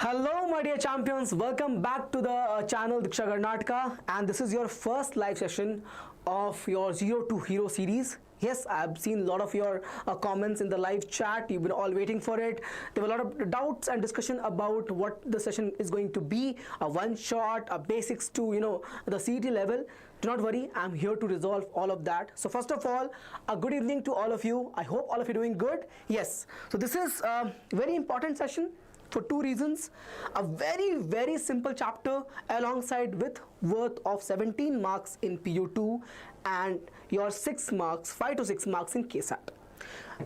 Hello my dear champions, welcome back to the channel Deeksha Karnataka, and this is your first live session of your Zero to Hero series. Yes, I've seen a lot of your comments in the live chat. You've been all waiting for it. There were a lot of doubts and discussion about what the session is going to be, a one shot, a basics to the CET level. Do not worry, I'm here to resolve all of that. So first of all, a good evening to all of you. I hope all of you are doing good. Yes, so this is a very important session for two reasons. A very simple chapter alongside with worth of 17 marks in PU2 and your 5 to 6 marks in KCET.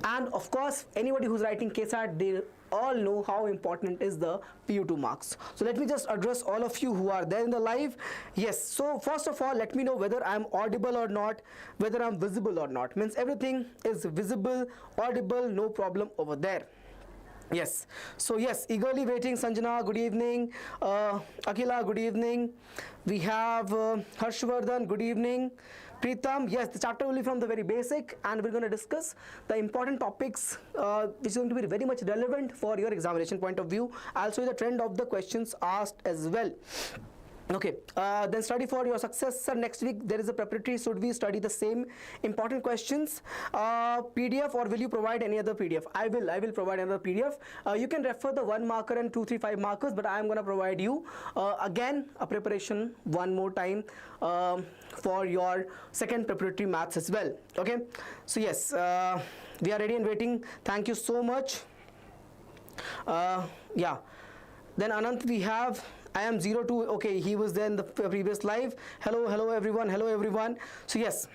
And of course, anybody who's writing KCET, they all know how important is the PU2 marks. So let me just address all of you who are there in the live. Yes, so first of all, let me know whether I'm audible or not, whether I'm visible or not. Means everything is visible, audible, no problem over there. Yes, so yes, eagerly waiting. Sanjana, good evening. Akila, good evening. We have Harshvardhan, good evening. Preetham, yes, the chapter will be from the very basic, and we're going to discuss the important topics which is going to be very much relevant for your examination point of view. I'll show you the trend of the questions asked as well. Okay, then study for your success. Sir, next week there is a preparatory. Should we study the same important questions? PDF, or will you provide any other PDF? I will provide another PDF. You can refer the 1 marker and 2, 3, 5 markers, but I am going to provide you again a preparation one more time for your second preparatory maths as well. Okay, so yes, we are ready and waiting. Thank you so much. Yeah, then Anant, we have I am 02. Okay, he was there in the previous live. Hello everyone. So yes,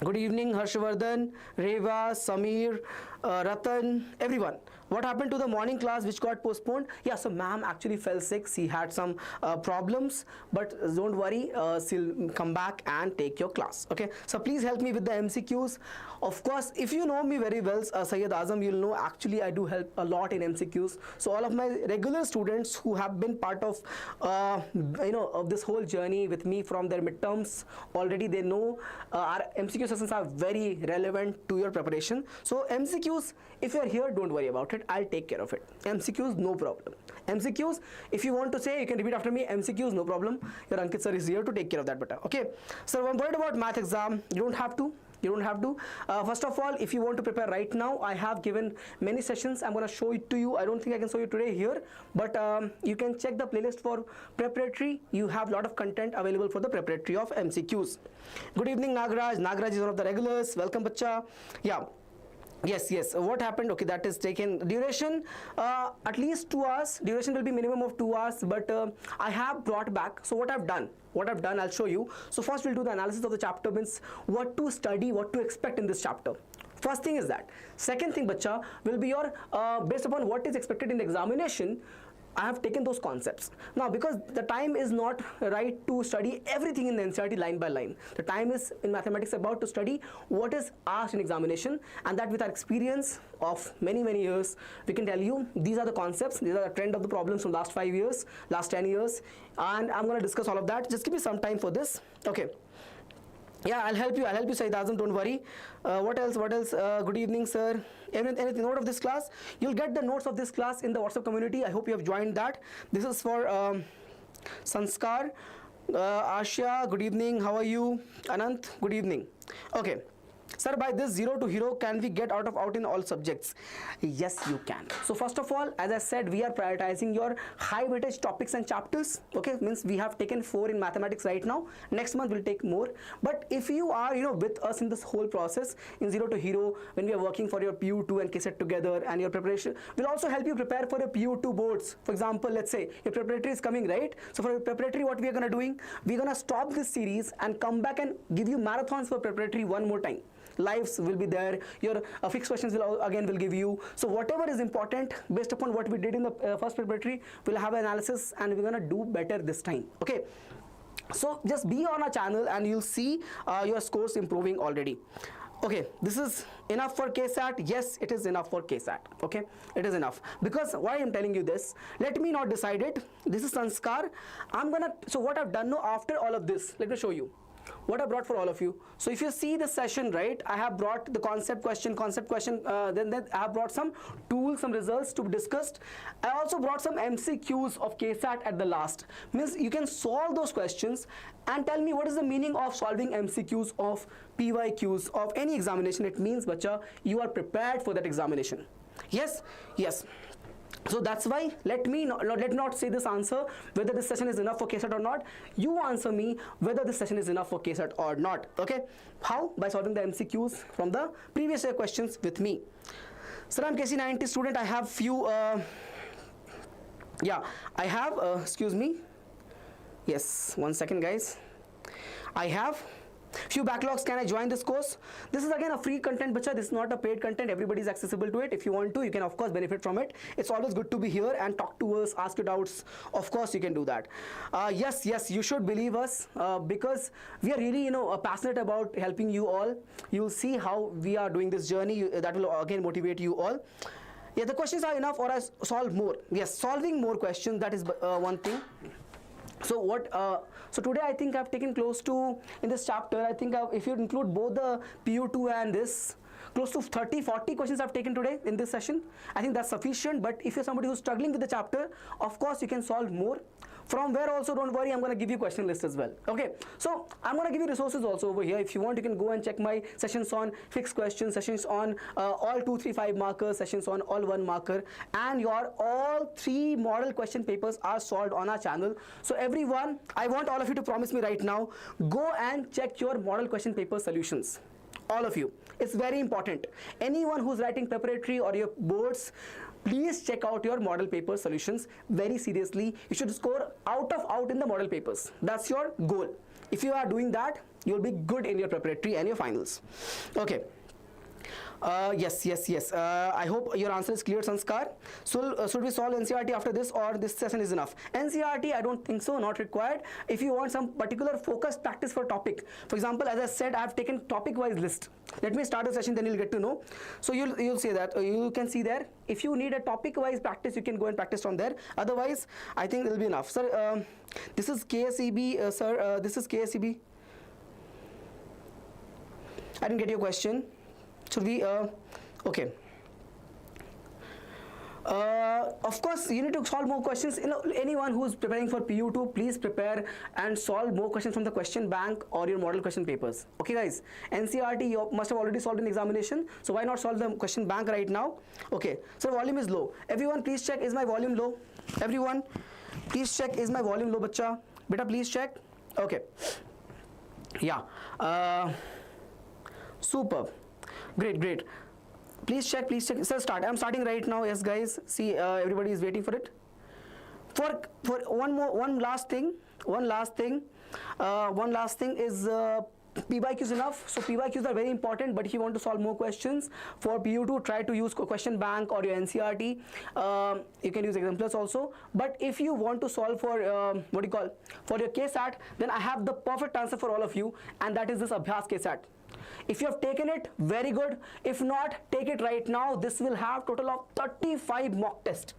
good evening Harshvardhan, Reva, Samir, Ratan, everyone. What happened to the morning class which got postponed? Yeah, so ma'am actually fell sick. She had some problems, but don't worry, she'll come back and take your class. Okay, so please help me with the MCQs. Of course, if you know me very well, Sayyid Azam, you'll know actually I do help a lot in MCQs. So all of my regular students who have been part of of this whole journey with me from their midterms, already they know our MCQ sessions are very relevant to your preparation. So MCQs, if you're here, don't worry about it. I'll take care of it. MCQs, no problem. MCQs, if you want to say, you can repeat after me. MCQs, no problem. Your Ankit Sir is here to take care of that better. Okay, so I'm worried about math exam. You don't have to. First of all, if you want to prepare right now, I have given many sessions. I'm going to show it to you. I don't think I can show you today here, but you can check the playlist for preparatory. You have a lot of content available for the preparatory of MCQs. Good evening Nagraj. Nagraj is one of the regulars. Welcome bacha. Yeah. Yes, what happened? Okay, that is taken. Duration at least 2 hours. Duration will be minimum of 2 hours, but I have brought back. So what I've done, I'll show you. So first we'll do the analysis of the chapter, means what to study, what to expect in this chapter. First thing is that. Second thing, bacha, will be your based upon what is expected in the examination. I have taken those concepts. Now, because the time is not right to study everything in the NCERT line by line. The time is in mathematics about to study what is asked in examination, and that with our experience of many years, we can tell you these are the concepts, these are the trend of the problems from last 5 years, last 10 years, and I'm going to discuss all of that. Just give me some time for this. Okay. Yeah, I'll help you, Sayyid Azam, don't worry. What else? Good evening, sir. Anything note of this class? You'll get the notes of this class in the WhatsApp community. I hope you have joined that. This is for Sanskar. Asha, good evening. How are you? Anant, good evening. Okay. Sir, by this 0 to hero, can we get out in all subjects? Yes, you can. So first of all, as I said, we are prioritizing your high weightage topics and chapters. Okay, means we have taken 4 in mathematics right now. Next month we'll take more. But if you are with us in this whole process in 0 to hero, when we are working for your PU2 and KCET together, and your preparation will also help you prepare for your PU2 boards. For example, let's say your preparatory is coming, right? So for your preparatory, what we are gonna doing? We're gonna stop this series and come back and give you marathons for preparatory one more time. Lives will be there, your fixed questions will give you. So whatever is important based upon what we did in the first preparatory, we'll have an analysis and we're gonna do better this time. Okay, so just be on our channel and you'll see your scores improving already. Okay, this is enough for KCET. Yes, it is enough for KCET. Okay, it is enough. Because why I'm telling you this, let me not decide it. This is Sanskar. So what I've done now after all of this, let me show you. what I brought for all of you. So if you see the session, right, I have brought the concept question, then I have brought some tools, some results to be discussed. I also brought some MCQs of KCET at the last. Means you can solve those questions and tell me what is the meaning of solving MCQs of PYQs of any examination. It means, bacha, you are prepared for that examination. Yes, yes. So that's why let me not say this answer whether this session is enough for KCET or not. You answer me whether this session is enough for KCET or not. Okay? How? By solving the MCQs from the previous year questions with me. Sir, I'm KC90 student. I have few. I have. Excuse me. Yes, 1 second, guys. I have few backlogs. Can I join this course? This is again a free content, bacha. This is not a paid content. Everybody is accessible to it. If you want to, you can of course benefit from it. It's always good to be here and talk to us, ask your doubts. Of course, you can do that. Yes, you should believe us because we are really, passionate about helping you all. You'll see how we are doing this journey. That will again motivate you all. Yeah, the questions are enough, or I solve more. Yes, solving more questions. That is one thing. So what? So today I think I've taken close to, in this chapter, I think if you include both the PU2 and this, close to 30-40 questions I've taken today in this session. I think that's sufficient. But if you're somebody who's struggling with the chapter, of course you can solve more. From where also, don't worry, I'm going to give you question list as well. Okay, so I'm going to give you resources also over here. If you want, you can go and check my sessions on fixed questions, sessions on all 2, 3, 5 markers, sessions on all 1 marker, and your all 3 model question papers are solved on our channel. So everyone, I want all of you to promise me right now, go and check your model question paper solutions. All of you. It's very important. Anyone who's writing preparatory or your boards, please check out your model paper solutions very seriously. You should score out in the model papers. That's your goal. If you are doing that, you'll be good in your preparatory and your finals. Okay. Yes. I hope your answer is clear, Sanskar. So, should we solve NCERT after this, or this session is enough? NCERT, I don't think so, not required. If you want some particular focused practice for topic, for example, as I said, I have taken topic-wise list. Let me start the session, then you'll get to know. So you'll say that, you can see there. If you need a topic-wise practice, you can go and practice from there. Otherwise, I think it'll be enough. Sir, this is KSEB, sir. This is KSEB. I didn't get your question. Should we, okay. Of course, you need to solve more questions. Anyone who's preparing for PU2, please prepare and solve more questions from the question bank or your model question papers. Okay, guys. NCERT, you must have already solved an examination. So why not solve the question bank right now? Okay. So volume is low. Everyone, please check. Is my volume low? Everyone, please check. Is my volume low, bacha? Beta, please check. Okay. Yeah. Superb. Great. Please check. Sir, start. I'm starting right now. Yes, guys. See, everybody is waiting for it. For one last thing is PYQ is enough. So PYQs are very important, but if you want to solve more questions for PU2, try to use question bank or your NCERT. You can use exemplars also. But if you want to solve for for your KCET, then I have the perfect answer for all of you, and that is this ABHYAS KCET. If you have taken it, very good. If not, take it right now. This will have total of 35 mock tests.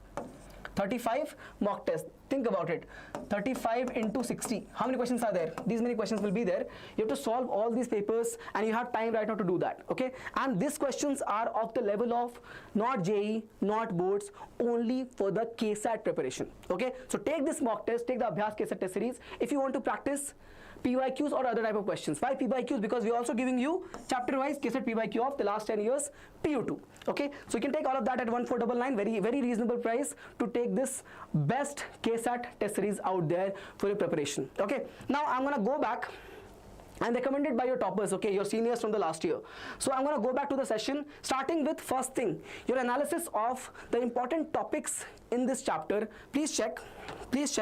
35 mock tests. Think about it. 35 into 60. How many questions are there? These many questions will be there. You have to solve all these papers, and you have time right now to do that. Okay? And these questions are of the level of not JE, not boards, only for the KCET preparation. Okay? So take this mock test, take the ABHYAS KCET test series. If you want to practice PYQs or other type of questions. Why PYQs? Because we are also giving you chapter-wise KCET PYQ of the last 10 years PU2. Okay, so you can take all of that at 1499, very reasonable price to take this best KCET test series out there for your preparation. Okay, now I'm gonna go back and recommended by your toppers, okay, your seniors from the last year. So I'm gonna go back to the session, starting with first thing, your analysis of the important topics in this chapter. Please check,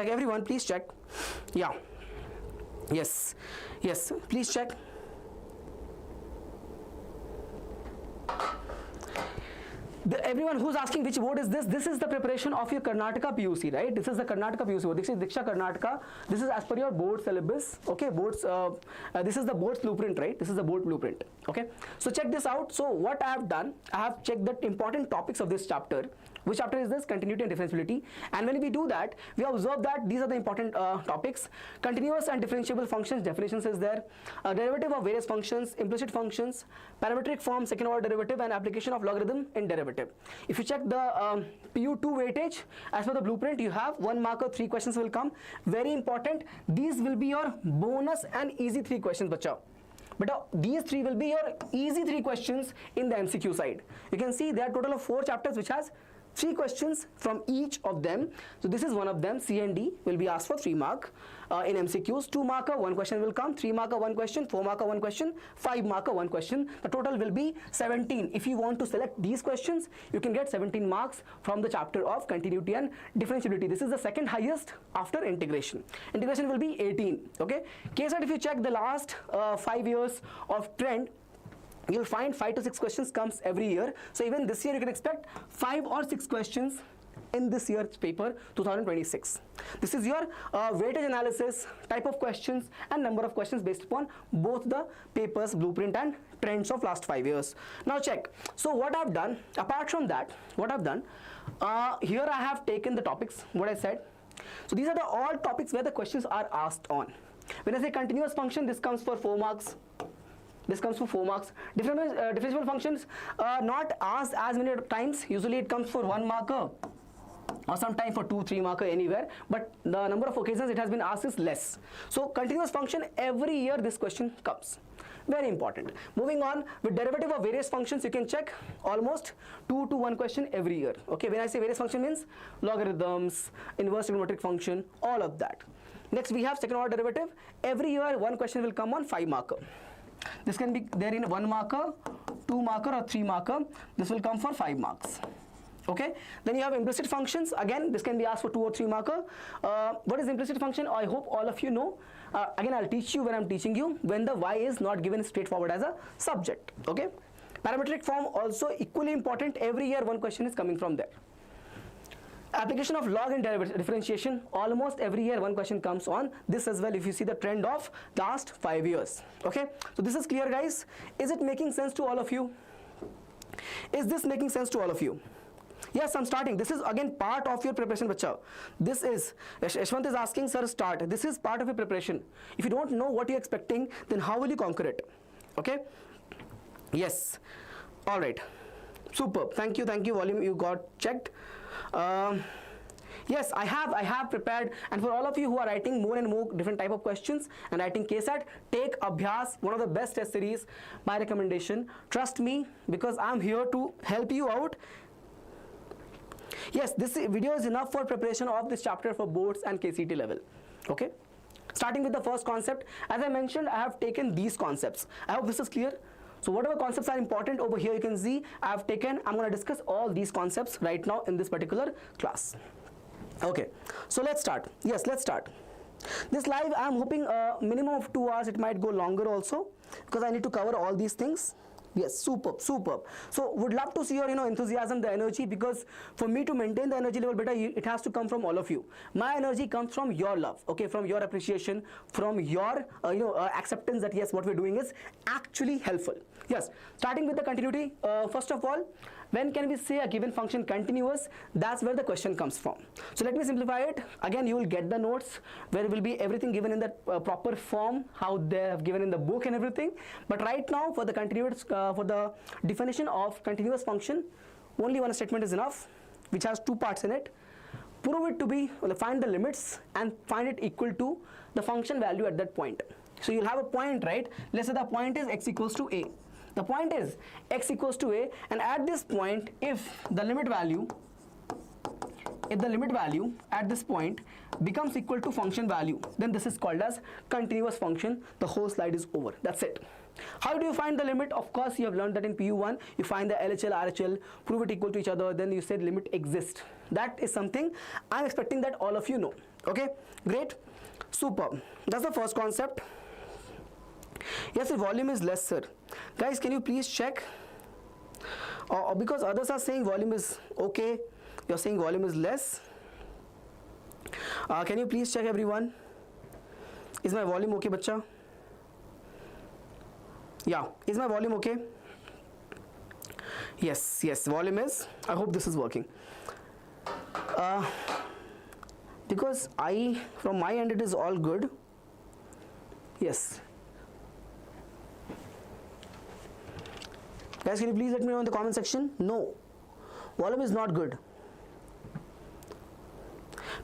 everyone, please check. Yeah. Yes, please check. Everyone who's asking which board is this, this is the preparation of your Karnataka PUC, right? This is the Karnataka PUC board. This is Deeksha Karnataka. This is as per your board syllabus. Okay, boards. This is the board's blueprint, right? This is the board blueprint. Okay, so check this out. So what I have done, I have checked the important topics of this chapter. Which chapter is this? Continuity and differentiability. And when we do that, we observe that these are the important topics. Continuous and differentiable functions, definitions is there. Derivative of various functions, implicit functions, parametric form, second order derivative, and application of logarithm in derivative. If you check the PU2 weightage, as per the blueprint, you have 1 marker, 3 questions will come. Very important. These will be your bonus and easy 3 questions, bacha. But these 3 will be your easy 3 questions in the MCQ side. You can see there are total of 4 chapters which has 3 questions from each of them. So this is one of them. C and D will be asked for 3 mark in MCQs. 2 marker, 1 question will come. 3 marker, 1 question. 4 marker, 1 question. 5 marker, 1 question. The total will be 17. If you want to select these questions, you can get 17 marks from the chapter of continuity and differentiability. This is the second highest after integration. Integration will be 18. Okay. KCET, if you check the last 5 years of trend, you'll find 5 to 6 questions comes every year. So even this year you can expect 5 or 6 questions in this year's paper 2026. This is your weightage analysis, type of questions and number of questions based upon both the papers, blueprint and trends of last 5 years. Now check. So what I've done, apart from that, what I've done, here I have taken the topics, what I said. So these are the all topics where the questions are asked on. When I say continuous function, this comes for 4 marks. This comes for 4 marks. Differentiable functions not asked as many times. Usually it comes for 1 marker or sometime for 2-3 marker anywhere. But the number of occasions it has been asked is less. So continuous function, every year this question comes. Very important. Moving on, with derivative of various functions, you can check almost 2 to 1 question every year. Okay, when I say various function means logarithms, inverse trigonometric function, all of that. Next we have second order derivative. Every year 1 question will come on 5 marker. This can be there in 1 marker, 2 marker or 3 marker. This will come for 5 marks. Okay. Then you have implicit functions. Again, this can be asked for 2 or 3 marker. What is implicit function? I hope all of you know. Again, I'll teach you when I'm teaching you, when the y is not given straightforward as a subject. Okay. Parametric form also equally important. Every year 1 question is coming from there. Application of log and differentiation, almost every year 1 question comes on this as well, if you see the trend of last 5 years. Okay, so this is clear, guys. Is it making sense to all of you? Is this making sense to all of you? Yes, I'm starting. This is again part of your preparation, bacha. This is, Yashwant is asking, sir, start. This is part of your preparation. If you don't know what you're expecting, then how will you conquer it? Okay, yes, all right, superb. Thank you, volume you got checked. Yes, I have prepared, and for all of you who are writing more and more different type of questions and writing KCET, take ABHYAS, one of the best test series, my recommendation. Trust me, because I'm here to help you out. Yes, this video is enough for preparation of this chapter for boards and KCET level. Okay, starting with the first concept. As I mentioned, I have taken these concepts. I hope this is clear. So whatever concepts are important over here, you can see I'm going to discuss all these concepts right now in this particular class. Okay, so let's start. Yes, let's start. This live, I'm hoping a minimum of 2 hours. It might go longer also because I need to cover all these things. Yes, superb. So would love to see your enthusiasm, the energy, because for me to maintain the energy level better, it has to come from all of you. My energy comes from your love, okay, from your appreciation, from your acceptance that yes, what we're doing is actually helpful. Yes, starting with the continuity. First of all, when can we say a given function continuous? That's where the question comes from. So let me simplify it. Again, you will get the notes where will be everything given in the proper form, how they have given in the book and everything. But right now, for the continuous, for the definition of continuous function, only one statement is enough, which has 2 parts in it. Prove it to be, find the limits and find it equal to the function value at that point. So you'll have a point, right? Let's say the point is x equals to a. The point is x equals to a, and at this point, if the limit value at this point becomes equal to function value, then this is called as continuous function. The whole slide is over. That's it. How do you find the limit? Of course, you have learned that in PU1, you find the LHL, RHL, prove it equal to each other, then you said limit exists. That is something I'm expecting that all of you know. Okay, great, superb. That's the first concept. Yes, the volume is less, sir. Guys, can you please check? Because others are saying volume is okay, you're saying volume is less. Can you please check, everyone? Is my volume okay, bacha? Yeah, is my volume okay? Yes, volume is. I hope this is working. Because from my end it is all good. Yes. Guys, can you please let me know in the comment section? No. Volume is not good.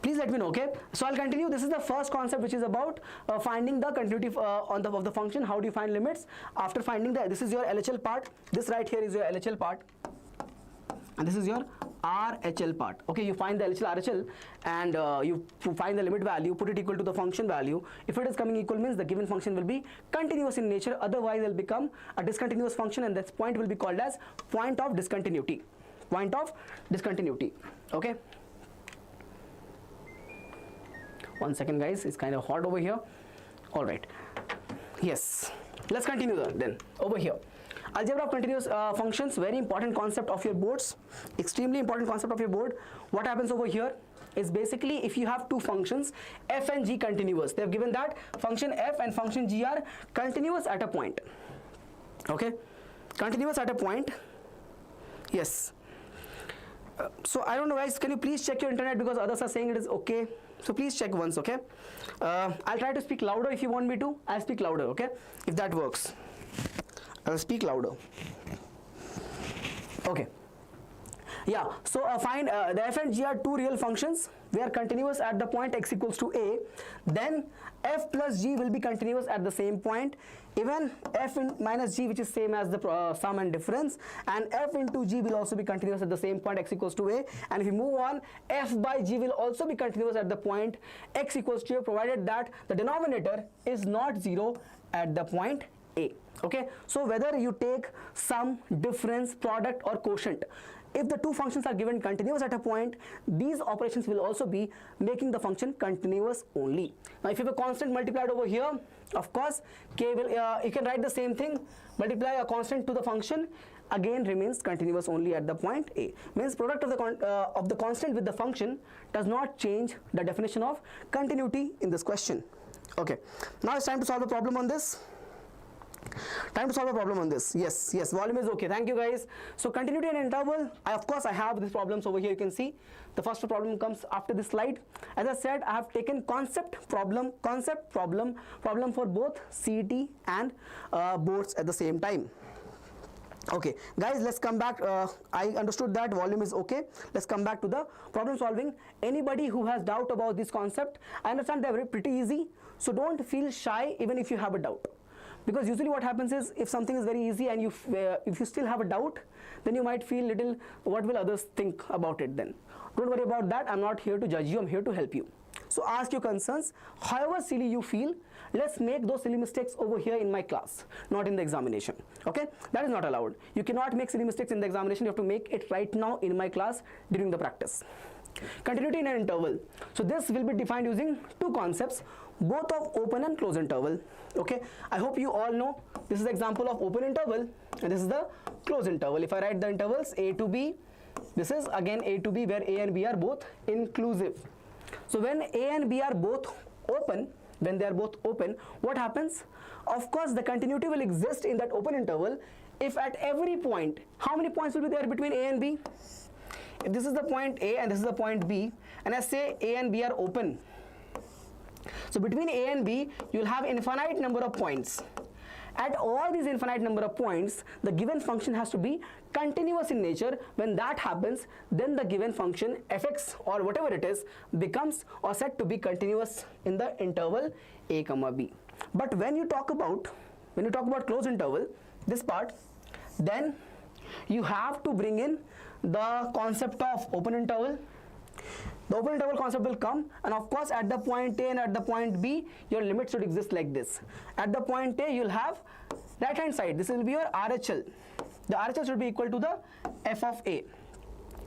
Please let me know, okay? So I'll continue. This is the first concept, which is about finding the continuity of the function. How do you find limits? After finding this is your LHL part. This right here is your LHL part. And this is your RHL part. Okay, you find the LHL, RHL, and you find the limit value, put it equal to the function value. If it is coming equal, means the given function will be continuous in nature. Otherwise, it will become a discontinuous function, and this point will be called as point of discontinuity. Point of discontinuity. Okay. 1 second, guys. It's kind of hot over here. All right. Yes. Let's continue then. Over here. Algebra of continuous functions, very important concept of your boards, extremely important concept of your board. What happens over here is basically if you have two functions, f and g continuous, they have given that function f and function g are continuous at a point. Okay, continuous at a point. Yes. So I don't know, guys, can you please check your internet, because others are saying it is okay. So please check once, okay? I'll try to speak louder. If you want me to, I'll speak louder, okay? If that works, I'll speak louder. Okay. Yeah, so find the f and g are two real functions. They are continuous at the point x equals to a. Then f plus g will be continuous at the same point. Even f minus g, which is same as the sum and difference, and f into g will also be continuous at the same point x equals to a. And if you move on, f by g will also be continuous at the point x equals to a, provided that the denominator is not 0 at the point a. Okay, so whether you take sum, difference, product, or quotient, if the two functions are given continuous at a point, these operations will also be making the function continuous only. Now if you have a constant multiplied over here, of course k will you can write the same thing, multiply a constant to the function, again remains continuous only at the point a. Means product of the constant with the function does not change the definition of continuity in this question. Okay, now it's time to solve the problem on this. Time to solve a problem on this. Yes, volume is okay. Thank you, guys. So continuity and interval, of course I have these problems over here. You can see the first problem comes after this slide. As I said, I have taken concept, problem for both CET and boards at the same time. Okay, guys, let's come back. I understood that volume is okay. Let's come back to the problem solving. Anybody who has doubt about this concept, I understand they're pretty easy, so don't feel shy even if you have a doubt. Because usually what happens is, if something is very easy and if you still have a doubt, then you might feel little, what will others think about it then? Don't worry about that. I'm not here to judge you. I'm here to help you. So ask your concerns. However silly you feel, let's make those silly mistakes over here in my class, not in the examination. Okay? That is not allowed. You cannot make silly mistakes in the examination. You have to make it right now in my class during the practice. Continuity and interval. So this will be defined using two concepts, both of open and closed interval. Okay, I hope you all know this is the example of open interval and this is the closed interval. If I write the intervals a to b, this is again a to b, where a and b are both inclusive. So when a and b are both open, when they are both open, what happens? Of course the continuity will exist in that open interval if at every point, how many points will be there between a and b? If this is the point a and this is the point b, and I say a and b are open, so between a and b you will have infinite number of points. At all these infinite number of points, the given function has to be continuous in nature. When that happens, then the given function fx or whatever it is becomes or said to be continuous in the interval a comma b. But when you talk about closed interval, this part, then you have to bring in the concept of open interval. The open interval concept will come, and of course at the point a and at the point b your limit should exist like this. At the point a you'll have right hand side, this will be your RHL. The RHL should be equal to the f of a,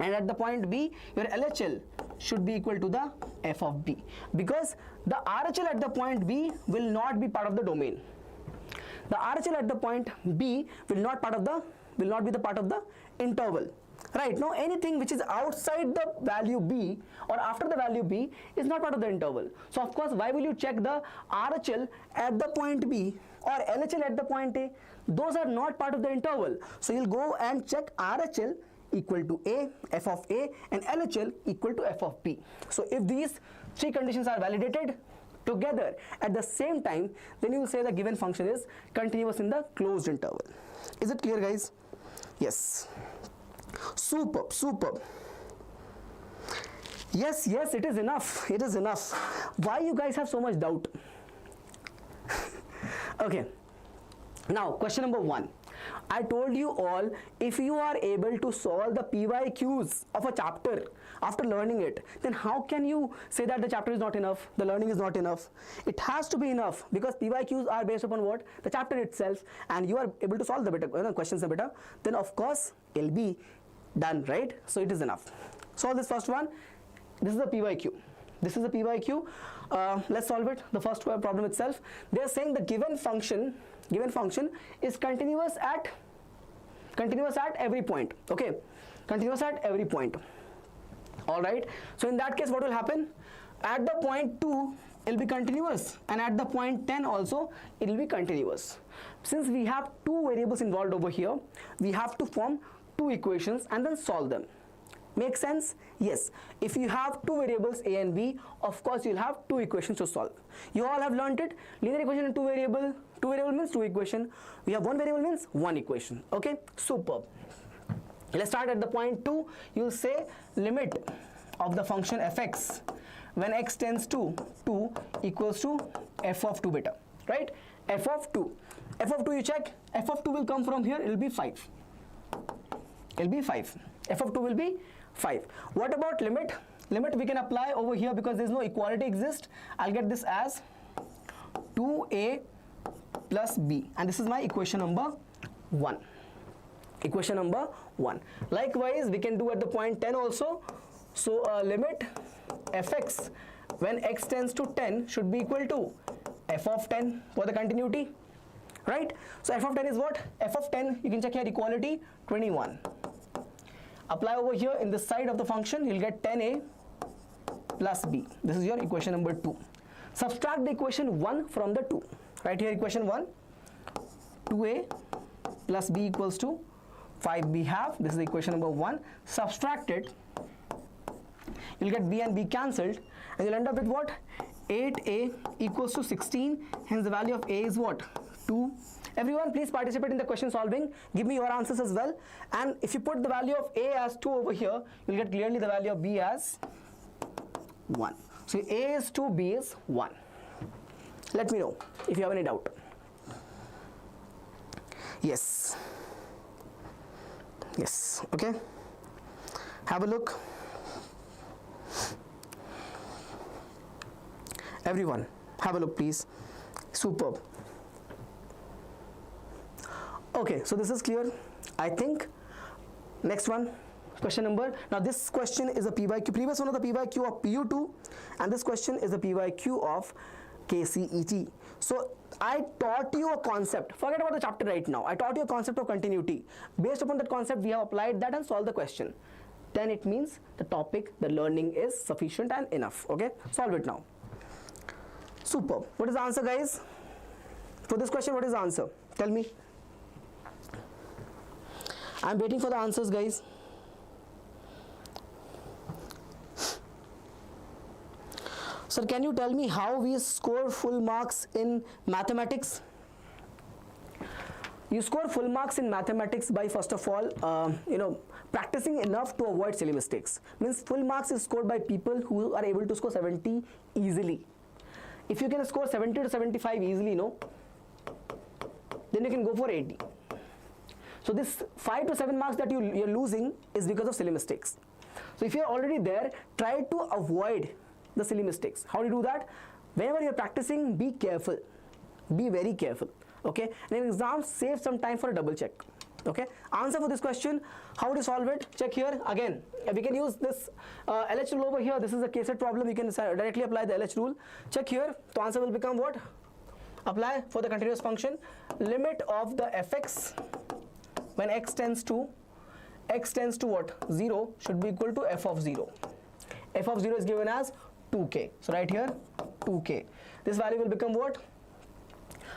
and at the point b your LHL should be equal to the f of b, because the RHL at the point b will not be part of the domain. The RHL at the point b will not be the part of the interval. Right, now anything which is outside the value b or after the value b is not part of the interval. So of course, why will you check the RHL at the point b or LHL at the point a? Those are not part of the interval. So you'll go and check RHL equal to A, f of A, and LHL equal to f of B. So if these three conditions are validated together at the same time, then you will say the given function is continuous in the closed interval. Is it clear, guys? Yes. Superb, superb. Yes, yes, it is enough. It is enough. Why you guys have so much doubt? Okay. Now, question number 1. I told you all, if you are able to solve the PYQs of a chapter after learning it, then how can you say that the chapter is not enough, the learning is not enough? It has to be enough, because PYQs are based upon what? The chapter itself, and you are able to solve the better questions better, then of course it'll be done, right? So it is enough. Solve this first one. This is the PYQ. This is the PYQ. Let's solve it. The first problem itself. They are saying the given function is continuous at every point. Okay, continuous at every point. All right. So in that case, what will happen? At the point 2, it will be continuous, and at the point 10 also it will be continuous. Since we have two variables involved over here, we have to form two equations and then solve them. Make sense? Yes. If you have two variables A and B, of course you'll have two equations to solve. You all have learned it. Linear equation in two variable means two equation. We have one variable means one equation. Okay, superb. Let's start at the point 2. You'll say limit of the function fx when x tends to 2 equals to f of 2 beta, right? F of 2 you check. F of 2 will come from here. It will be 5. It'll be 5. F of 2 will be 5. What about limit? Limit we can apply over here because there is no equality exist. I'll get this as 2a plus b, and this is my equation number 1. Equation number 1. Likewise, we can do at the point 10 also. So limit fx when x tends to 10 should be equal to f of 10 for the continuity, right? So f of 10 is what? F of 10, you can check here, equality 21. Apply over here in the side of the function, you'll get 10a plus b. This is your equation number 2. Subtract the equation 1 from the 2. Right here, equation 1, 2a plus b equals to 5 we have. This is the equation number 1. Subtract it. You'll get b and b cancelled, and you'll end up with what? 8a equals to 16. Hence the value of a is what? 2. Everyone, please participate in the question solving. Give me your answers as well. And if you put the value of a as 2 over here, you'll get clearly the value of b as 1. So a is 2, b is 1. Let me know if you have any doubt. Yes. Yes. Okay. Have a look. Everyone, have a look, please. Superb. Okay, so this is clear. I think next one, question number. Now this question is a PYQ. Previous one of the PYQ of PU2, and this question is a PYQ of KCET. So I taught you a concept. Forget about the chapter right now. I taught you a concept of continuity. Based upon that concept, we have applied that and solved the question. Then it means the topic, the learning is sufficient and enough. Okay, solve it now. Superb. What is the answer, guys? For this question, what is the answer? Tell me. I'm waiting for the answers, guys. Sir, can you tell me how we score full marks in mathematics? You score full marks in mathematics by, first of all, practicing enough to avoid silly mistakes. Means full marks is scored by people who are able to score 70 easily. If you can score 70 to 75 easily, then you can go for 80. So this 5 to 7 marks that you're losing is because of silly mistakes. So if you're already there, try to avoid the silly mistakes. How do you do that? Whenever you're practicing, be careful. Be very careful. Okay? And in exams, save some time for a double check. Okay? Answer for this question, how to solve it? Check here. Again, we can use this LH rule over here. This is a KCET problem. You can directly apply the LH rule. Check here. The answer will become what? Apply for the continuous function. Limit of the fx when x tends to what? 0 should be equal to f of 0. F of 0 is given as 2k. So right here, 2k. This value will become what?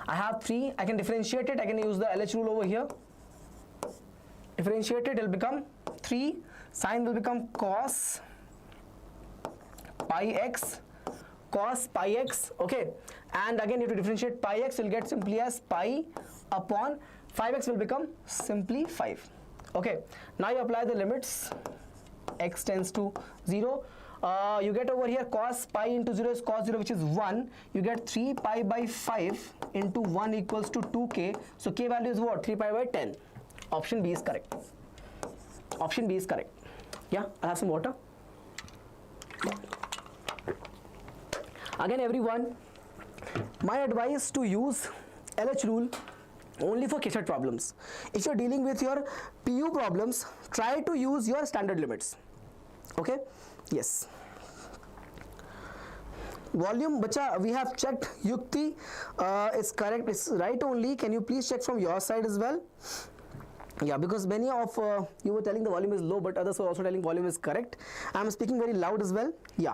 I have 3. I can differentiate it. I can use the LH rule over here. differentiated, it will become 3, sine will become cos pi x, okay, and again you have to differentiate pi x, you'll get simply as pi upon 5x will become simply 5, okay. Now you apply the limits, x tends to 0, you get over here cos pi into 0 is cos 0, which is 1, you get 3 pi by 5 into 1 equals to 2k, so k value is what? 3 pi by 10. Option B is correct. Option B is correct. Yeah, I'll have some water. Again everyone, my advice to use LH rule only for KCET problems. If you're dealing with your PU problems, try to use your standard limits. Okay? Yes. Volume, bacha, we have checked. Yukti is correct, it's right only. Can you please check from your side as well? Yeah, because many of you were telling the volume is low, but others were also telling volume is correct. I'm speaking very loud as well. Yeah.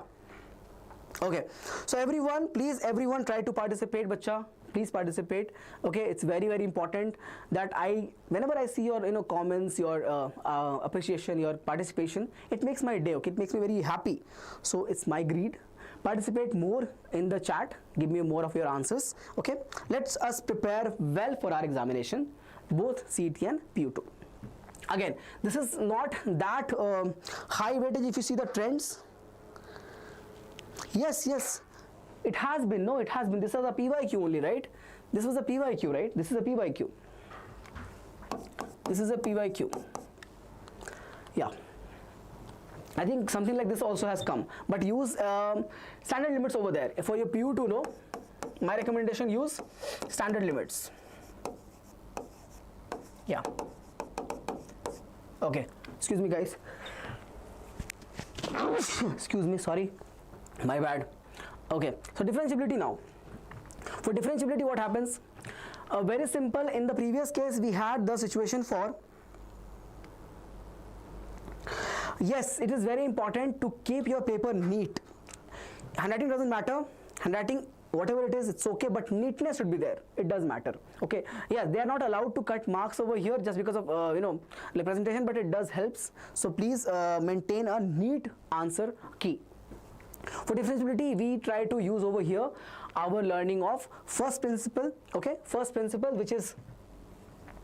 Okay. So everyone, please, everyone try to participate, bacha. Please participate. Okay, it's very, very important that whenever I see your comments, your appreciation, your participation, it makes my day. Okay, it makes me very happy. So it's my greed. Participate more in the chat. Give me more of your answers. Okay, let's us prepare well for our examination, both CET and PU2. Again, this is not that high weightage if you see the trends. Yes. It has been, no, it has been. This is a PYQ only, right? This was a PYQ, right? This is a PYQ. This is a PYQ. Yeah. I think something like this also has come. But use standard limits over there. For your PU2, no, my recommendation, use standard limits. Yeah. Okay. Excuse me, guys. Excuse me, sorry. My bad. Okay, so differentiability now. For differentiability, what happens? Very simple. In the previous case, we had the situation for, yes, it is very important to keep your paper neat. Handwriting doesn't matter. Handwriting, whatever it is, it's okay, but neatness should be there. It does matter. Okay, yeah, they are not allowed to cut marks over here just because of like presentation, but it does helps. So please maintain a neat answer key. For differentiability, we try to use over here our learning of first principle, okay, first principle, which is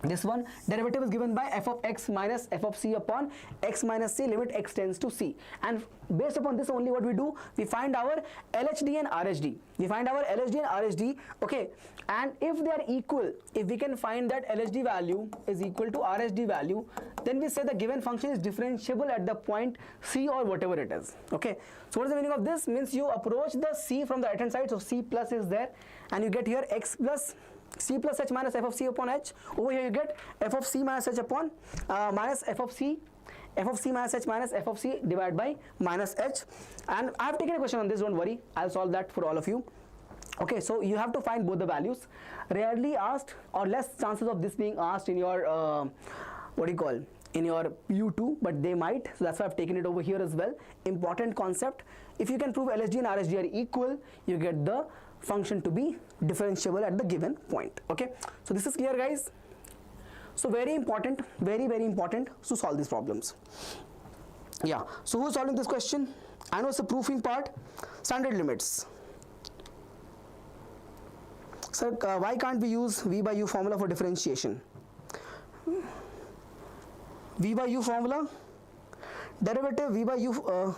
this one. Derivative is given by f of x minus f of c upon x minus c, limit x tends to c, and based upon this only what we do, we find our LHD and RHD. We find our LHD and RHD, okay, and if they are equal, if we can find that LHD value is equal to RHD value, then we say the given function is differentiable at the point c or whatever it is. Okay, so what is the meaning of this? Means you approach the c from the right hand side, so c plus is there, and you get here x plus c plus h minus f of c upon h. Over here you get f of c minus h upon minus f of c minus h minus f of c divided by minus h. And I have taken a question on this, don't worry, I'll solve that for all of you. Okay, so you have to find both the values. Rarely asked, or less chances of this being asked in your in your PU2, but they might, so that's why I've taken it over here as well. Important concept. If you can prove LHD and RHD are equal, you get the function to be differentiable at the given point. Okay, so this is clear, guys. So very important, very, very important to solve these problems. Yeah, so who's solving this question? I know it's the proofing part. Standard limits. Sir, why can't we use V by U formula for differentiation? V by U formula, derivative V by U,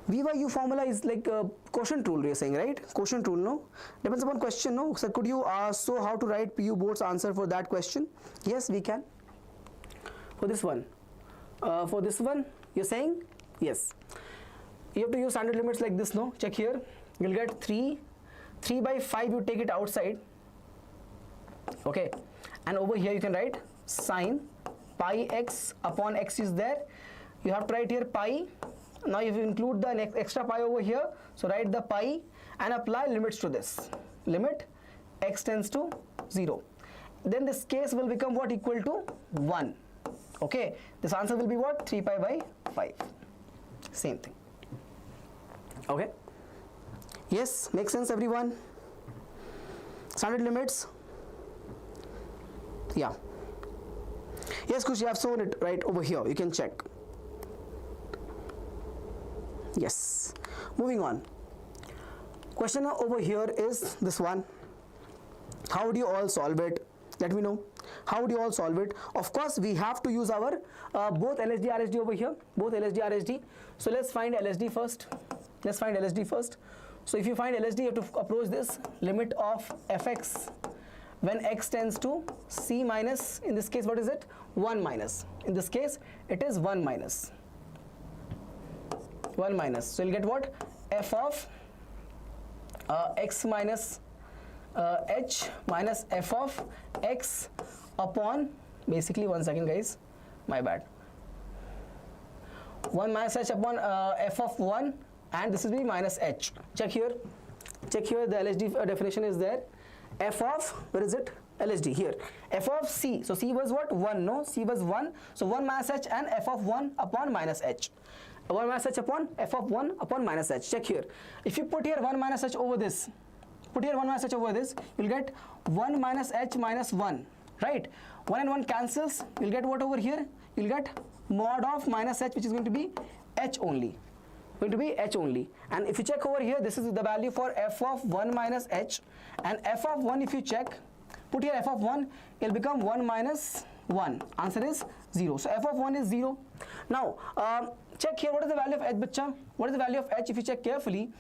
V by U formula is like a quotient rule, you're saying, right? Quotient rule, no? Depends upon question, no? So could you show how to write PU Boards answer for that question? Yes, we can. For this one, you're saying? Yes. You have to use standard limits like this, no? Check here. You'll get 3 by 5, you take it outside. Okay. And over here you can write sine pi x upon x is there. You have to write here pi. Now if you include the extra pi over here, so write the pi and apply limits to this. Limit x tends to 0. Then this case will become what? Equal to 1. Okay. This answer will be what? 3 pi by 5. Same thing. Okay. Yes, makes sense, everyone? Standard limits. Yeah. Yes, Kush, you have shown it right over here. You can check. Yes. Moving on. Question over here is this one. How do you all solve it? Let me know. How do you all solve it? Of course, we have to use our both LSD, RSD over here. Both LSD, RSD. So let's find LSD first. Let's find LSD first. So if you find LSD, you have to approach this limit of fx when x tends to c minus, in this case, what is it? 1 minus. In this case, it is 1 minus. 1 minus. So you'll get what? F of x minus h minus f of x upon, basically, 1 second guys, my bad, 1 minus h upon f of 1, and this will be minus h. Check here, the LSD definition is there. F of, where is it? LSD here. F of c, so c was what? 1, no? C was 1, so 1 minus h and f of 1 upon minus h. 1 minus h upon f of 1 upon minus h. Check here. If you put here 1 minus h over this, you'll get 1 minus h minus 1, right? 1 and 1 cancels, you'll get what over here? You'll get mod of minus h, which is going to be h only. And if you check over here, this is the value for f of 1 minus h, and f of 1, if you check, put here f of 1, it'll become 1 minus 1. Answer is 0. So f of 1 is 0. Now, check here, what is the value of h, bacha? What is the value of h? If you check carefully,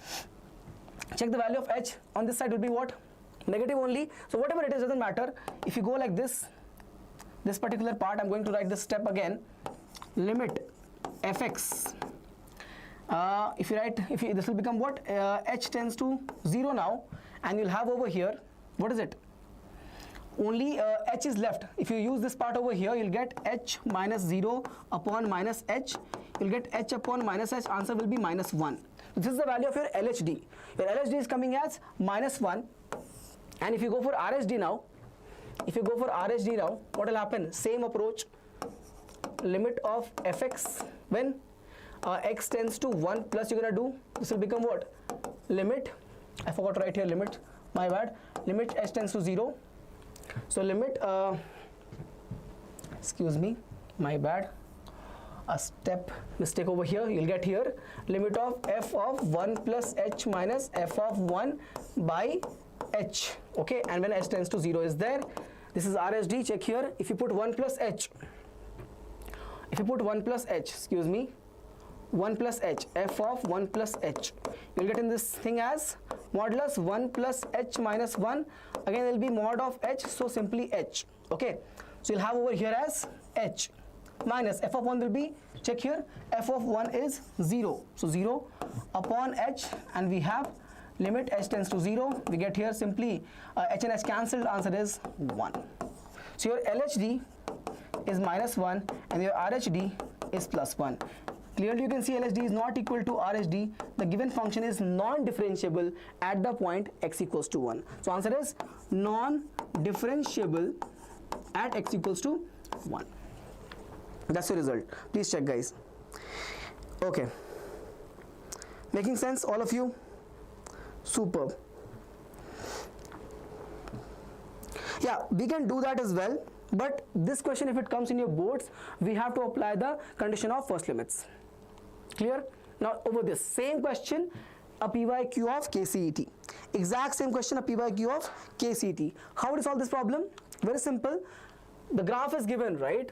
check the value of h on this side will be what? Negative only. So whatever it is, doesn't matter. If you go like this particular part, I'm going to write this step again. Limit fx. This will become what? H tends to 0 now, and you'll have over here, what is it? Only h is left. If you use this part over here, you'll get h minus 0 upon minus h. You'll get h upon minus h. Answer will be minus 1. This is the value of your LHD. Your LHD is coming as minus 1. And if you go for RSD now, what will happen? Same approach. Limit of fx when x tends to 1 plus, you're going to do, this will become what? Limit, I forgot to write here limit, my bad. Limit h tends to 0. So limit, excuse me, my bad. A step mistake over here. You'll get here limit of f of 1 plus h minus f of 1 by h. Okay, and when h tends to 0 is there, this is RSD. Check here. If you put 1 plus h, excuse me, 1 plus h, f of 1 plus h, you'll get in this thing as modulus 1 plus h minus 1. Again, it will be mod of h, so simply h. Okay, so you'll have over here as h minus f of 1 will be, check here, f of 1 is 0. So 0 upon h, and we have limit h tends to 0. We get here simply h and h cancelled. Answer is 1. So your LHD is minus 1 and your RHD is plus 1. Clearly you can see LHD is not equal to RHD. The given function is non-differentiable at the point x equals to 1. So answer is non-differentiable at x equals to 1. That's the result. Please check, guys. Okay. Making sense, all of you? Superb. Yeah, we can do that as well. But this question, if it comes in your boards, we have to apply the condition of first limits. Clear? Now over this same question, a PYQ of KCET. Exact same question, a PYQ of KCET. How to solve this problem? Very simple. The graph is given, right?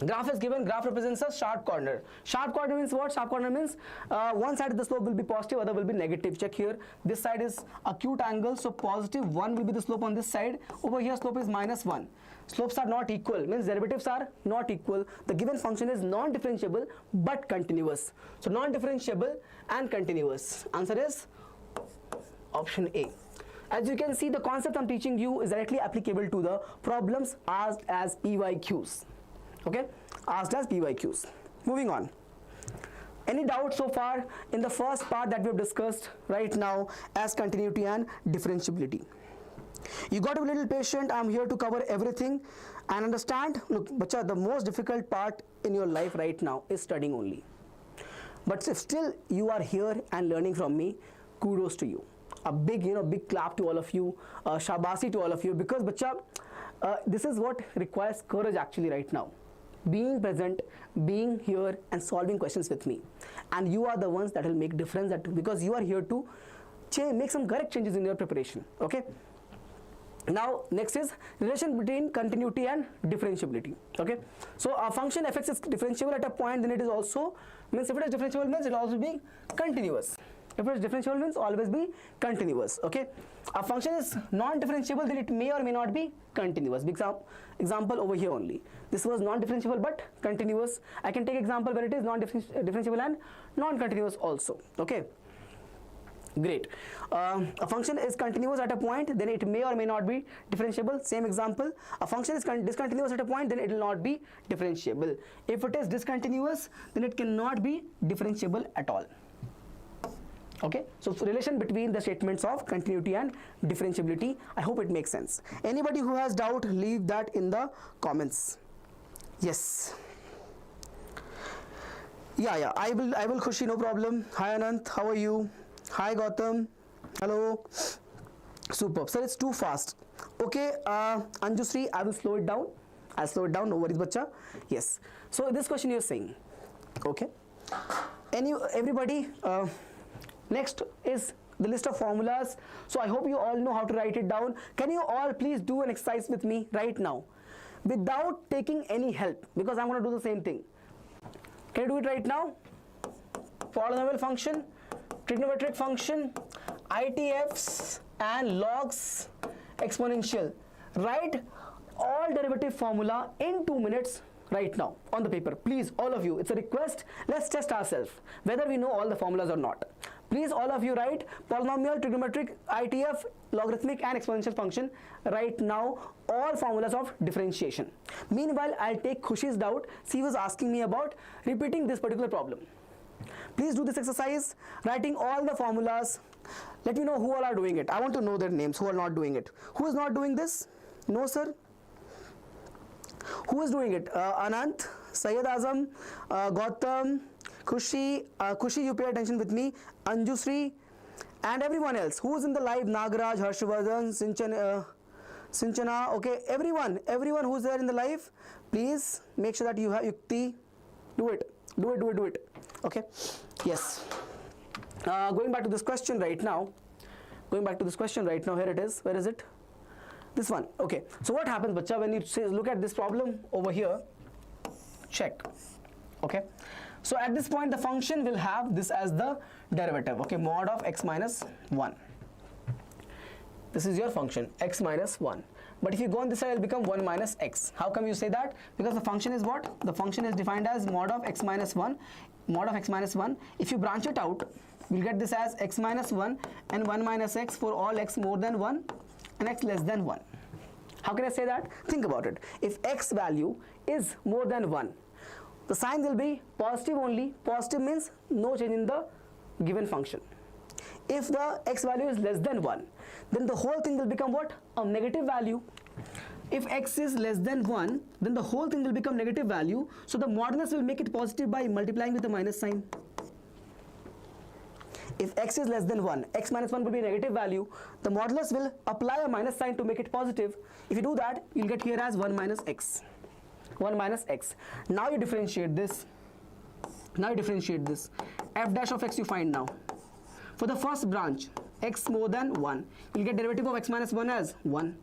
Graph is given, graph represents a sharp corner. Sharp corner means what? Sharp corner means one side of the slope will be positive, other will be negative. Check here, this side is acute angle, so positive 1 will be the slope on this side. Over here slope is minus 1. Slopes are not equal, means derivatives are not equal. The given function is non-differentiable but continuous. So non-differentiable and continuous. Answer is option A. As you can see, the concept I'm teaching you is directly applicable to the problems asked as PYQs. Okay, asked as PYQs. Moving on. Any doubt so far in the first part that we have discussed right now as continuity and differentiability? You got to be a little patient. I'm here to cover everything and understand. Look, bacha, the most difficult part in your life right now is studying only. But if still you are here and learning from me, kudos to you. A big, big clap to all of you. Shabasi to all of you, because bacha, This is what requires courage actually right now. Being present, being here and solving questions with me. And you are the ones that will make difference, that because you are here to make some correct changes in your preparation. Okay. Now next is relation between continuity and differentiability. Okay, so a function fx is differentiable at a point, then it is also, means if it is differentiable means it will also be continuous. If it is differentiable means always be continuous. Okay, a function is non-differentiable, then it may or may not be continuous. Example over here only, this was non-differentiable but continuous. I can take example where it is non-differentiable and non-continuous also. Okay, great. A function is continuous at a point, then it may or may not be differentiable. Same example, a function is discontinuous at a point, then it will not be differentiable. If it is discontinuous, then it cannot be differentiable at all. Okay, so relation between the statements of continuity and differentiability. I hope it makes sense. Anybody who has doubt, leave that in the comments. Yes. Yeah, I will Khushi, no problem. Hi Anant, how are you? Hi Gautam, hello. Superb. Sir, it's too fast. Okay, Anjusri, I will slow it down. I'll slow it down, no worries, bacha. Yes. So this question you're saying. Okay. Everybody, next is the list of formulas. So I hope you all know how to write it down. Can you all please do an exercise with me right now without taking any help, because I'm going to do the same thing. Can you do it right now? Polynomial function, trigonometric function, ITFs and logs, exponential. Write all derivative formula in 2 minutes right now on the paper. Please, all of you, it's a request. Let's test ourselves whether we know all the formulas or not. Please, all of you, write polynomial, trigonometric, ITF, logarithmic and exponential function right now, all formulas of differentiation. Meanwhile, I'll take Khushi's doubt. She was asking me about repeating this particular problem. Please do this exercise, writing all the formulas. Let me know who all are doing it. I want to know their names, who are not doing it. Who is not doing this? No, sir. Who is doing it? Anant, Syed Azam, Gautam, Khushi, you pay attention with me, Anjusri, and everyone else. Who is in the live? Nagaraj, Harshvardhan, Sinchana, okay, everyone who is there in the live, please make sure that you have Yukti. Do it. Okay, yes. Going back to this question right now. Here it is. Where is it? This one. Okay, so what happens, bacha, when you say, look at this problem over here, check. Okay, so at this point the function will have this as the derivative. Okay, mod of x minus 1. This is your function, x minus 1. But if you go on this side, it will become 1 minus x. How come you say that? Because the function is what? The function is defined as mod of x minus 1. Mod of x minus 1. If you branch it out, we'll get this as x minus 1 and 1 minus x for all x more than 1 and x less than 1. How can I say that? Think about it. If x value is more than 1, the sign will be positive only. Positive means no change in the given function. If the x value is less than 1, then the whole thing will become what? A negative value. If x is less than 1, then the whole thing will become negative value. So the modulus will make it positive by multiplying with a minus sign. If x is less than 1, x minus 1 will be a negative value. The modulus will apply a minus sign to make it positive. If you do that, you'll get here as 1 minus x. 1 minus x. Now you differentiate this. F dash of x you find now. For the first branch, x more than 1, you'll get derivative of x minus 1 as 1.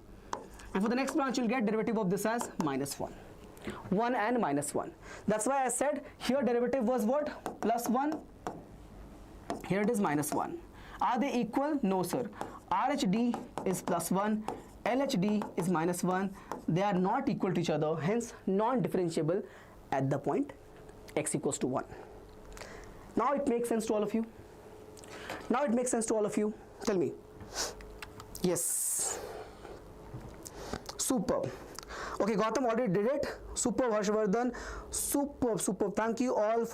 And for the next branch, you'll get derivative of this as minus 1. 1 and minus 1. That's why I said here derivative was what? Plus 1. Here it is minus 1. Are they equal? No, sir. RHD is plus 1. LHD is minus 1. They are not equal to each other. Hence, non-differentiable at the point x equals to 1. Now it makes sense to all of you. Tell me. Yes. Superb. Okay, Gautam already did it. Superb, Harshvardhan. Superb. Thank you all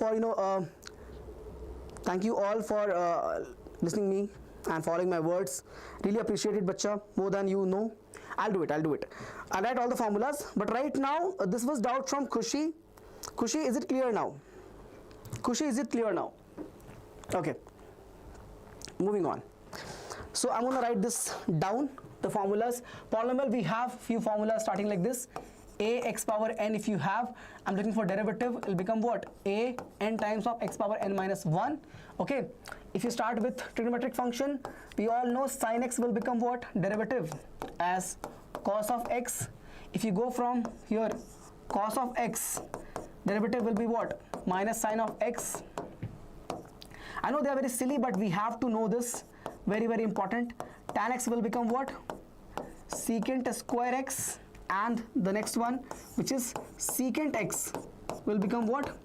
for, listening me and following my words. Really appreciate it, bacha, more than you know. I'll do it. I'll write all the formulas. But right now, this was doubt from Khushi. Khushi, is it clear now? Okay. Moving on. So I'm going to write this down. the formulas. Polynomial, we have few formulas starting like this. A x power n, if you have, I'm looking for derivative, it will become what? A n times of x power n minus 1. Okay, if you start with trigonometric function, we all know sin x will become what? Derivative as cos of x. If you go from here, cos of x, derivative will be what? Minus sin of x. I know they are very silly, but we have to know this. Very, very important. Tan x will become what? Secant square x. And the next one, which is secant x, will become what?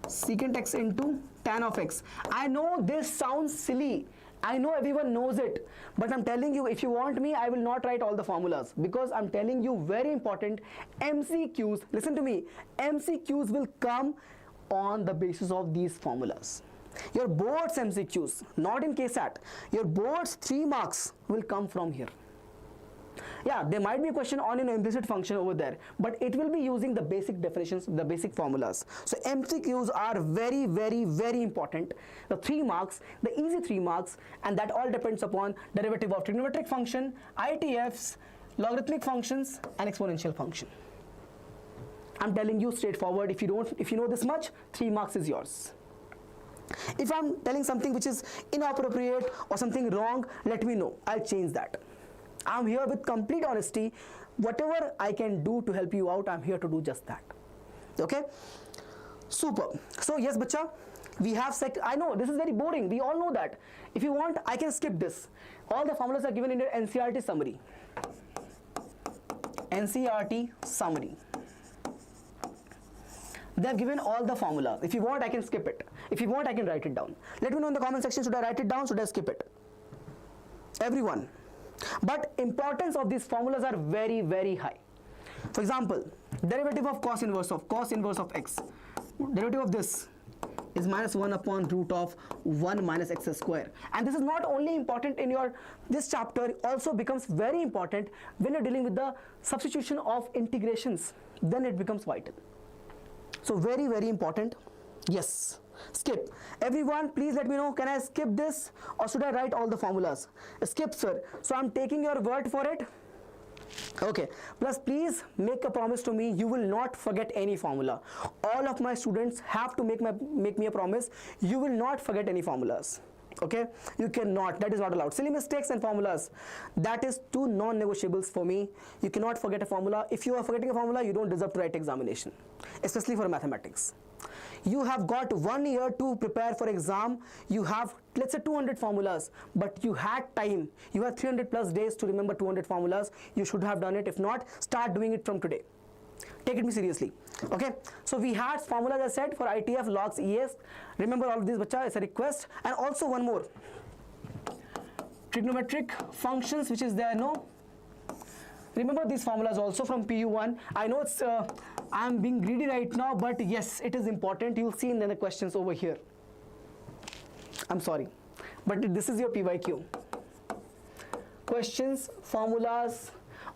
Secant x into tan of x. I know this sounds silly. I know everyone knows it. But I'm telling you, if you want me, I will not write all the formulas. Because I'm telling you, very important, MCQs, listen to me, MCQs will come on the basis of these formulas. Your board's MCQs, not in KCET, your board's 3 marks will come from here. Yeah, there might be a question on an implicit function over there, but it will be using the basic definitions, the basic formulas. So MCQs are very, very, very important. The 3 marks, the easy 3 marks, and that all depends upon derivative of trigonometric function, ITFs, logarithmic functions, and exponential function. I'm telling you straightforward. If you know this much, 3 marks is yours. If I'm telling something which is inappropriate or something wrong, let me know. I'll change that. I'm here with complete honesty. Whatever I can do to help you out, I'm here to do just that. Okay? Super. So yes, bacha, we have I know this is very boring. We all know that. If you want, I can skip this. All the formulas are given in your NCERT summary. NCERT summary. They have given all the formulas. If you want, I can skip it. If you want, I can write it down. Let me know in the comment section, should I write it down, should I skip it? Everyone. But importance of these formulas are very, very high. For example, derivative of cos inverse of x. Derivative of this is minus 1 upon root of 1 minus x square. And this is not only important in this chapter, also becomes very important when you're dealing with the substitution of integrations. Then it becomes vital. So very, very important. Yes. Skip. Everyone, please let me know, can I skip this or should I write all the formulas? Skip, sir. So I'm taking your word for it. Okay. Plus, please make a promise to me, you will not forget any formula. All of my students have to make me a promise, you will not forget any formulas. Okay, you cannot, that is not allowed. Silly mistakes and formulas, that is 2 non-negotiables for me. You cannot forget a formula. If you are forgetting a formula, you don't deserve to write examination, especially for mathematics. You have got 1 year to prepare for exam. You have, let's say, 200 formulas, but you had time. You have 300 plus days to remember 200 formulas. You should have done it. If not, start doing it from today. Take it seriously. Okay, so we had formulas, as I said, for ITF, logs, ES. Remember all of these, bacha, it's a request. And also one more, trigonometric functions, which is there, no? Remember these formulas also from PU1. I know it's I'm being greedy right now, but yes, it is important. You'll see in the questions over here. I'm sorry, but this is your PYQ. Questions, formulas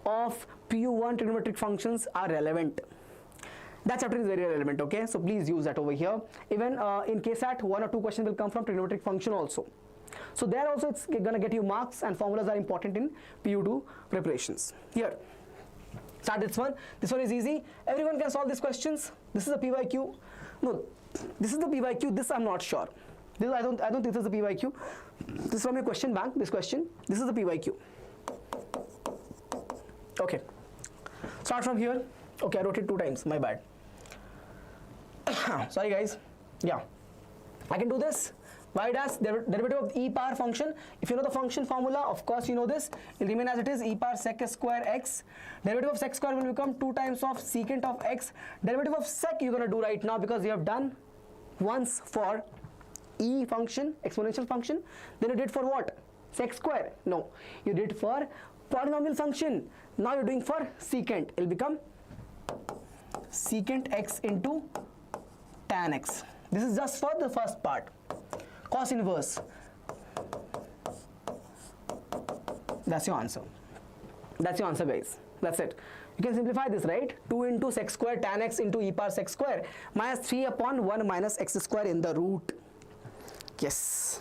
of PU1 trigonometric functions are relevant. That chapter is very relevant, okay? So please use that over here. Even in KCET, 1 or 2 questions will come from trigonometric function also. So there also it's gonna get you marks, and formulas are important in PU2 preparations. Here, start this one. This one is easy. Everyone can solve these questions. This is a PYQ. No, this is the PYQ. This I'm not sure. This I don't think this is the PYQ. This is from your question bank. This question. This is the PYQ. Okay. Start from here. Okay, I wrote it 2 times. My bad. Sorry, guys. Yeah, I can do this. Why does derivative of e power function? If you know the function formula, of course you know this. It will remain as it is, e power sec square x. Derivative of sec square will become 2 times of secant of x. Derivative of sec you're going to do right now because you have done once for e function, exponential function. Then you did for what? Sec square? No, you did for polynomial function. Now you're doing for secant. It will become secant x into tan x. This is just for the first part. Cos inverse. That's your answer. That's your answer, guys. That's it. You can simplify this, right? 2 into sec square tan x into e power sec square minus 3 upon 1 minus x square in the root. Yes.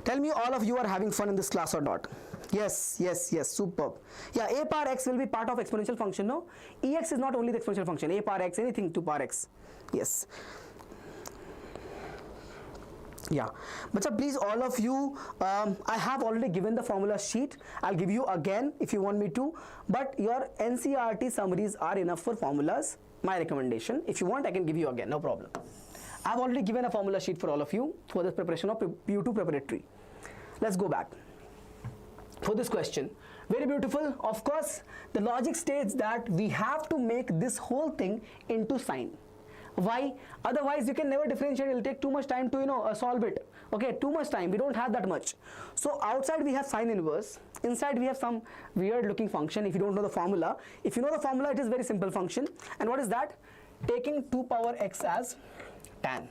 Tell me all of you are having fun in this class or not? Yes, yes, yes, superb. Yeah, a power x will be part of exponential function, no? Ex is not only the exponential function, a power x, anything to power x. Yes. Yeah, but please all of you, I have already given the formula sheet. I'll give you again if you want me to, but your NCERT summaries are enough for formulas. My recommendation, if you want I can give you again, no problem. I've already given a formula sheet for all of you for this preparation of PU2 preparatory. Let's go back for this question. Very beautiful. Of course, the logic states that we have to make this whole thing into sine. Why? Otherwise you can never differentiate. It will take too much time to solve it. Okay, too much time. We don't have that much. So outside we have sine inverse. Inside we have some weird looking function. If you don't know the formula, if you know the formula, it is very simple function. And what is that? Taking 2 power x as tan.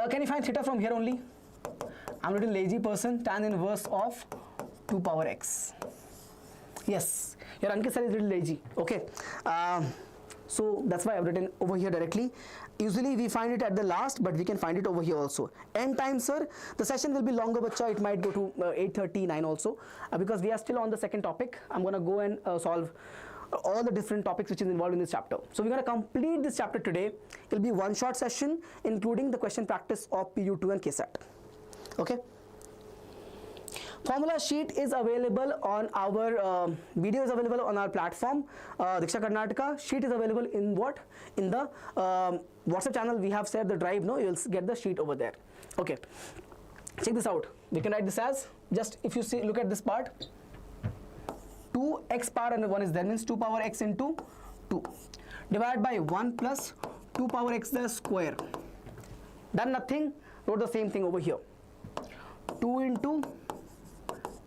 Can you find theta from here only? I'm a little lazy person. Tan inverse of 2 power x. Yes, your Ankit Sir is a little lazy. Okay. So that's why I've written over here directly. Usually we find it at the last, but we can find it over here also. N time, sir. The session will be longer, bacha. It might go to 8:39 also, because we are still on the second topic. I'm gonna go and solve all the different topics which is involved in this chapter. So we're gonna complete this chapter today. It'll be one short session, including the question practice of PU2 and KCET. Okay. Formula sheet is available on our video is available on our platform, Deeksha Karnataka. Sheet is available in what? In the WhatsApp channel. We have shared the drive. No, you'll get the sheet over there. Okay. Check this out. We can write this as, just if you see, look at this part. 2x power and 1 is there, means 2 power x into 2 divided by 1 plus 2 power x the square. Done nothing. Wrote the same thing over here. 2 into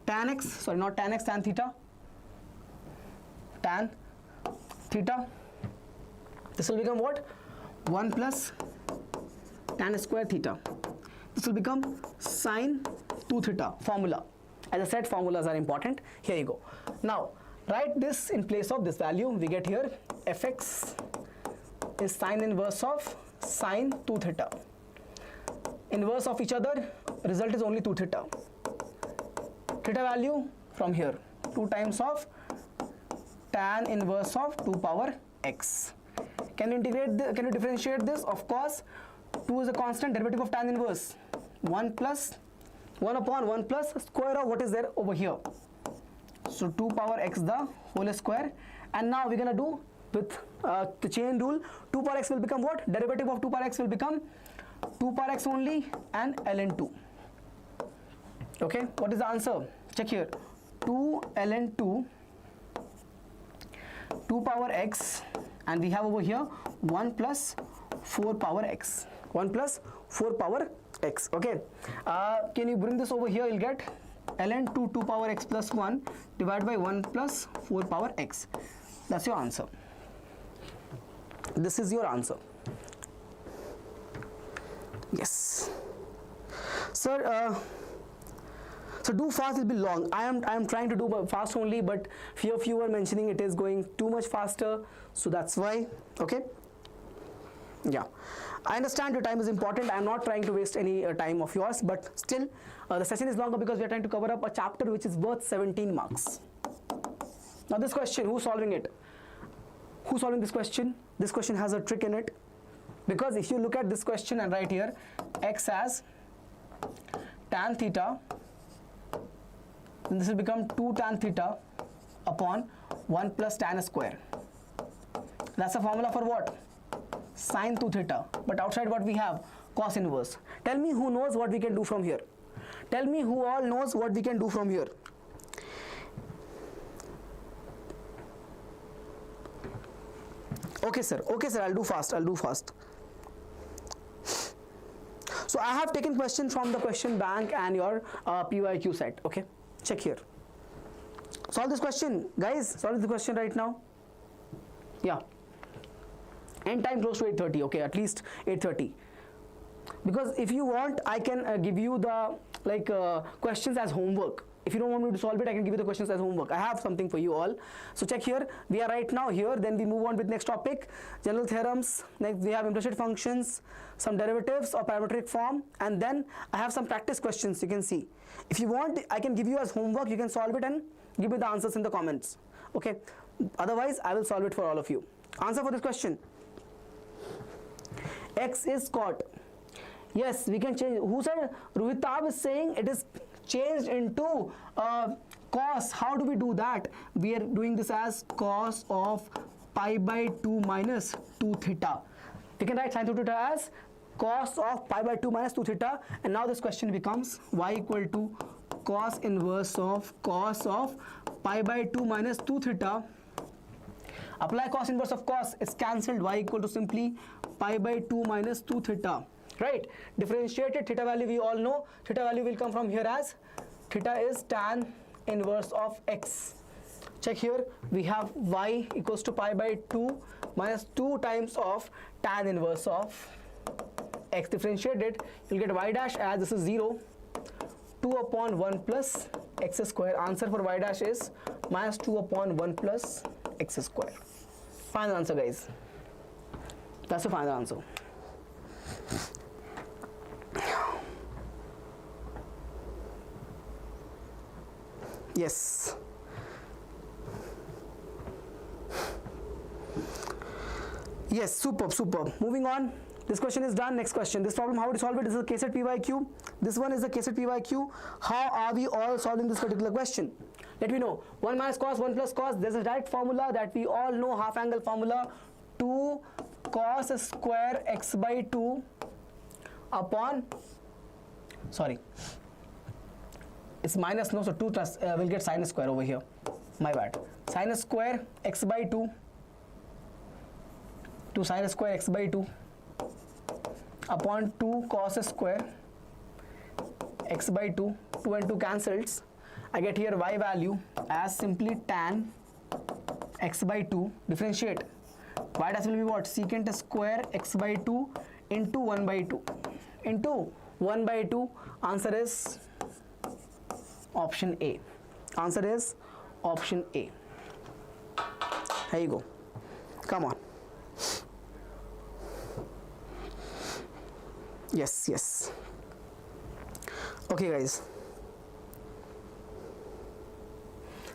tan x, sorry, not tan x, tan theta. Tan theta. This will become what? 1 plus tan square theta. This will become sine 2 theta. Formula. As I said, formulas are important. Here you go. Now, write this in place of this value. We get here fx is sine inverse of sine 2 theta. Inverse of each other, result is only 2 theta. Theta value from here, 2 times of tan inverse of 2 power x. Can you integrate can you differentiate this? Of course, 2 is a constant, derivative of tan inverse. 1 upon 1 plus square of what is there over here. So 2 power x the whole square. And now we're gonna do with the chain rule. 2 power x will become what? Derivative of 2 power x will become 2 power x only and ln 2. Okay, what is the answer? Check here. 2 ln 2, 2 power x, and we have over here 1 plus 4 power x. 1 plus 4 power x. Okay. Can you bring this over here? You'll get ln 2 2 power x plus 1 divided by 1 plus 4 power x. That's your answer. This is your answer. Yes. Sir, so do fast will be long. I am trying to do fast only, but few of you were mentioning it is going too much faster, so that's why. Okay. Yeah, I understand your time is important. I am not trying to waste any time of yours, but still the session is longer because we are trying to cover up a chapter which is worth 17 marks. Now this question, who's solving it? Who's solving this question? This question has a trick in it, because if you look at this question and write here x as tan theta, then this will become 2 tan theta upon 1 plus tan square. That's the formula for what? Sine 2 theta. But outside what we have? Cos inverse. Tell me who knows what we can do from here. Tell me who all knows what we can do from here. Okay sir, I'll do fast. So I have taken questions from the question bank and your PYQ set. Okay, check here. Solve this question, guys. Solve the question right now. Yeah. N time close to 8:30. Okay, at least 8:30. Because if you want, I can give you the questions as homework. If you don't want me to solve it, I can give you the questions as homework. I have something for you all. So check here. We are right now here. Then we move on with next topic, general theorems. Next we have implicit functions, some derivatives of parametric form, and then I have some practice questions. You can see. If you want, I can give you as homework. You can solve it and give me the answers in the comments. Okay. Otherwise, I will solve it for all of you. Answer for this question. X is cot. Yes, we can change. Who said? Rohitab is saying it is changed into cos. How do we do that? We are doing this as cos of pi by 2 minus 2 theta. We can write sin theta as cos of pi by 2 minus 2 theta. And now this question becomes y equal to cos inverse of pi by 2 minus 2 theta. Apply cos inverse of cos. It's cancelled. Y equal to simply pi by 2 minus 2 theta. Right, differentiated theta value we all know. Theta value will come from here as theta is tan inverse of x. Check here, we have y equals to pi by 2 minus 2 times of tan inverse of x. Differentiated, you'll get y dash as this is 0, 2 upon 1 plus x square. Answer for y dash is minus 2 upon 1 plus x square. Final answer, guys. That's the final answer. Yes. Yes, superb. Moving on. This question is done. Next question. This problem, how to solve it? This is a KCET PYQ. This one is the KCET PYQ. How are we all solving this particular question? Let me know. 1 minus cos, 1 plus cos. There's a direct formula that we all know, half angle formula. 2 cos square x by 2 upon, sorry, it's minus, no, so 2 plus, we'll get sin square over here, my bad. Sin square x by 2 to sin square x by 2 upon 2 cos square x by 2, 2 and 2 cancels. I get here y value as simply tan x by 2, differentiate. Y dash will be what? Secant square x by 2 into 1 by 2 into 1 by 2. Answer is option A. Answer is option A. Here you go. Come on. Yes. Okay, guys.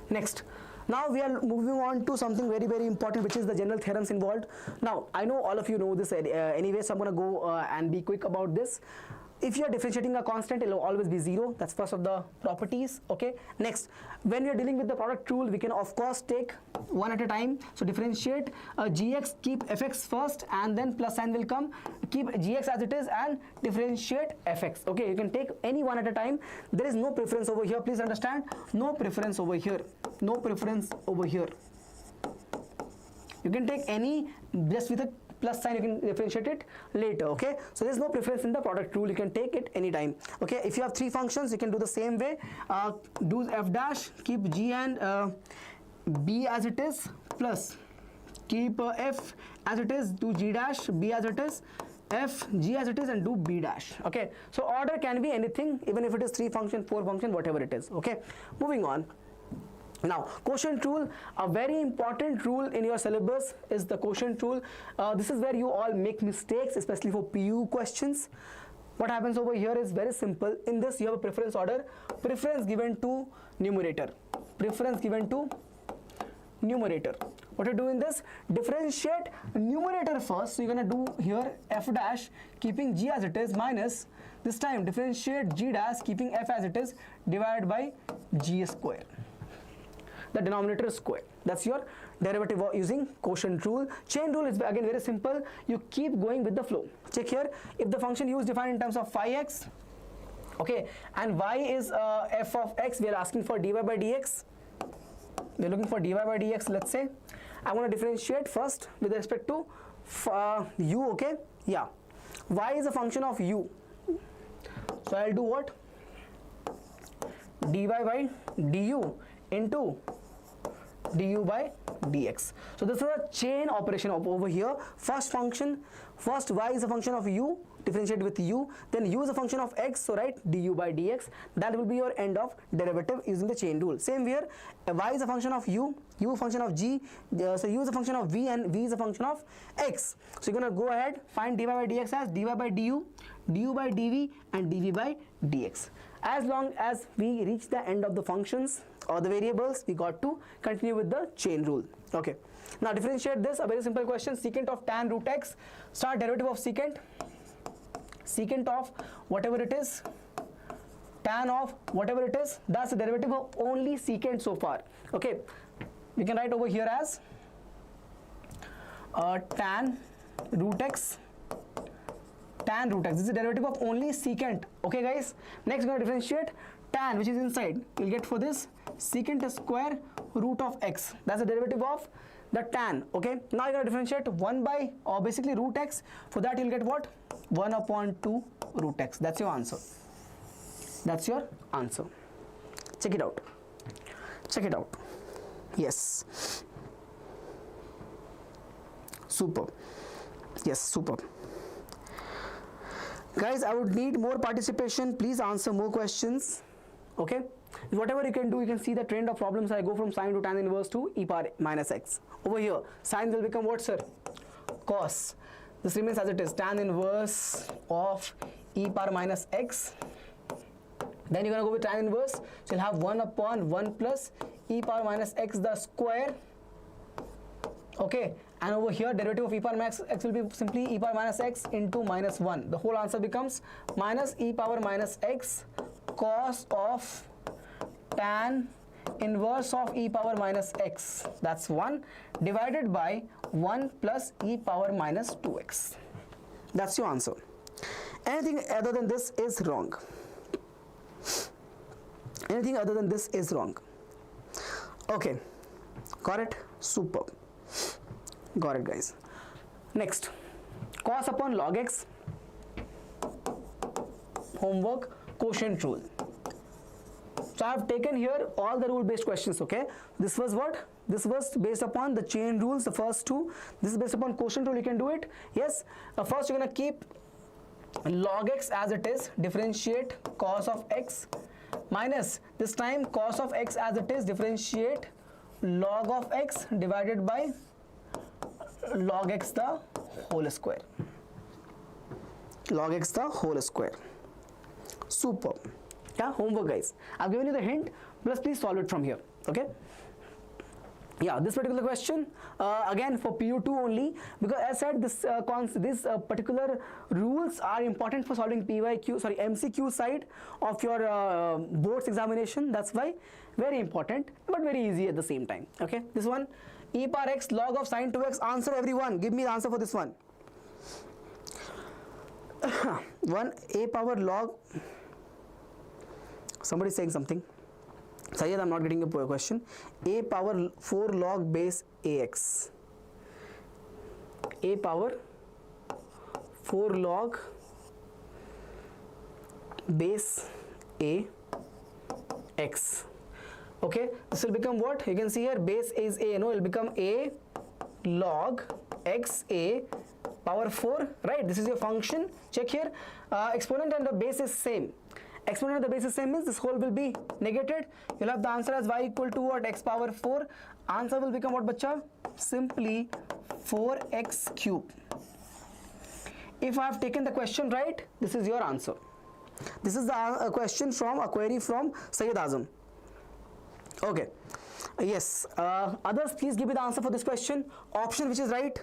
Next. Now we are moving on to something very, very important, which is the general theorems involved. Now, I know all of you know this anyway, so I'm going to go and be quick about this. If you are differentiating a constant, it will always be 0. That's first of the properties. Okay. Next, when we are dealing with the product rule, we can of course take one at a time. So differentiate gx, keep fx first, and then plus sign will come. Keep gx as it is and differentiate fx. Okay, you can take any one at a time. There is no preference over here. Please understand. No preference over here. No preference over here. You can take any just with a plus sign, you can differentiate it later. Okay, so there's no preference in the product rule. You can take it anytime. Okay, if you have 3 functions, you can do the same way. Do f dash, keep g and b as it is, plus keep f as it is, do g dash, b as it is, f, g as it is, and do b dash. Okay, so order can be anything, even if it is 3 function, 4 function, whatever it is. Okay, moving on. Now, quotient rule, a very important rule in your syllabus is the quotient rule. This is where you all make mistakes, especially for PU questions. What happens over here is very simple. In this, you have a preference order. Preference given to numerator. Preference given to numerator. What you do in this? Differentiate numerator first. So you're going to do here f dash, keeping g as it is, minus, this time differentiate g dash, keeping f as it is, divided by g square. The denominator is square. That's your derivative using quotient rule. Chain rule is again very simple. You keep going with the flow. Check here. If the function u is defined in terms of phi x, okay, and y is f of x, we are asking for dy by dx. We are looking for dy by dx. Let's say I want to differentiate first with respect to u. Okay, yeah. Y is a function of u. So I'll do what? Dy by du into du by dx. So this is a chain operation of over here. First y is a function of u, differentiate with u, then u is a function of x, so write du by dx. That will be your end of derivative using the chain rule. Same here, y is a function of u, a function of g, so u is a function of v, and v is a function of x. So you're going to go ahead, find dy by dx as dy by du, du by dv, and dv by dx. As long as we reach the end of the functions or the variables, we got to continue with the chain rule. Okay, now differentiate this, a very simple question. Secant of tan root x, start derivative of secant of whatever it is, tan of whatever it is, that's the derivative of only secant so far. Okay, we can write over here as tan root x, this is the derivative of only secant. Okay guys, next we're going to differentiate tan, which is inside. You'll get for this secant square root of x, that's the derivative of the tan. Okay, now you're going to differentiate 1 by, or basically root x. For that you'll get what? 1 upon 2 root x. That's your answer. That's your answer. Check it out. Check it out. Yes. Super. Yes, super. Guys, I would need more participation. Please answer more questions. Okay, whatever you can do, you can see the trend of problems. I go from sine to tan inverse to e power minus x. Over here, sine will become what, sir? Cos. This remains as it is, tan inverse of e power minus x. Then you're going to go with tan inverse, so you'll have 1 upon 1 plus e power minus x the square. Okay, and over here derivative of e power minus x will be simply e power minus x into minus 1. The whole answer becomes minus e power minus x cos of tan inverse of e power minus x, that's 1, divided by 1 plus e power minus 2x. That's your answer. Anything other than this is wrong. Anything other than this is wrong. Okay, got it? Superb. Got it, guys. Next, cos upon log x, homework, quotient rule. So I have taken here all the rule based questions. Okay, this was what? This was based upon the chain rules, the first two. This is based upon quotient rule. You can do it. Yes, first you're gonna keep log x as it is, differentiate cos of x, minus this time cos of x as it is, differentiate log of x divided by log x the whole square. Log x the whole square. Superb. Yeah, homework, guys. I've given you the hint, plus please solve it from here. Okay. Yeah, this particular question again for PU2 only, because as said, this particular rules are important for solving MCQ side of your boards examination. That's why very important, but very easy at the same time. Okay, this one, e power x log of sine 2x. Answer, everyone. Give me the answer for this one. 1 a power log. Somebody is saying something. Sayed, I'm not getting a question. A power 4 log base ax. A power 4 log base a x. Okay, this will become what? You can see here base is a, no, it will become a log x a power 4, right? This is your function. Check here, exponent and the base is same. Exponent of the base is same means this whole will be negated. You'll have the answer as y equal to what? X power 4. Answer will become what, bacha? Simply 4x cube. If I have taken the question right, this is your answer. This is the question from a query from Sayyid Azam. Okay. Yes. Others, please give me the answer for this question. Option which is right.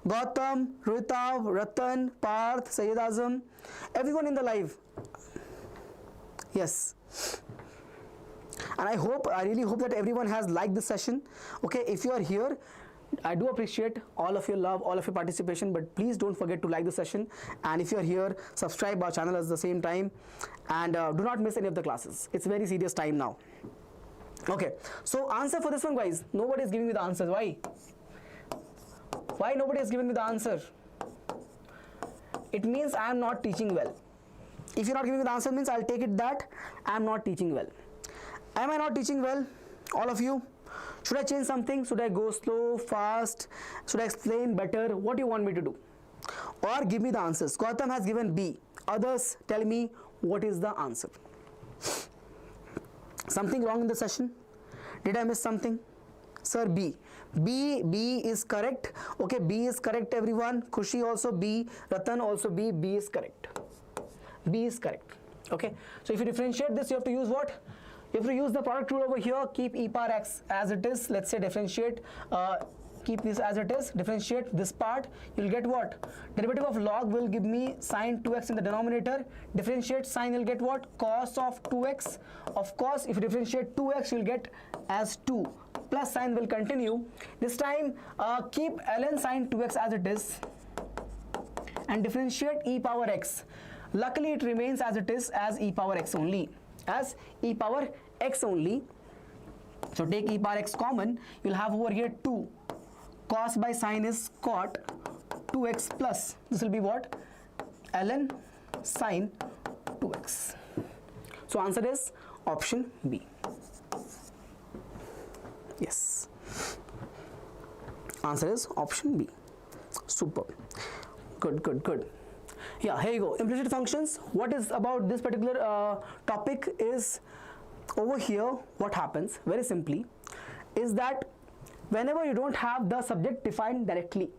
Gautam, Ritav, Ratan, Parth, Sayyid Azam, everyone in the live. Yes, and I really hope that everyone has liked this session. Okay, if you are here, I do appreciate all of your love, all of your participation, but please don't forget to like the session, and if you are here, subscribe our channel at the same time, and do not miss any of the classes. It's very serious time now. Okay, so answer for this one, guys. Nobody is giving me the answers. Why nobody is giving me the answer? It means I am not teaching well. If you're not giving me the answer, means I'll take it that I am not teaching well. Am I not teaching well? All of you? Should I change something? Should I go slow, fast? Should I explain better? What do you want me to do? Or give me the answers. Gautam has given B. Others, tell me what is the answer. Something wrong in the session? Did I miss something? Sir, B. B is correct. Okay, B is correct, everyone. Khushi also B. Ratan also B. B is correct. B is correct. Okay, so if you differentiate this, you have to use what? You have to use the product rule over here. Keep e power x as it is. Let's say differentiate. Keep this as it is. Differentiate this part. You'll get what? Derivative of log will give me sine 2x in the denominator. Differentiate sine, you'll get what? Cos of 2x. Of course, if you differentiate 2x, you'll get as 2. Plus sign will continue. This time, keep ln sine 2x as it is and differentiate e power x. Luckily, it remains as it is, as e power x only. As e power x only. So take e power x common. You'll have over here 2. Cos by sine is cot 2x plus. This will be what? ln sine 2x. So answer is option B. Yes. Answer is option B. Super. Good. Yeah, here you go. Implicit functions. What is about this particular topic is over here. What happens very simply is that whenever you don't have the subject defined directly,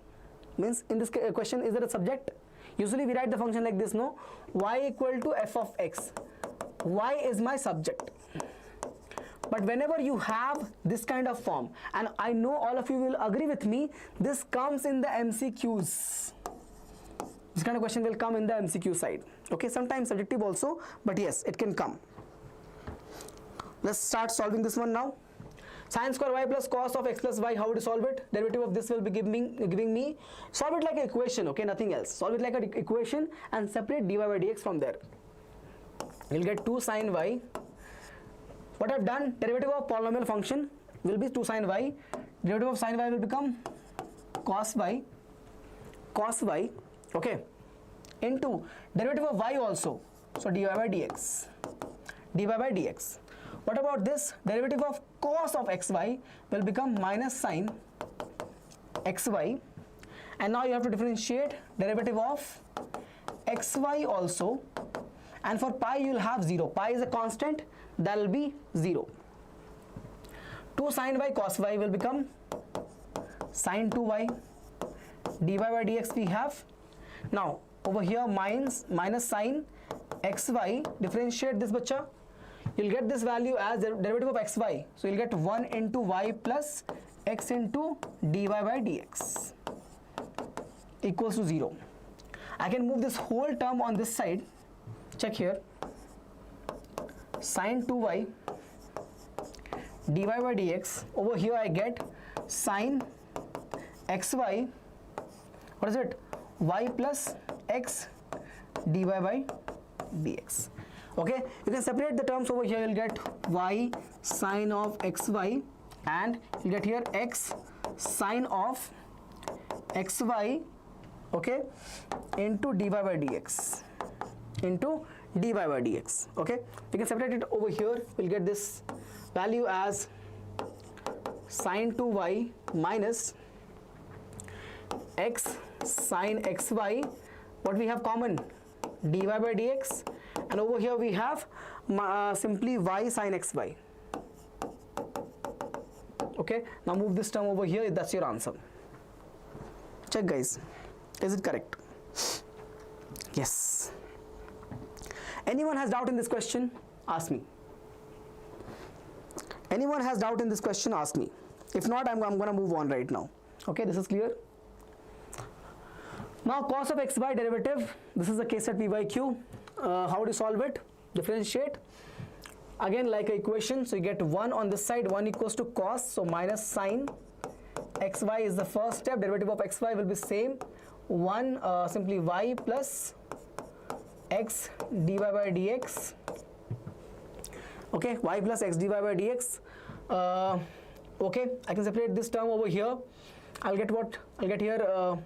means in this question, is there a subject? Usually we write the function like this, no? Y equal to f of x. Y is my subject. But whenever you have this kind of form, and I know all of you will agree with me, this comes in the MCQs. This kind of question will come in the MCQ side. Okay, sometimes subjective also, but yes, it can come. Let's start solving this one now. Sin square y plus cos of x plus y, how to solve it? Derivative of this will be giving me, solve it like an equation, okay, nothing else. Solve it like an equation and separate dy by dx from there. You'll get 2 sin y. What I've done, derivative of polynomial function will be 2 sin y. Derivative of sin y will become cos y, okay, into derivative of y also. So dy by dx. What about this? Derivative of cos of xy will become minus sin xy. And now you have to differentiate derivative of xy also. And for pi you will have 0. Pi is a constant, that will be 0. 2 sin y cos y will become sin 2y. dy by dx we have. Now over here minus sin xy, differentiate this bacha. You'll get this value as the derivative of xy. So you'll get 1 into y plus x into dy by dx equals to 0. I can move this whole term on this side. Check here. Sin 2y dy by dx. Over here I get sin xy. What is it? Y plus x dy by dx. Okay, you can separate the terms over here. You'll get y sine of xy and you get here x sine of xy, okay, into dy by dx. Okay, you can separate it over here. We'll get this value as sine 2y minus x sine xy. What we have common? dy by dx. And over here we have simply y sine xy. Okay, now move this term over here. That's your answer. Check, guys. Is it correct? Yes. Anyone has doubt in this question? Ask me. Anyone has doubt in this question? Ask me. If not, I'm going to move on right now. Okay, this is clear. Now cos of xy derivative. This is the KCET PYQ. How do you solve it? Differentiate. Again like an equation. So you get 1 on this side. 1 equals to cos. So minus sine xy is the first step. Derivative of xy will be same. 1 simply y plus x dy by dx. Okay, y plus x dy by dx. Okay, I can separate this term over here. I'll get what? I'll get here.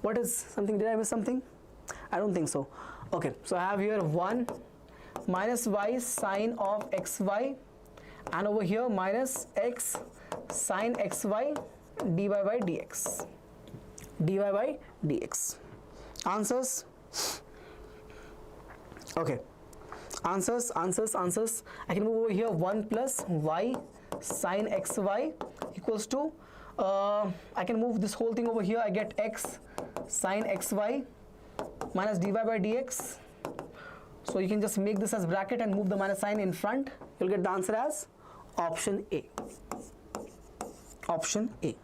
What is something? Did I miss something? I don't think so. Okay, so I have here 1 minus y sine of xy, and over here minus x sine xy dy by dx. dy by dx. Answers? Okay. Answers. I can move over here. 1 plus y sine xy equals to, I can move this whole thing over here. I get x sine xy minus dy by dx. So you can just make this as bracket and move the minus sign in front. You'll get the answer as option A. Option A.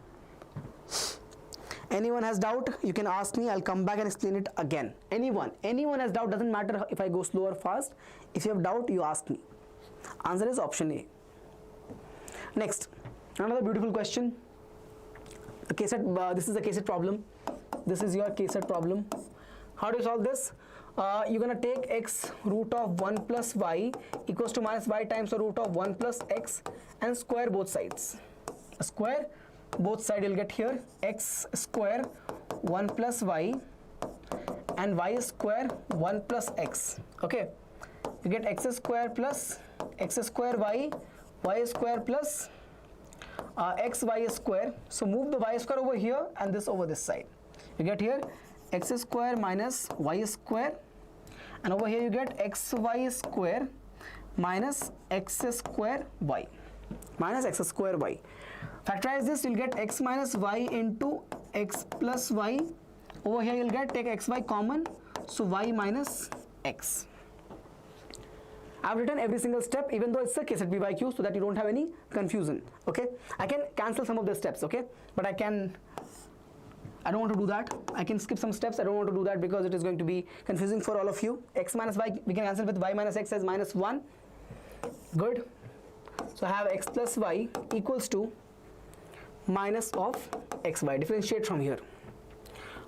Anyone has doubt, you can ask me. I'll come back and explain it again. Anyone has doubt, doesn't matter if I go slow or fast. If you have doubt, you ask me. Answer is option A. Next, another beautiful question. The KCET, this is the KCET problem. This is your KCET problem. How do you solve this? You're gonna take x root of 1 plus y equals to minus y times the root of 1 plus x and square both sides. Square both sides, you'll get here x square 1 plus y and y square 1 plus x. Okay, you get x square plus x square y square plus x y square. So move the y square over here and this over this side. You get here x square minus y square, and over here you get xy square minus x square y. Factorize this, you'll get x minus y into x plus y. Over here you'll get, take xy common, so y minus x. I've written every single step, even though it's a KCET PYQ, so that you don't have any confusion. Okay, I can cancel some of the steps, okay, but I don't want to do that. I can skip some steps. I don't want to do that because it is going to be confusing for all of you. X minus y, we can cancel with y minus x as minus 1. Good. So I have x plus y equals to minus of xy. Differentiate from here.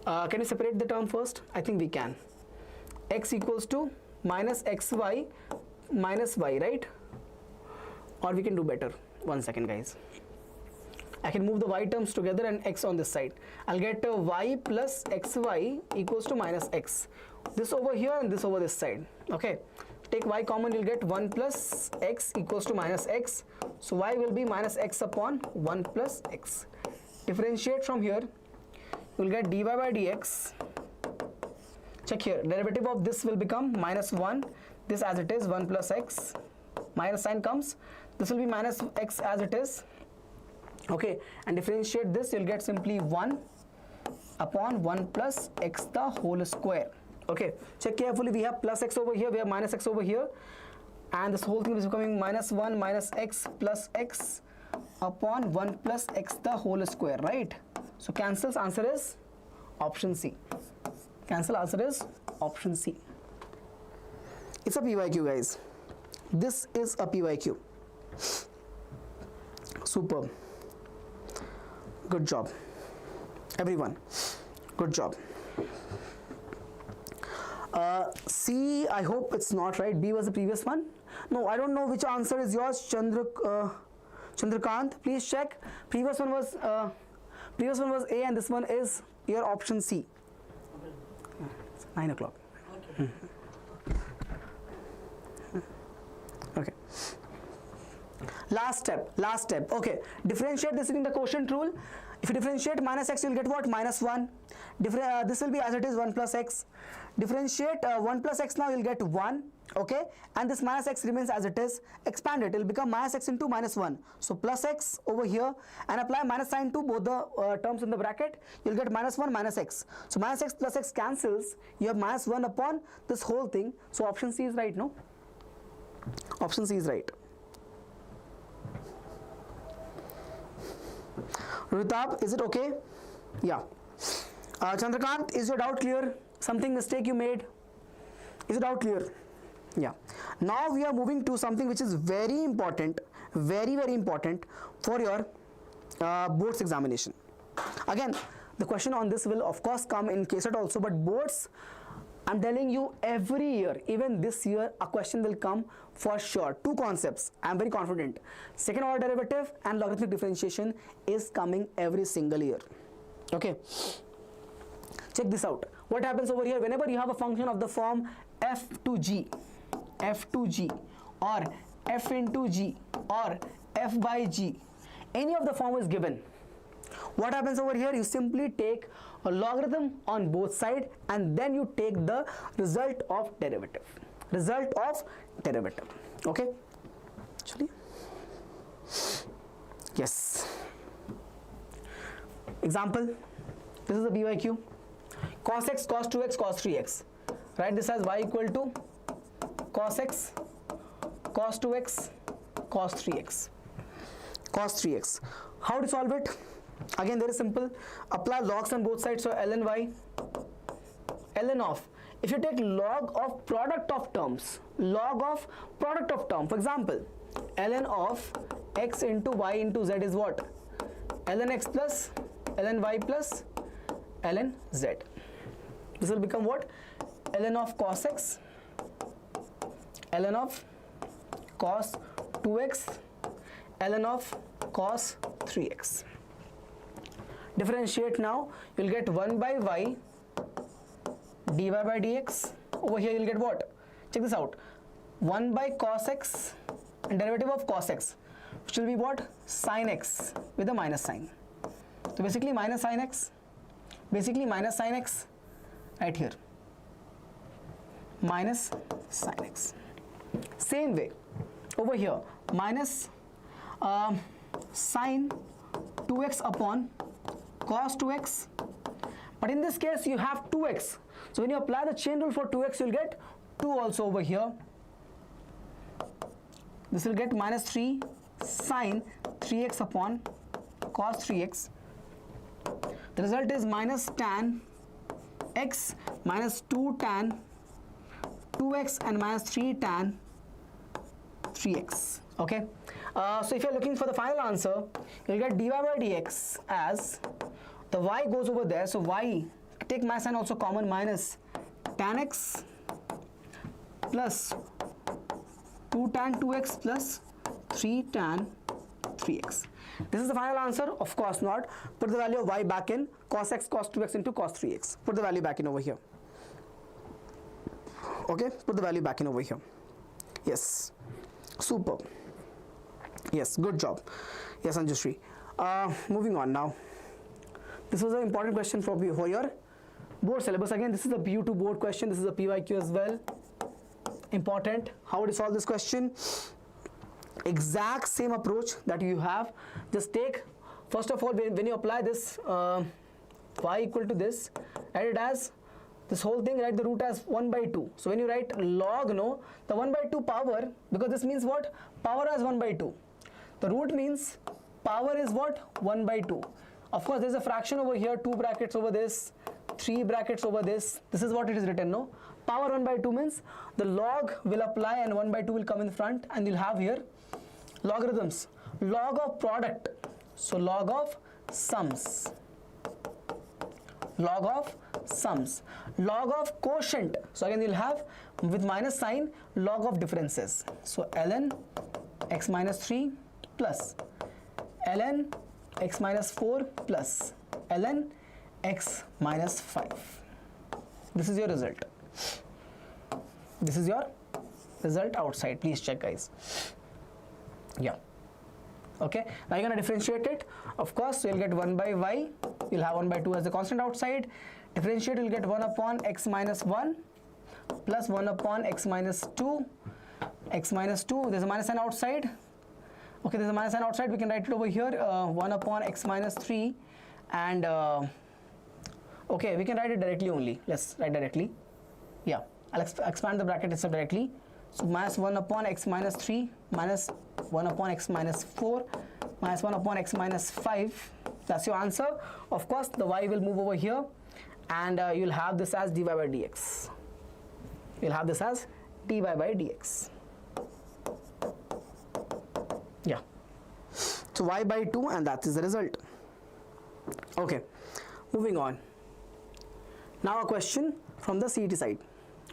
Can you separate the term first? I think we can. X equals to minus xy minus y, right? Or we can do better. 1 second, guys. I can move the y terms together and x on this side. I'll get y plus xy equals to minus x. This over here and this over this side. Okay. Take y common, you'll get 1 plus x equals to minus x. So y will be minus x upon 1 plus x. Differentiate from here. You'll get dy by dx. Check here. Derivative of this will become minus 1. This as it is, 1 plus x. Minus sign comes. This will be minus x as it is. Okay, and differentiate this, you'll get simply 1 upon 1 plus x the whole square. Okay, check carefully, we have plus x over here, we have minus x over here, and this whole thing is becoming minus 1 minus x plus x upon 1 plus x the whole square, right? So cancels, answer is option C. Cancel, answer is option C. It's a PYQ, guys. This is a PYQ. Superb. Good job, everyone. Good job. C, I hope it's not right. B was the previous one. No, I don't know which answer is yours. Chandrakant, please check. Previous one was A, and this one is your option C. It's 9 o'clock. Okay. Okay. Last step. Okay, differentiate this using the quotient rule. If you differentiate minus x, you'll get what? Minus 1. This will be as it is, 1 plus x. Differentiate 1 plus x, now you'll get 1. Okay, and this minus x remains as it is. Expand it, it will become minus x into minus 1. So plus x over here, and apply minus sign to both the terms in the bracket. You'll get minus 1 minus x. So minus x plus x cancels. You have minus 1 upon this whole thing. So option C is right, no? Option C is right. Ritab, is it okay? Yeah. Chandrakant, is your doubt clear? Something mistake you made? Is it doubt clear? Yeah. Now we are moving to something which is very important, very important for your boards examination. Again, the question on this will of course come in KCET also, but boards, I'm telling you, every year, even this year, a question will come for sure. 2 concepts, I'm very confident. Second order derivative and logarithmic differentiation is coming every single year. Okay. Check this out. What happens over here? Whenever you have a function of the form f to g, or f into g, or f by g, any of the form is given, what happens over here? You simply take a logarithm on both sides and then you take the result of derivative. Okay, actually, yes. Example, this is the BYQ. Cos x, cos 2x, cos 3x. Write this as y equal to cos x, cos 2x, cos 3x. How to solve it? Again, very simple. Apply logs on both sides. So ln y, ln of. If you take log of product of terms, for example, ln of x into y into z is what? Ln x plus ln y plus ln z. This will become what? Ln of cos x, ln of cos 2x, ln of cos 3x. Differentiate now, you'll get 1 by y dy by dx. Over here you'll get what? Check this out. 1 by cos x and derivative of cos x, which will be what? Sin x with a minus sign. So basically minus sin x right here. Minus sin x. Same way over here, minus sin 2x upon cos 2x, but in this case you have 2x, so when you apply the chain rule for 2x you'll get 2 also over here. This will get minus 3 sin 3x upon cos 3x. The result is minus tan x minus 2 tan 2x and minus 3 tan 3x. Okay, so if you're looking for the final answer, you'll get dy by dx as the y goes over there, so y, take my sign also common, minus tan x plus 2 tan 2x plus 3 tan 3x. This is the final answer? Of course not. Put the value of y back in, cos x cos 2x into cos 3x. Put the value back in over here. Okay, put the value back in over here. Yes, super. Yes, good job. Yes, Anjushree. Moving on now. This was an important question for your board syllabus. Again, this is a PU2 board question. This is a PYQ as well. Important. How would you solve this question? Exact same approach that you have. Just take, first of all, when you apply this y equal to this, write it as this whole thing, write the root as 1 by 2. So when you write log, no, the 1 by 2 power, because this means what? Power as 1 by 2. The root means power is what? 1 by 2. Of course, there's a fraction over here, 2 brackets over this, 3 brackets over this. This is what it is written, no? Power 1 by 2 means the log will apply and 1 by 2 will come in front, and you'll have here logarithms. Log of product, so log of sums. Log of sums. Log of quotient, so again you'll have with minus sign log of differences. So ln x minus 3 plus ln x minus 4 plus ln x minus 5. This is your result. This is your result outside. Please check, guys. Yeah. Okay, now you're going to differentiate it. Of course, so you'll get 1 by y. You'll have 1 by 2 as the constant outside. Differentiate, you'll get 1 upon x minus 1 plus 1 upon x minus 2. X minus 2, there's a minus sign outside. Okay, there's a minus sign outside. We can write it over here. 1 upon x minus 3 and okay, we can write it directly only. Let's write directly. Yeah, I'll expand the bracket itself directly. So minus 1 upon x minus 3 minus 1 upon x minus 4 minus 1 upon x minus 5. That's your answer. Of course, the y will move over here and you'll have this as dy by dx. You'll have this as dy by dx. Yeah. So y by 2 and that is the result. Okay, moving on. Now a question from the CET side.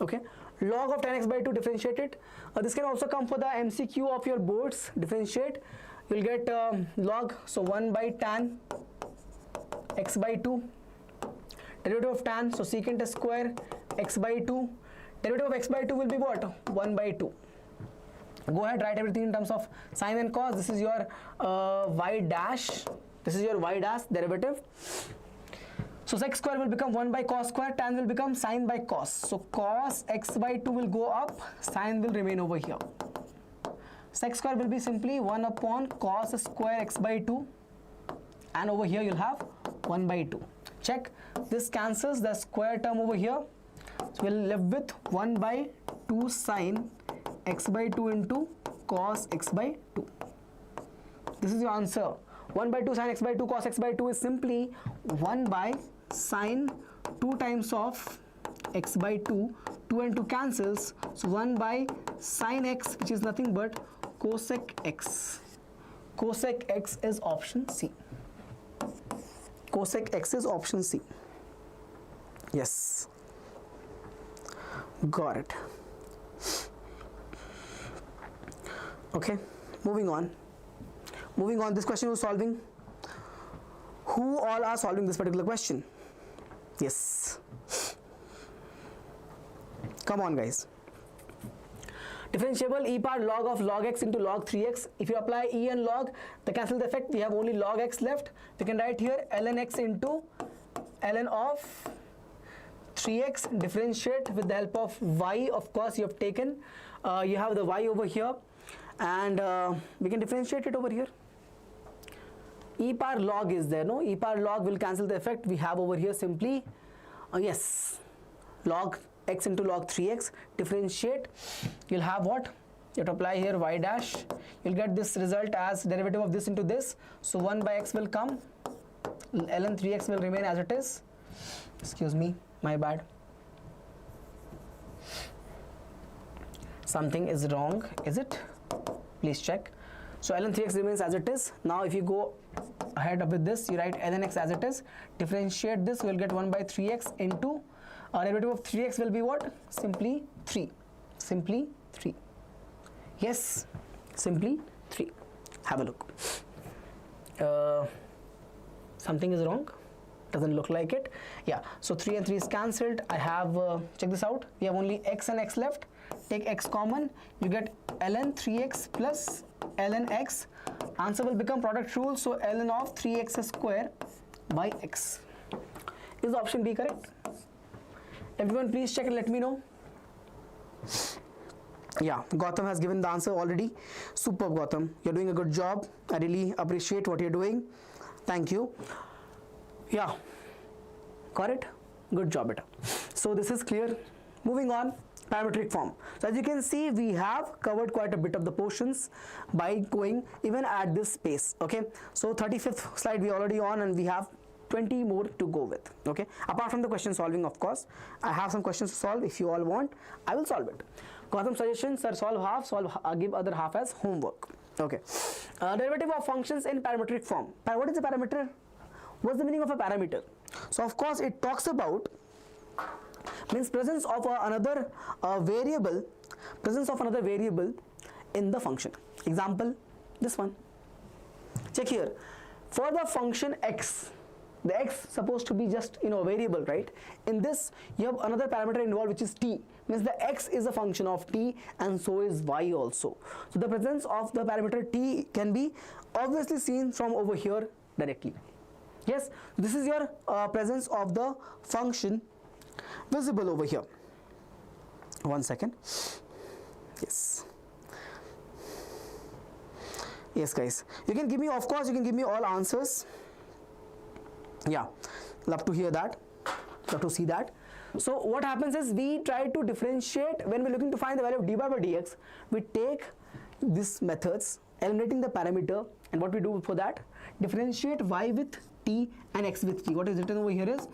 Okay, log of 10x by 2 differentiated. This can also come for the MCQ of your boards. Differentiate, you'll get log, so 1 by tan x by 2. Derivative of tan, so secant square x by 2. Derivative of x by 2 will be what? 1 by 2. Go ahead, write everything in terms of sine and cos. This is your y dash. This is your y dash derivative. So sec square will become 1 by cos square, tan will become sine by cos. So cos x by 2 will go up, sine will remain over here. Sec square will be simply 1 upon cos square x by 2, and over here you'll have 1 by 2. Check, this cancels the square term over here. So we'll left with 1 by 2 sine x by 2 into cos x by 2. This is your answer. 1 by 2 sine x by 2 cos x by 2 is simply 1 by sine 2 times of x by 2. 2 and 2 cancels. So 1 by sine x, which is nothing but cosec x. Cosec x is option C. Cosec x is option C. Yes. Got it. Okay, moving on. This question was solving. Who all are solving this particular question? Yes. Come on, guys. Differentiable e power log of log x into log 3x. If you apply e and log, the cancel the effect, we have only log x left. We can write here ln x into ln of 3x, differentiate with the help of y. Of course, you have taken, you have the y over here, and we can differentiate it over here. E power log is there, no? E power log will cancel the effect. We have over here simply, yes, log x into log 3x, differentiate, you'll have what? You have to apply here y dash, you'll get this result as derivative of this into this, so 1 by x will come, ln 3x will remain as it is. Excuse me, my bad. Something is wrong, is it? Please check. So ln 3x remains as it is. Now if you go ahead with this, you write ln x as it is, differentiate this, we'll get 1 by 3x into derivative of 3x will be what? Simply 3. Simply 3. Yes, simply 3. Have a look. Something is wrong. Doesn't look like it. Yeah, so 3 and 3 is cancelled. I have, check this out. We have only x and x left. Take x common. You get ln 3x plus ln x. Answer will become product rule. So ln of 3x square by x. Is option B correct? Everyone please check and let me know. Yeah, Gautam has given the answer already. Superb, Gautam. You're doing a good job. I really appreciate what you're doing. Thank you. Yeah, got it? Good job, beta. So this is clear. Moving on, parametric form. So as you can see, we have covered quite a bit of the portions by going even at this pace. Okay, so 35th slide we are already on, and we have 20 more to go with. Okay, apart from the question solving, of course, I have some questions to solve. If you all want, I will solve it. Gautam suggestion, sir, solve half, give other half as homework. Okay, derivative of functions in parametric form. What is a parameter? What's the meaning of a parameter? So of course it talks about means presence of another variable in the function. Example, this one. Check here. For the function x, the x supposed to be just variable, right? In this you have another parameter involved, which is t. Means the x is a function of t, and so is y also. So the presence of the parameter t can be obviously seen from over here directly. Yes, this is your presence of the function visible over here. 1 second. Yes. Yes, guys. You can give me, of course, you can give me all answers. Yeah, love to hear that. Love to see that. So what happens is we try to differentiate when we're looking to find the value of dy by dx. We take these methods, eliminating the parameter, and what we do for that, differentiate y with t and x with t. What is written over here is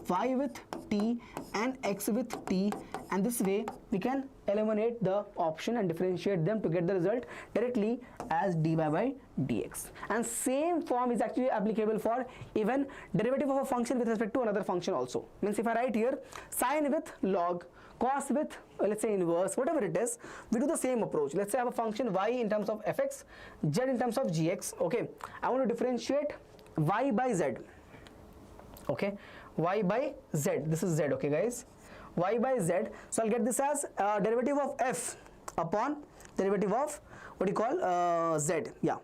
y with t and x with t, and this way we can eliminate the option and differentiate them to get the result directly as dy by dx. And same form is actually applicable for even derivative of a function with respect to another function also. Means if I write here sine with log, cos with let's say inverse, whatever it is, we do the same approach. Let's say I have a function y in terms of fx, z in terms of gx. Okay, I want to differentiate y by z. Okay, y by z. This is z. Okay, guys, y by z. So I'll get this as derivative of f. upon derivative of what you call z, yeah,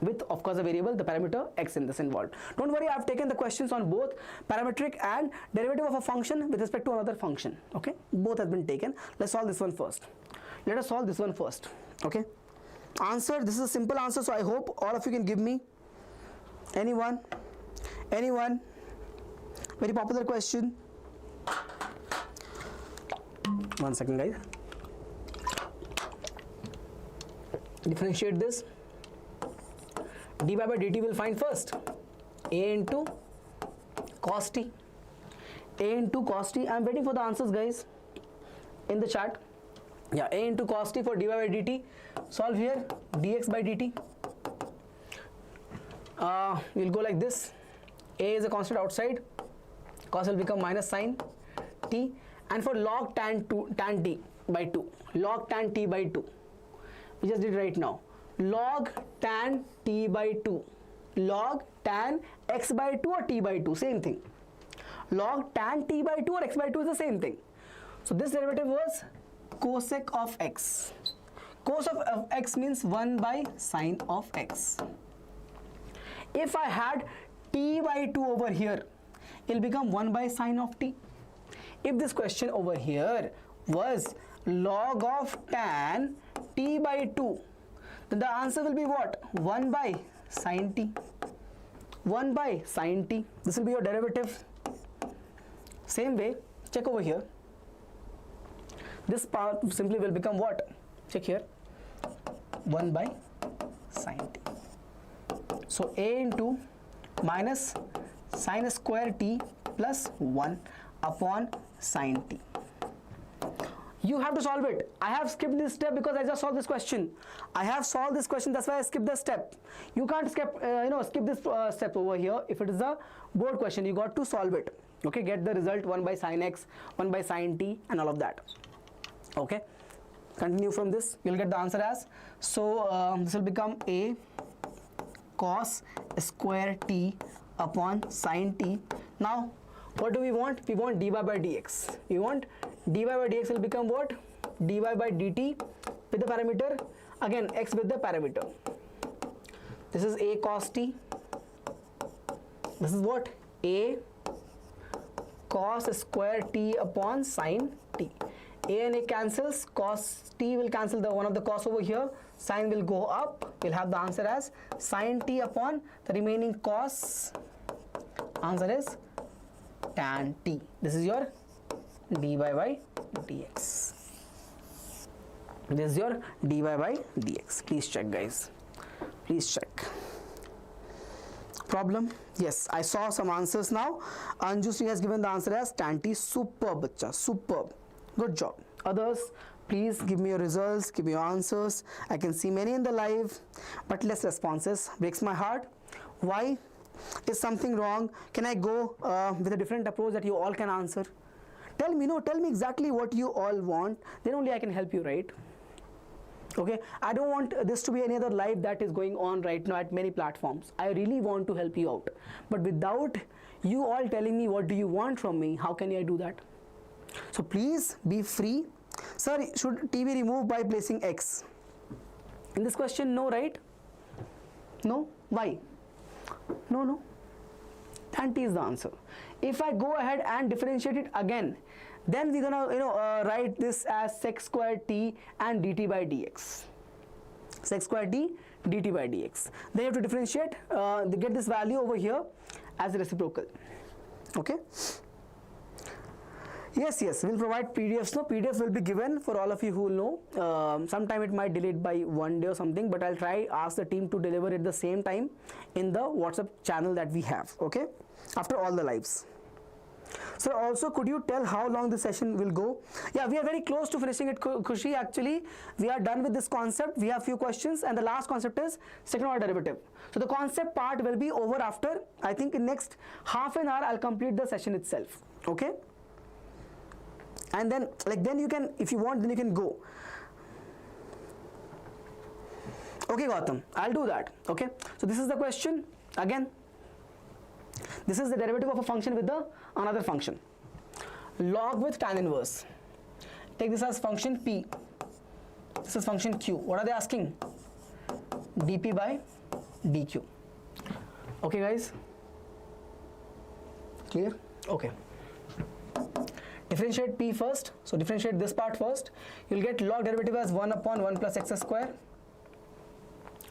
with of course a variable, the parameter x in this involved. Don't worry, I've taken the questions on both parametric and derivative of a function with respect to another function. Okay, both has been taken. Let's solve this one first. Let us solve this one first. Okay, answer, this is a simple answer, so I hope all of you can give me. Anyone, very popular question. 1 second guys, differentiate this. dy by dt will find first a into cos t, I'm waiting for the answers guys in the chat. Yeah, a into cos t for dy by dt. Solve here, dx by dt. We'll go like this. A is a constant outside, cos will become minus sine t, and for log tan t by 2, log tan t by 2, we just did right now, log tan t by 2, log tan x by 2 or t by 2, same thing. Log tan t by 2 or x by 2 is the same thing. So this derivative was cosec of x. Cos of x means 1 by sine of x. If I had t by 2 over here, it will become 1 by sine of t. If this question over here was log of tan t by 2, then the answer will be what? 1 by sine t. 1 by sine t. This will be your derivative. Same way, check over here. This part simply will become what? Check here. 1 by sine t. So a into minus sine square t plus 1 upon sine t. You have to solve it. I have skipped this step because I just solved this question. I have solved this question, that's why I skipped the step. You can't skip this step over here. If it is a board question, you got to solve it. Okay, get the result 1 by sine x, 1 by sine t, and all of that. Okay, continue from this. You'll get the answer as, so this will become a cos square t upon sine t. Now what do we want? We want dy by dx. We want dy by dx will become what? Dy by dt with the parameter, again x with the parameter. This is a cos t. This is what? A cos square t upon sine t. A and a cancels, cos t will cancel the one of the cos over here, sine will go up, we'll have the answer as sine t upon the remaining cos, answer is tan t. This is your dy by dx. This is your dy by dx. Please check guys, please check. Problem? Yes, I saw some answers now. Anjusri has given the answer as tan t. Superb bacha, superb. Good job. Others, please give me your results, give me your answers. I can see many in the live, but less responses. Breaks my heart. Why? Is something wrong? Can I go with a different approach that you all can answer? Tell me, no, tell me exactly what you all want. Then only I can help you, right? Okay, I don't want this to be any other live that is going on right now at many platforms. I really want to help you out. But without you all telling me what do you want from me, how can I do that? So please be free. Sir, should t be removed by placing x? In this question, no, right? No? Why? No. Tan t is the answer. If I go ahead and differentiate it again, then we're gonna write this as sec square t and dt by dx. Sec square t, dt by dx. Then you have to differentiate, get this value over here as reciprocal. Okay. Yes, we'll provide PDFs. No, PDFs will be given for all of you who know. Sometime it might delay it by 1 day or something, but I'll ask the team to deliver it the same time in the WhatsApp channel that we have, okay, after all the lives. So also, could you tell how long the session will go? Yeah, we are very close to finishing it, Khushi. Actually, we are done with this concept. We have few questions, and the last concept is second order derivative. So the concept part will be over after, I think in next half an hour, I'll complete the session itself, okay? And then then you can, if you want, then you can go. Okay, Gautam, I'll do that. Okay, so this is the question again. This is the derivative of a function with another function. Log with tan inverse. take this as function P. This is function Q. What are they asking? dP by dQ. Okay, guys? Clear? Okay. Differentiate P first. So differentiate this part first. You'll get log derivative as 1 upon 1 plus x square.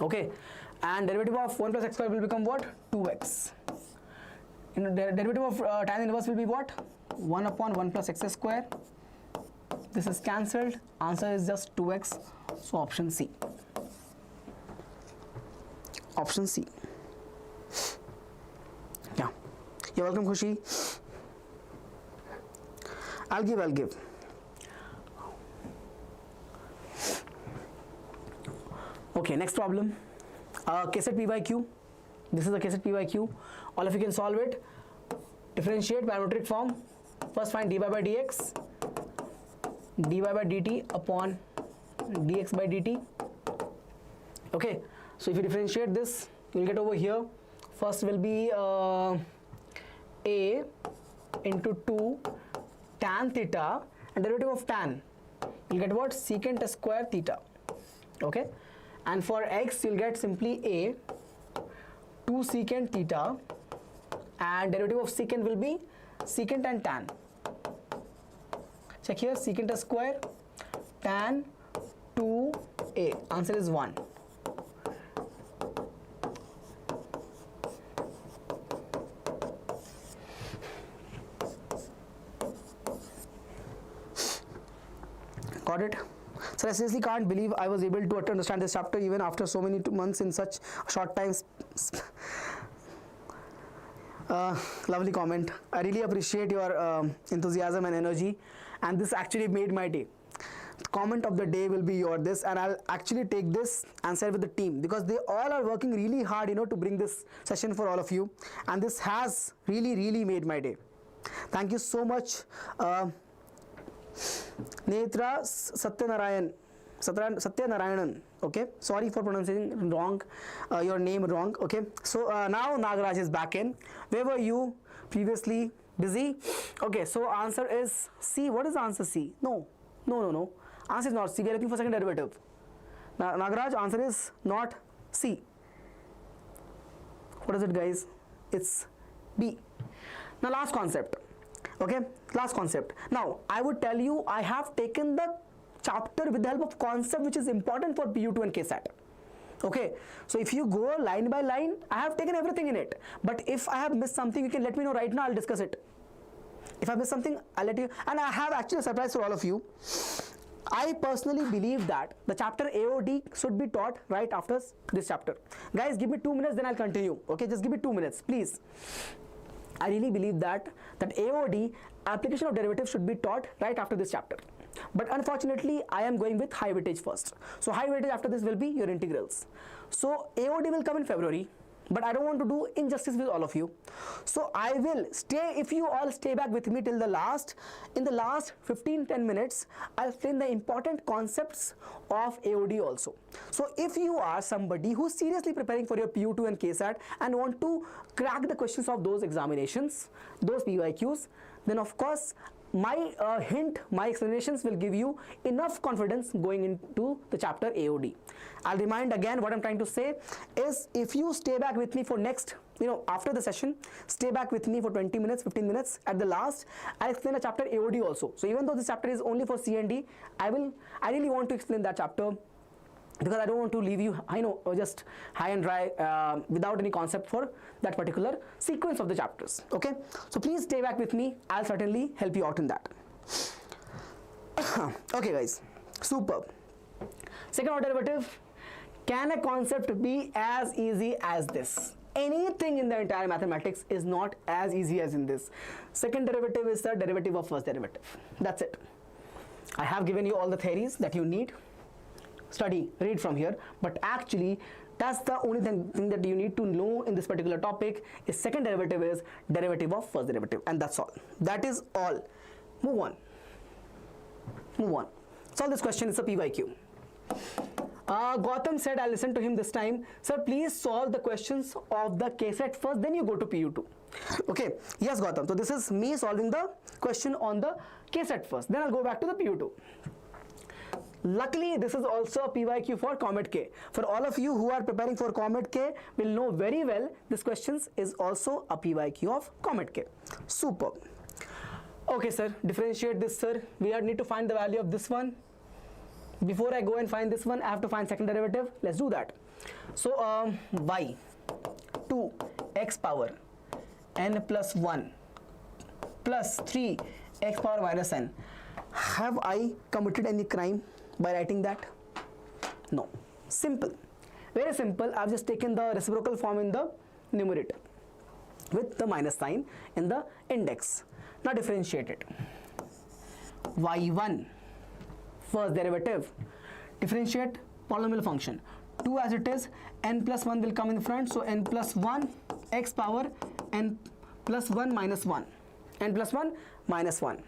Okay. And derivative of 1 plus x square will become what? 2x. The derivative of tan inverse will be what? 1 upon 1 plus x square. This is cancelled. Answer is just 2x. So option C. Option C. Yeah. You're welcome, Khushi. I'll give. Okay, next problem. KCET P by Q. This is the KCET P by Q. All of you can solve it. Differentiate parametric form. First find dy by dx, dy by dt upon dx by dt. Okay, so if you differentiate this, you'll get over here. First will be a into 2 tan theta, and derivative of tan, you'll get what? Secant square theta. Okay, and for x, you'll get simply a 2 secant theta, and derivative of secant will be secant and tan. Check here, secant square tan 2a. Answer is 1. Got it? So I seriously can't believe I was able to understand this chapter even after so many months in such short time. Lovely comment. I really appreciate your enthusiasm and energy, and this actually made my day. The comment of the day will be your this, and I'll actually take this and share with the team, because they all are working really hard, to bring this session for all of you, and this has really made my day. Thank you so much. Netra Satyanarayanan. Okay, sorry for pronouncing wrong your name wrong. Okay, so now Nagaraj is back in. Where were you previously? Busy? Okay, so answer is C. What is the answer? C? No. Answer is not C. We are looking for second derivative. Nagaraj, answer is not C. What is it, guys? It's B. Now last concept. Okay, last concept. Now I would tell you, I have taken the chapter with the help of concept which is important for PU2 and KCET. Okay, so if you go line by line, I have taken everything in it, but if I have missed something, you can let me know right now. I'll discuss it. If I missed something, I'll let you. And I have actually a surprise for all of you. I personally believe that the chapter AOD should be taught right after this chapter. Guys, give me 2 minutes, then I'll continue. Okay, just give me 2 minutes, please. I really believe that AOD, application of derivatives, should be taught right after this chapter. But unfortunately, I am going with high weightage first. So high weightage after this will be your integrals. So AOD will come in February, but I don't want to do injustice with all of you. So I will stay, if you all stay back with me till the last, in the last 15-10 minutes, I'll explain the important concepts of AOD also. So if you are somebody who's seriously preparing for your PU2 and KCET and want to crack the questions of those examinations, those PYQs, then of course, my my explanations will give you enough confidence going into the chapter AOD. I'll remind again, what I'm trying to say is, if you stay back with me for next, after the session, stay back with me for 20 minutes, 15 minutes. At the last, I'll explain a chapter AOD also. So even though this chapter is only for C and D, I really want to explain that chapter, because I don't want to leave you, just high and dry without any concept for that particular sequence of the chapters. Okay, so please stay back with me. I'll certainly help you out in that. Okay, guys, superb. Second order derivative. Can a concept be as easy as this? Anything in the entire mathematics is not as easy as in this. Second derivative is the derivative of first derivative. That's it. I have given you all the theories that you need. Study, read from here, but actually that's the only thing that you need to know in this particular topic is second derivative is derivative of first derivative, and that's all. That is all. Move on. Solve this question. It's a PYQ. Gautam said, I'll listen to him this time. Sir, please solve the questions of the KCET first, then you go to PU2. Okay, yes, Gautam. So this is me solving the question on the KCET first, then I'll go back to the PU2. Luckily, this is also a PYQ for Comet K. For all of you who are preparing for Comet K will know very well this questions is also a PYQ of Comet K. Superb. Okay, sir, differentiate this, sir. We need to find the value of this one. Before I go and find this one, I have to find second derivative. Let's do that. So, y 2 x power n plus 1 plus 3 x power minus n. Have I committed any crime by writing that? No. Simple. Very simple. I've just taken the reciprocal form in the numerator with the minus sign in the index. Now differentiate it. y1 first derivative, differentiate polynomial function. 2 as it is, n plus 1 will come in front, so n plus 1 x power n plus 1 minus 1. n plus 1 minus 1.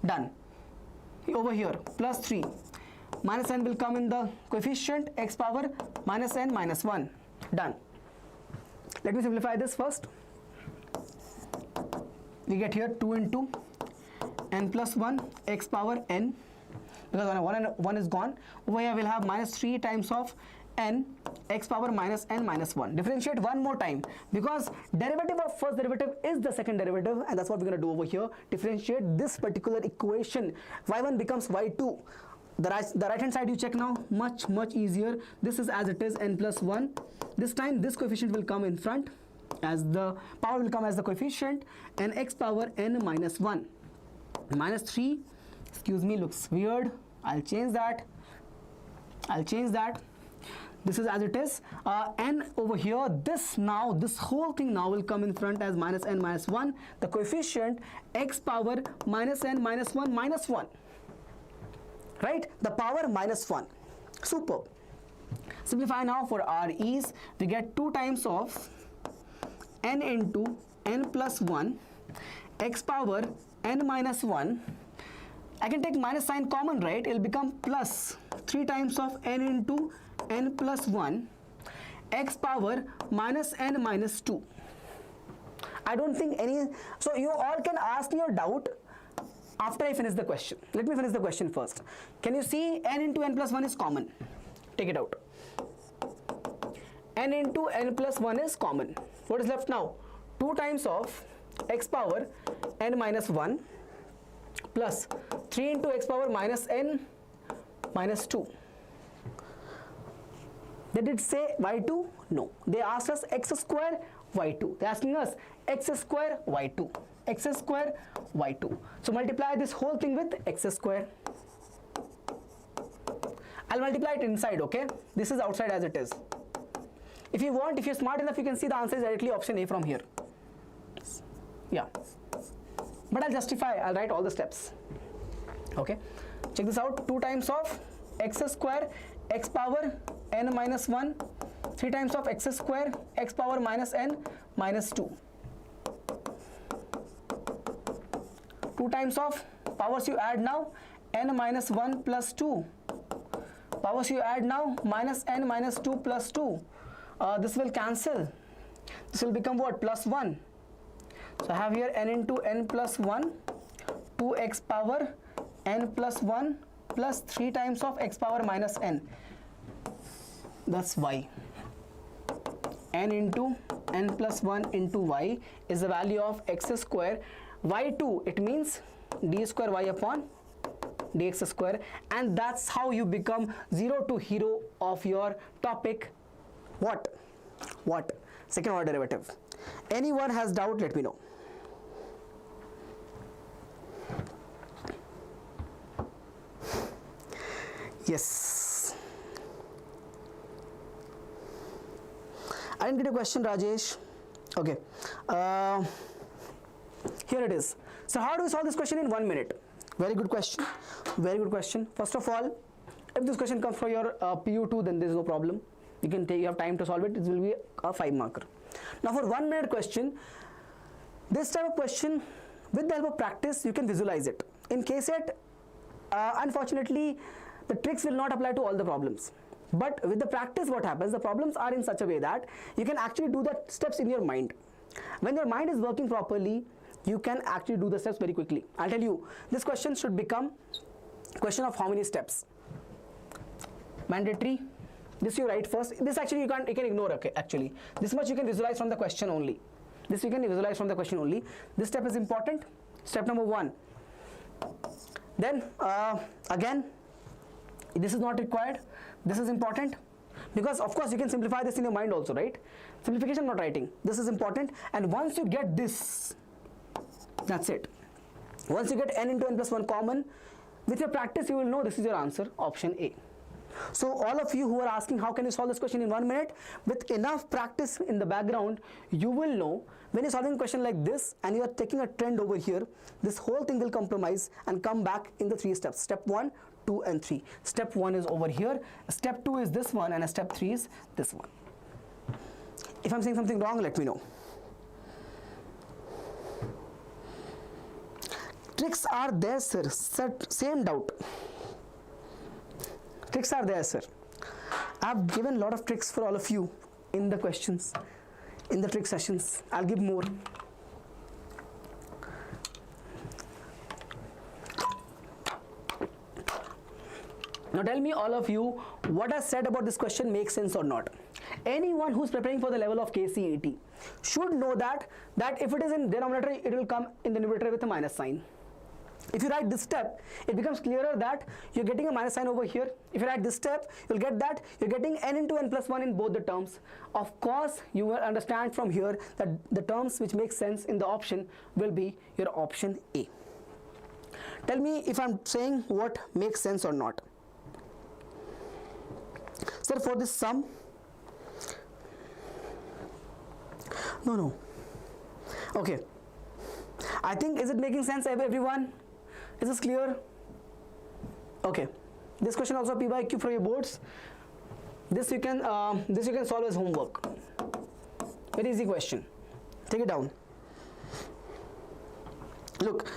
Done. Over here, plus 3. Minus n will come in the coefficient, x power minus n minus 1. Done. Let me simplify this first. We get here 2 into n plus 1 x power n, because 1 is gone. Over here we'll have minus 3 times of n x power minus n minus 1. Differentiate one more time, because derivative of first derivative is the second derivative, and that's what we're going to do over here. Differentiate this particular equation. y1 becomes y2. The right hand side you check now, much easier. This is as it is, n plus 1. This time this coefficient will come in front, as the power will come as the coefficient, and x power n minus 1. Minus 3, excuse me, looks weird. I'll change that. This is as it is. N over here, this whole thing now will come in front as minus n minus 1. The coefficient x power minus n minus 1 minus 1. Right? The power minus 1. Superb. Simplify now for our ease. We get 2 times of n into n plus 1 x power n minus 1. I can take minus sign common, right? It will become plus 3 times of n into n plus 1 x power minus n minus 2. I don't think any, so you all can ask me your doubt after I finish the question. Let me finish the question first. Can you see n into n plus 1 is common? Take it out. N into n plus 1 is common. What is left now? 2 times of x power n minus 1 plus 3 into x power minus n minus 2. They did say y2? No. They asked us x square y2. They're asking us x square y2. X square y2. So multiply this whole thing with x square. I'll multiply it inside, okay? This is outside as it is. If you want, if you're smart enough, you can see the answer is directly option A from here. Yeah. But I'll justify, I'll write all the steps. Okay. Check this out. 2 times of x square x power n minus 1. 3 times of x square x power minus n minus 2. 2 times of powers you add now, n minus 1 plus 2. Powers you add now, minus n minus 2 plus 2. This will cancel. This will become what? Plus 1. So I have here n into n plus 1, 2x power n plus 1 plus 3 times of x power minus n. That's y. N into n plus 1 into y is the value of x square. Y2, it means d square y upon dx square, and that's how you become 0 to hero of your topic. What? Second order derivative. Anyone has doubt, let me know. Yes. I didn't get a question, Rajesh. Okay. Here it is. So how do we solve this question in 1 minute? Very good question. Very good question. First of all, if this question comes from your PU2, then there is no problem. You can take, you have time to solve it. It will be a 5 marker. Now for 1 minute question, this type of question, with the help of practice, you can visualize it. In KCET, unfortunately, the tricks will not apply to all the problems. But with the practice, what happens, the problems are in such a way that you can actually do the steps in your mind. When your mind is working properly, you can actually do the steps very quickly. I'll tell you, this question should become question of how many steps. Mandatory. This you write first. This actually you can ignore. Okay, actually, this much you can visualize from the question only. This you can visualize from the question only. This step is important. Step number 1. Then again, this is not required. This is important because of course you can simplify this in your mind also, right? Simplification, not writing. This is important, and once you get this, that's it. Once you get n into n plus 1 common, with your practice you will know this is your answer, option A. So all of you who are asking how can you solve this question in 1 minute, with enough practice in the background, you will know when you're solving a question like this and you are taking a trend over here, this whole thing will compromise and come back in the 3 steps. Step 1, 2 and 3. Step 1 is over here, step 2 is this one, and a step 3 is this one. If I'm saying something wrong, let me know. Tricks are there, sir. Same doubt. Tricks are there, sir. I've given a lot of tricks for all of you in the questions, in the trick sessions. I'll give more. Now tell me, all of you, what I said about this question makes sense or not. Anyone who's preparing for the level of KCET should know that if it is in denominator, it will come in the numerator with a minus sign. If you write this step, it becomes clearer that you're getting a minus sign over here. If you write this step, you'll get that you're getting n into n plus 1 in both the terms. Of course, you will understand from here that the terms which make sense in the option will be your option A. Tell me if I'm saying what makes sense or not. Sir, for this sum, no. Okay. I think, is it making sense, everyone? Is this clear? Okay. This question also P by Q for your boards. This you can solve as homework. Very easy question. Take it down. Look,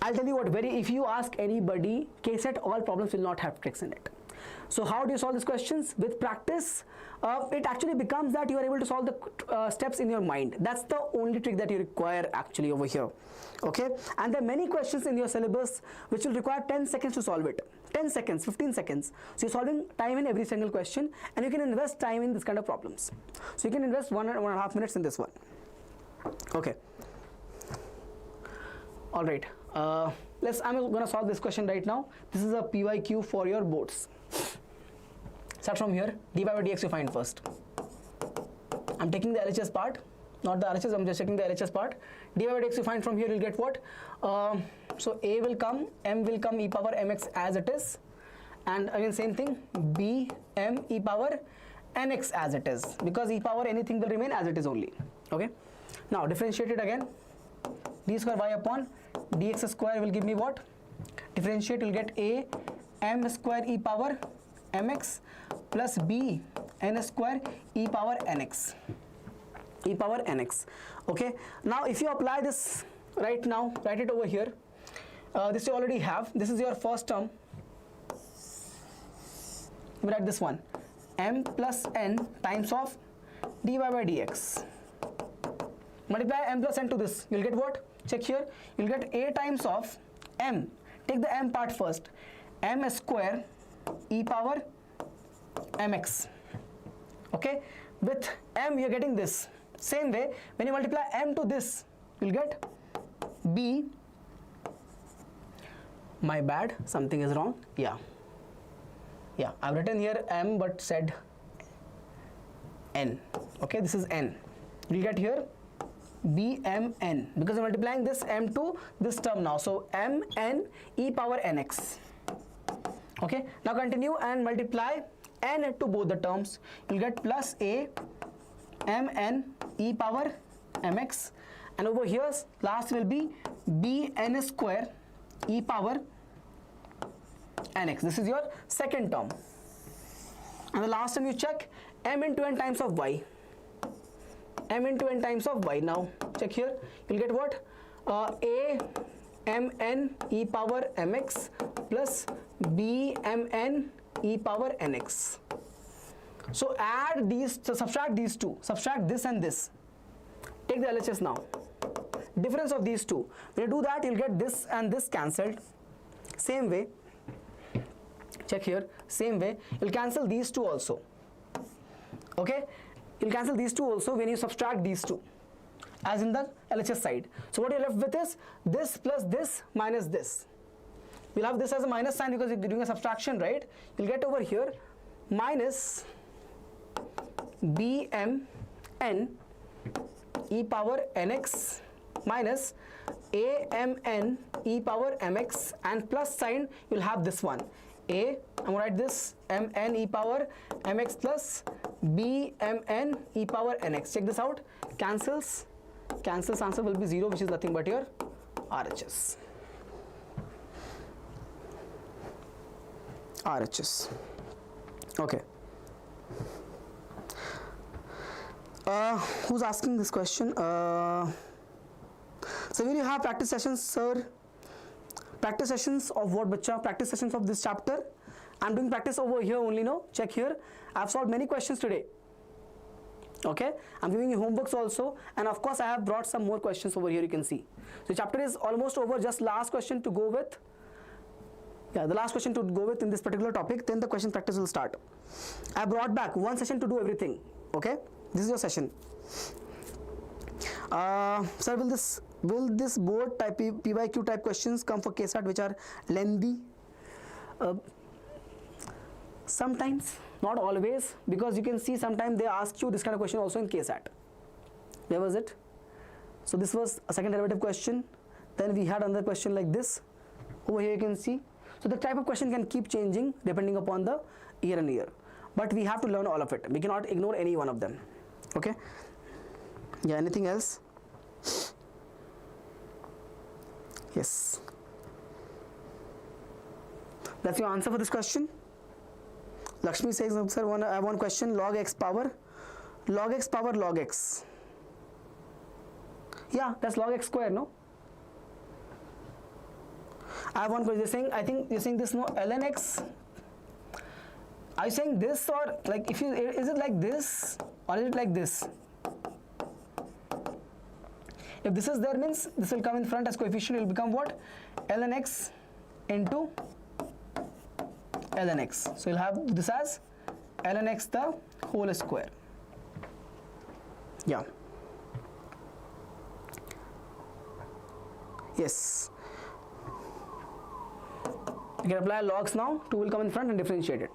I'll tell you what. If you ask anybody, KCET, all problems will not have tricks in it. So how do you solve these questions? With practice, it actually becomes that you are able to solve the steps in your mind. That's the only trick that you require actually over here. Okay, and there are many questions in your syllabus which will require 10 seconds to solve it. 10 seconds, 15 seconds. So you're solving time in every single question, and you can invest time in this kind of problems. So you can invest 1.5 minutes in this one. Okay. All right. I'm going to solve this question right now. This is a PYQ for your boards. Start from here. dy by dx you find first. I'm taking the LHS part, not the RHS. I'm just taking the LHS part. dy by dx you find from here. You'll get what? So a will come, m will come e power mx as it is, and again same thing, b m e power nx as it is, because e power anything will remain as it is only. Okay. Now differentiate it again. D square y upon dx square will give me what? Differentiate, you'll get a m square e power mx plus b n square e power nx. E power nx. Okay. Now if you apply this right now, write it over here. This you already have. This is your first term. We write this one. M plus n times of dy by dx. Multiply m plus n to this. You'll get what? Check here. You'll get a times of m. Take the m part first. M square e power mx. Okay. With m you're getting this. Same way, when you multiply m to this, you'll get b. My bad, something is wrong. Yeah, I've written here m but said n. Okay, this is n. You'll get here b m n, because I'm multiplying this m to this term now. So m n e power nx. Okay, now continue and multiply n to both the terms. You'll get plus a m n e power mx, and over here last will be b n square e power nx. This is your second term. And the last time you check m into n times of y. M into n times of y. Now check here. You'll get what? A m n e power mx plus b m n e power nx. So add these, so subtract these two, subtract this and this. Take the LHS now. difference of these two. When you do that, you'll get this and this cancelled. Same way, check here, same way, you'll cancel these two also. Okay, you'll cancel these two also when you subtract these two, as in the LHS side. So what you're left with is this plus this minus this. We'll have this as a minus sign because you're doing a subtraction, right? You'll get over here minus bmn e power nx minus amn e power mx, and plus sign you'll have this one. I'm going to write this mn e power mx plus bmn e power nx. Check this out. Cancels, answer will be 0, which is nothing but your RHS. Okay. Who's asking this question? So when you have practice sessions, sir, practice sessions of what, bacha? Practice sessions of this chapter. I'm doing practice over here only, no? Check here. I've solved many questions today. Okay, I'm giving you homeworks also, and of course I have brought some more questions over here, you can see. So chapter is almost over, just last question to go with. Yeah, the last question to go with in this particular topic, then the question practice will start. I brought back one session to do everything. Okay, this is your session. Sir, will this board type PYQ type questions come for KCET which are lengthy? Sometimes, not always, because you can see sometimes they ask you this kind of question also in KCET. Where was it? So this was a second derivative question. Then we had another question like this. Over here you can see. So the type of question can keep changing depending upon the year and year. But we have to learn all of it. We cannot ignore any one of them. Okay? Yeah, anything else? Yes. That's your answer for this question. Lakshmi says, sir, I have one question. Log x power log x. Yeah, that's log x square, no? I have one question. You're saying, I think you're saying this, no? ln x. Are you saying this, or like if you, is it like this or is it like this? If this is there, means this will come in front as coefficient. It will become what? ln x into ln x. So you'll have this as ln x the whole square. Yeah. Yes. You can apply logs now. 2 will come in front and differentiate it.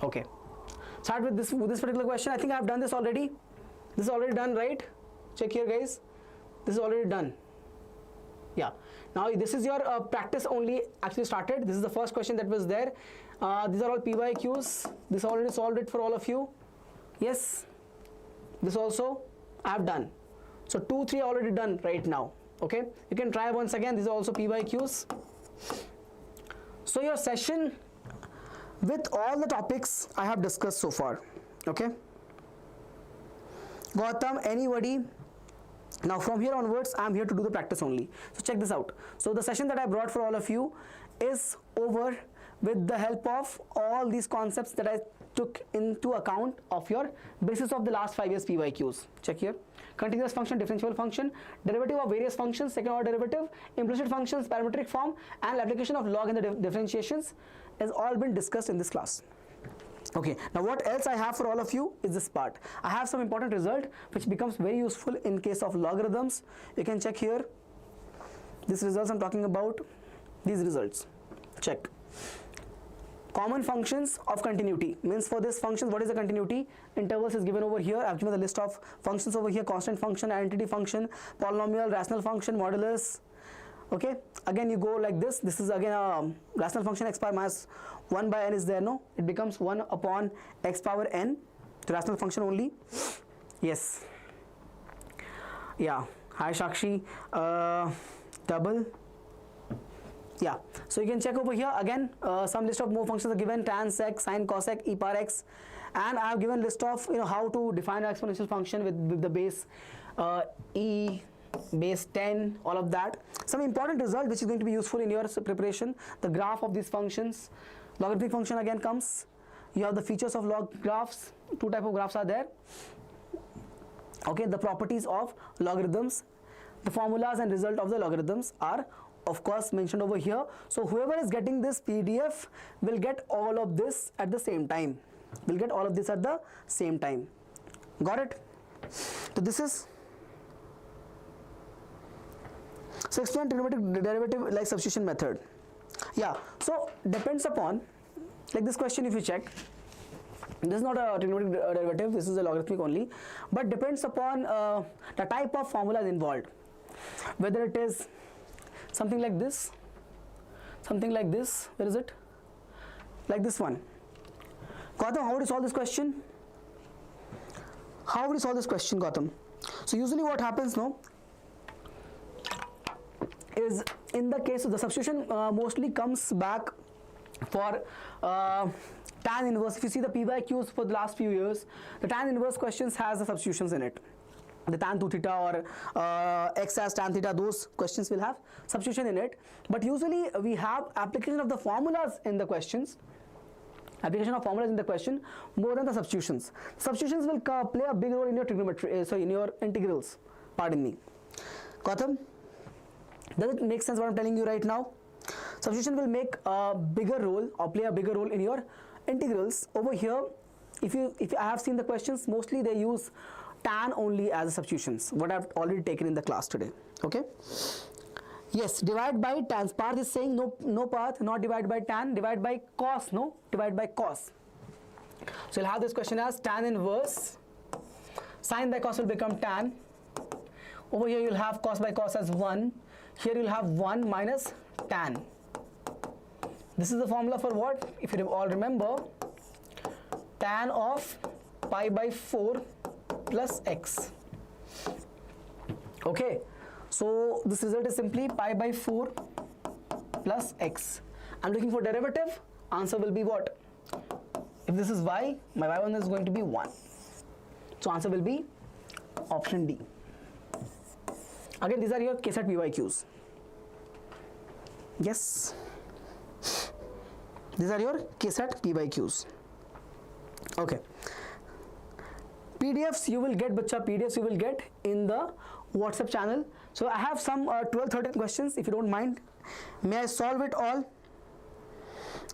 Okay. Start with this particular question. I think I have done this already. This is already done, right? Check here, guys. This is already done. Yeah. Now this is your practice only actually started. This is the first question that was there. These are all PYQs. This already solved it for all of you. Yes. This also I have done. So 2, 3 already done right now. Okay. You can try once again. These are also PYQs. So your session with all the topics I have discussed so far. Okay. Gautam, anybody? Now from here onwards, I am here to do the practice only. So check this out. So the session that I brought for all of you is over with the help of all these concepts that I took into account of your basis of the last 5 years PYQs. Check here. Continuous function, differentiable function, derivative of various functions, second order derivative, implicit functions, parametric form, and application of log in the differentiations has all been discussed in this class. Okay, now what else I have for all of you is this part. I have some important result which becomes very useful in case of logarithms. You can check here. These results I'm talking about. These results. Check. Common functions of continuity means for this function, what is the continuity? Intervals is given over here. I've given the list of functions over here: constant function, identity function, polynomial, rational function, modulus. Okay, again you go like this. This is again a rational function x power minus 1 by n is there, no? It becomes 1 upon x power n, the rational function only. Yes. Yeah. Hi Shakshi. Double. Yeah. So you can check over here again. Some list of more functions are given: tan, sec, sine, cosec, e power x, and I have given list of how to define an exponential function with the base e, base 10, all of that. Some important result which is going to be useful in your preparation: the graph of these functions. Logarithmic function again comes. You have the features of log graphs. 2 types of graphs are there. Okay, the properties of logarithms, the formulas and result of the logarithms are of course mentioned over here. So whoever is getting this PDF will get all of this at the same time. Will get all of this at the same time. Got it? So this is, so explain trigonometric derivative like substitution method. Yeah, so depends upon, like this question if you check, this is not a trigonometric derivative, this is a logarithmic only, but depends upon the type of formulas involved, whether it is something like this, where is it, like this one. Gautam, how would you solve this question? How would you solve this question, Gautam? So usually what happens now is, in the case of the substitution mostly comes back for tan inverse. If you see the PYQs for the last few years, the tan inverse questions has the substitutions in it. The tan 2 theta or x as tan theta, those questions will have substitution in it. But usually we have application of the formulas in the questions. Application of formulas in the question more than the substitutions. Substitutions will play a big role in your trigonometry, in your integrals. Pardon me. Gautam, does it make sense what I'm telling you right now? Substitution will make a bigger role or play a bigger role in your integrals. Over here, if I have seen the questions, mostly they use tan only as substitutions, what I've already taken in the class today. Okay. Yes, divide by tan. Parth is saying no Parth, not divide by tan, divide by cos, no, divide by cos. So you'll have this question as tan inverse, sin by cos will become tan. Over here you'll have cos by cos as 1. Here you'll have 1 minus tan. This is the formula for what? If you all remember, tan of pi by 4 plus x. Okay. So this result is simply pi by 4 plus x. I'm looking for derivative. Answer will be what? If this is y, my y1 is going to be 1. So answer will be option D. Again, these are your KCET PYQs. Yes. These are your KCET PYQs. Okay. PDFs you will get, bacha, PDFs you will get in the WhatsApp channel. So I have some 12-13 questions. If you don't mind, may I solve it all?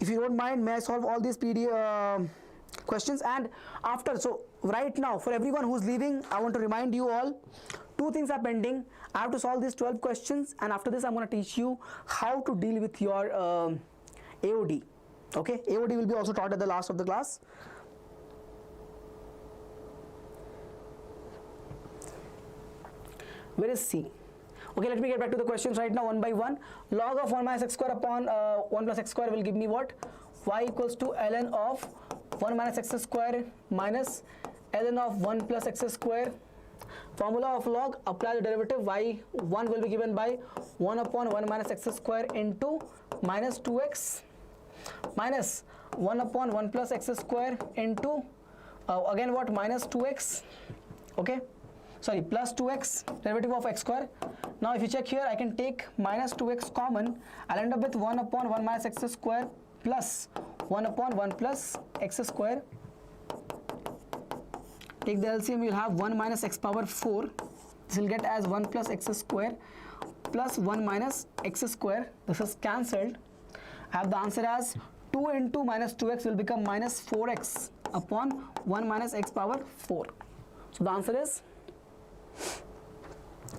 If you don't mind, may I solve all these PDF questions? And after, so right now for everyone who's leaving, I want to remind you all, 2 things are pending. I have to solve these 12 questions, and after this I'm going to teach you how to deal with your AOD. Okay, AOD will be also taught at the last of the class. Where is C? Okay, let me get back to the questions right now one by one. Log of 1 minus x square upon 1 plus x square will give me what? Y equals to ln of 1 minus x square minus ln of 1 plus x square. Formula of log, apply the derivative, y1 will be given by 1 upon 1 minus x square into minus 2x minus 1 upon 1 plus x square into again what, minus 2x. Okay, sorry, plus 2x, derivative of x square. Now if you check here, I can take minus 2x common. I'll end up with 1 upon 1 minus x square plus 1 upon 1 plus x square. Take the LCM, you'll have 1 minus x power 4. This will get as 1 plus x square plus 1 minus x square. This is cancelled. I have the answer as 2 into minus 2x will become minus 4x upon 1 minus x power 4. So the answer is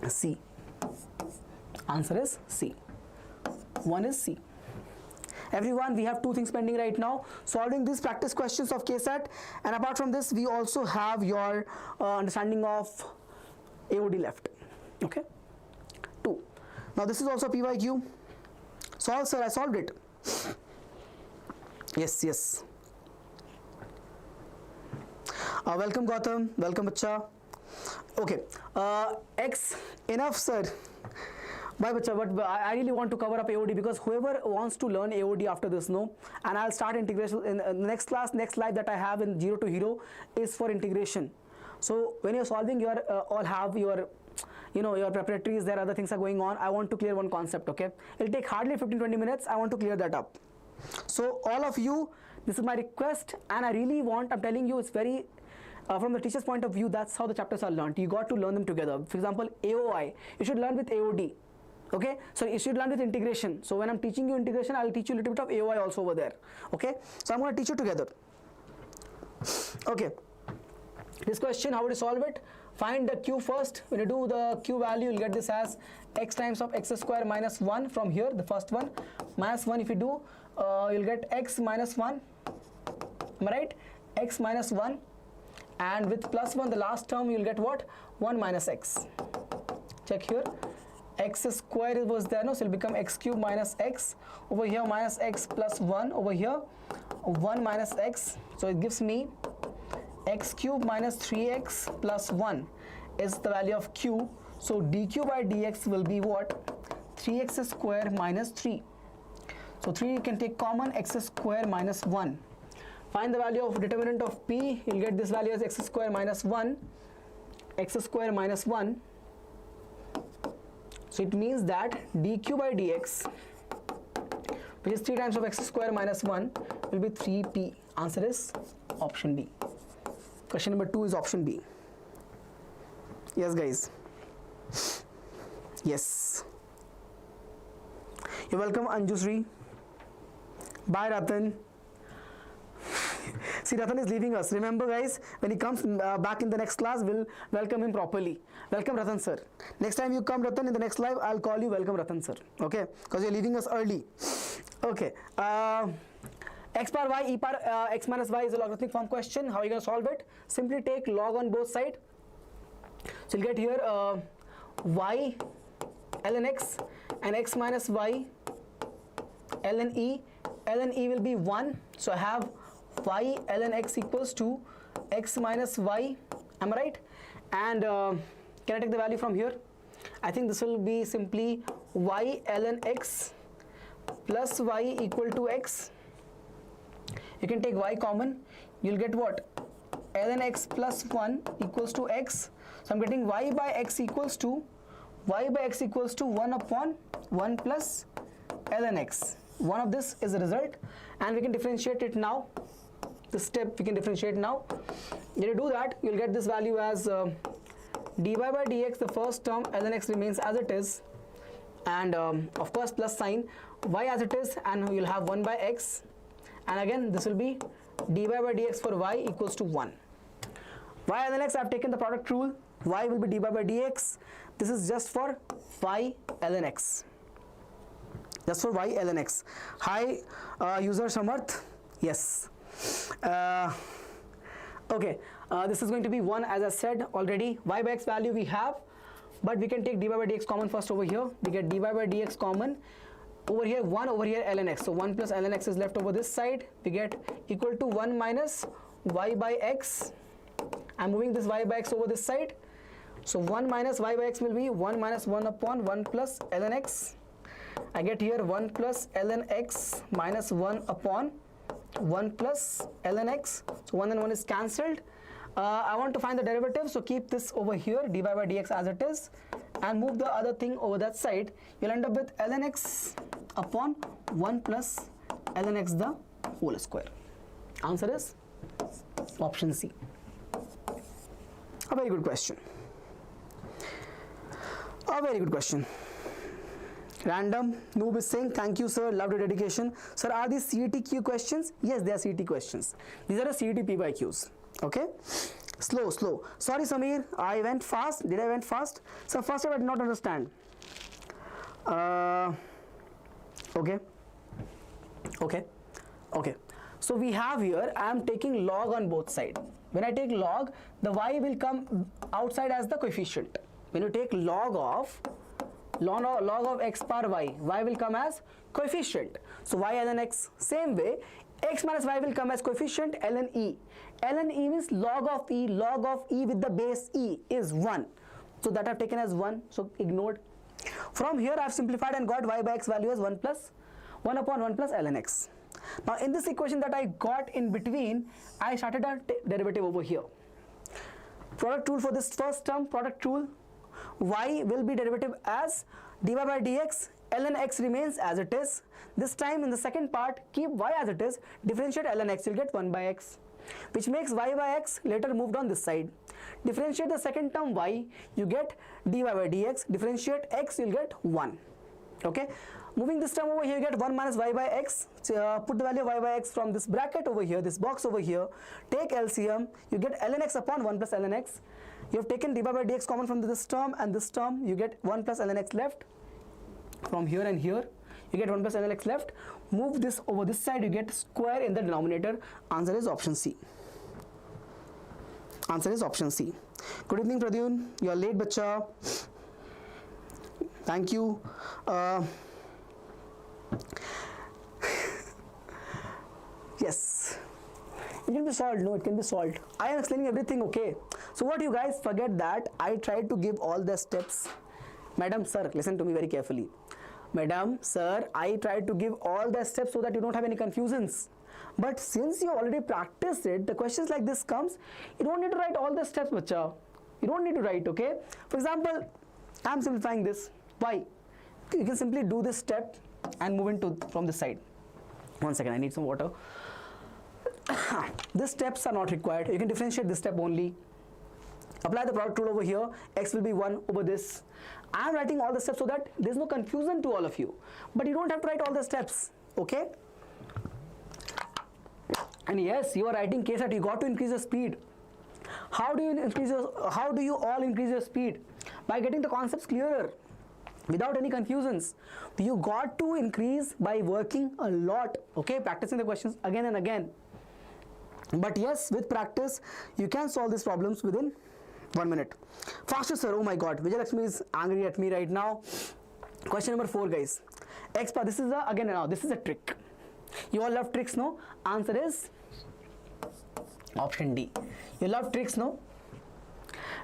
C. Answer is C. 1 is C. Everyone, we have 2 things pending right now, solving these practice questions of KCET, and apart from this we also have your understanding of AOD left. Okay, 2. Now this is also PYQ. Solve, sir, I solved it. Yes. Welcome Gautam, welcome bacha. Okay, X, enough sir. Bye bacha, but I really want to cover up AOD, because whoever wants to learn AOD after this, no, and I'll start integration in the next class. Next slide that I have in 0 to hero is for integration. So when you're solving, you all have your, your preparatories, there other things are going on. I want to clear one concept. Okay, it'll take hardly 15-20 minutes. I want to clear that up. So all of you, this is my request, and I really want, I'm telling you, it's very from the teacher's point of view, that's how the chapters are learned. You got to learn them together. For example, AOI, you should learn with AOD. Okay, so you should learn with integration. So when I'm teaching you integration, I'll teach you a little bit of AOI also over there. Okay, so I'm going to teach you together. Okay, this question, how would you solve it? Find the q first. When you do the q value, you'll get this as x times of x square minus 1 from here, the first one, minus 1. If you do, you'll get x minus 1, am I right? X minus 1, and with plus 1, the last term, you'll get what? 1 minus x. Check here. X square was there, no? So it'll become x cube minus x. Over here, minus x plus 1. Over here, 1 minus x. So it gives me x cube minus 3x plus 1 is the value of q. So dq by dx will be what? 3x square minus 3. So 3 you can take common, x square minus 1. Find the value of determinant of p. You'll get this value as x square minus 1. X square minus 1. So it means that dq by dx, which is 3 times of x square minus 1, will be 3p. Answer is option B. Question number 2 is option B. Yes, guys. Yes. You're welcome, Anjusri. Bye, Ratan. See, Ratan is leaving us. Remember, guys, when he comes back in the next class, we'll welcome him properly. Welcome, Ratan sir. Next time you come, Ratan, in the next live, I'll call you welcome, Ratan sir. Okay? Because you're leaving us early. Okay. X power y, e power x minus y is a logarithmic form question. How are you going to solve it? Simply take log on both sides. So you'll get here y ln x and x minus y ln e. Ln e will be 1. So I have y ln x equals to x minus y. Am I right? And can I take the value from here? I think this will be simply y ln x plus y equal to x. You can take y common. You'll get what? Ln x plus 1 equals to x. So I'm getting y by x equals to 1 upon 1 plus ln x. One of this is the result, and we can differentiate it now. This step we can differentiate now. When you do that, you'll get this value as dy by dx, the first term, ln x remains as it is, and of course plus sign, y as it is, and you'll have 1 by x, and again this will be dy by dx for y equals to 1. Y ln x, I've taken the product rule. Y will be dy by dx. This is just for y ln x. Just for y ln x. Hi, user Samarth. Yes. Okay. This is going to be 1, as I said already. Y by x value we have, but we can take dy by dx common first over here. We get dy by dx common. Over here 1, over here ln x. So 1 plus ln x is left over this side. We get equal to 1 minus y by x. I'm moving this y by x over this side. So 1 minus y by x will be 1 minus 1 upon 1 plus ln x. I get here 1 plus ln x minus 1 upon 1 plus ln x. So 1 and 1 is cancelled. I want to find the derivative, so keep this over here, dy by dx as it is, and move the other thing over that side. You'll end up with ln x upon 1 plus ln x the whole square. Answer is option C. A very good question. A very good question. Random noob is saying, thank you sir, loved your dedication. Sir, are these CET-Q questions? Yes, they are CET questions. These are the CET PYQs. Okay, slow. Sorry Samir, I went fast. Did I went fast? So first I did not understand. Okay. So we have here, I am taking log on both sides. When I take log, the y will come outside as the coefficient. When you take log of x power y, y will come as coefficient. So y ln x, same way, x minus y will come as coefficient ln e. Ln e means log of e with the base e is 1. So that I have taken as 1, so ignored. From here I have simplified and got y by x value as 1 upon 1 plus ln x. Now in this equation that I got in between, I started a derivative over here. Product rule for this first term, product rule, y will be derivative as dy by dx, ln x remains as it is. This time in the second part, keep y as it is, differentiate ln x, you'll get 1 by x. which makes y by x later moved on this side. Differentiate the second term y, you get dy by dx. Differentiate x, you'll get 1. Okay, moving this term over here, you get 1 minus y by x. Put the value of y by x from this bracket over here, this box over here. Take LCM, you get ln x upon 1 plus ln x. You have taken dy by dx common from this term and this term, you get 1 plus ln x left. From here and here, you get 1 plus ln x left. Move this over this side, you get square in the denominator. Answer is option C. Answer is option C. Good evening, Pradyun. You are late, bacha. Thank you. Yes. It can be solved. No, it can be solved. I am explaining everything, okay? So what you guys forget that I tried to give all the steps. Madam, sir, listen to me very carefully. Madam, sir, I tried to give all the steps so that you don't have any confusions. But since you already practiced it, the questions like this comes, you don't need to write all the steps, bacha. You don't need to write, okay? For example, I am simplifying this. Why? You can simply do this step and move into from this side. 1 second, I need some water. These steps are not required. You can differentiate this step only. Apply the product rule over here. X will be 1 over this. I am writing all the steps so that there is no confusion to all of you. But you don't have to write all the steps, okay? And yes, you are writing KCET. You got to increase the speed. How do you all increase your speed? By getting the concepts clearer, without any confusions. You got to increase by working a lot, okay? Practicing the questions again and again. But yes, with practice, you can solve these problems within 1 minute. Faster, sir. Oh my God. Vijay Lakshmi is angry at me right now. Question number 4, guys. X power. This is a trick. You all love tricks, no? Answer is option D. You love tricks, no?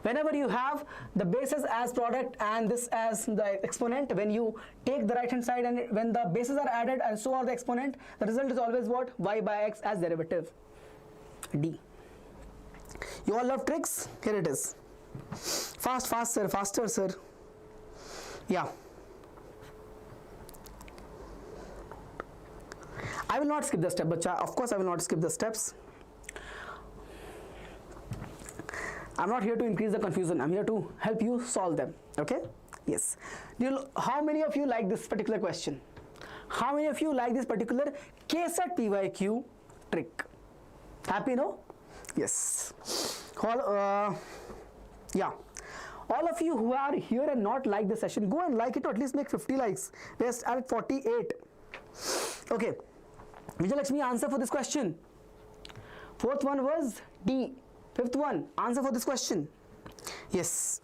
Whenever you have the bases as product and this as the exponent, when you take the right hand side and when the bases are added and so are the exponent, the result is always what? Y by x as derivative. D. You all love tricks? Here it is. Faster, sir. Yeah. I will not skip the step, bacha. Of course, I will not skip the steps. I'm not here to increase the confusion. I'm here to help you solve them. Okay? Yes. How many of you like this particular question? How many of you like this particular KCET PYQ trick? Happy, no? Yes. Yeah. All of you who are here and not like the session, go and like it or at least make 50 likes. We are at 48. Okay. Vijay Lakshmi, answer for this question. Fourth one was D. Fifth one, answer for this question. Yes.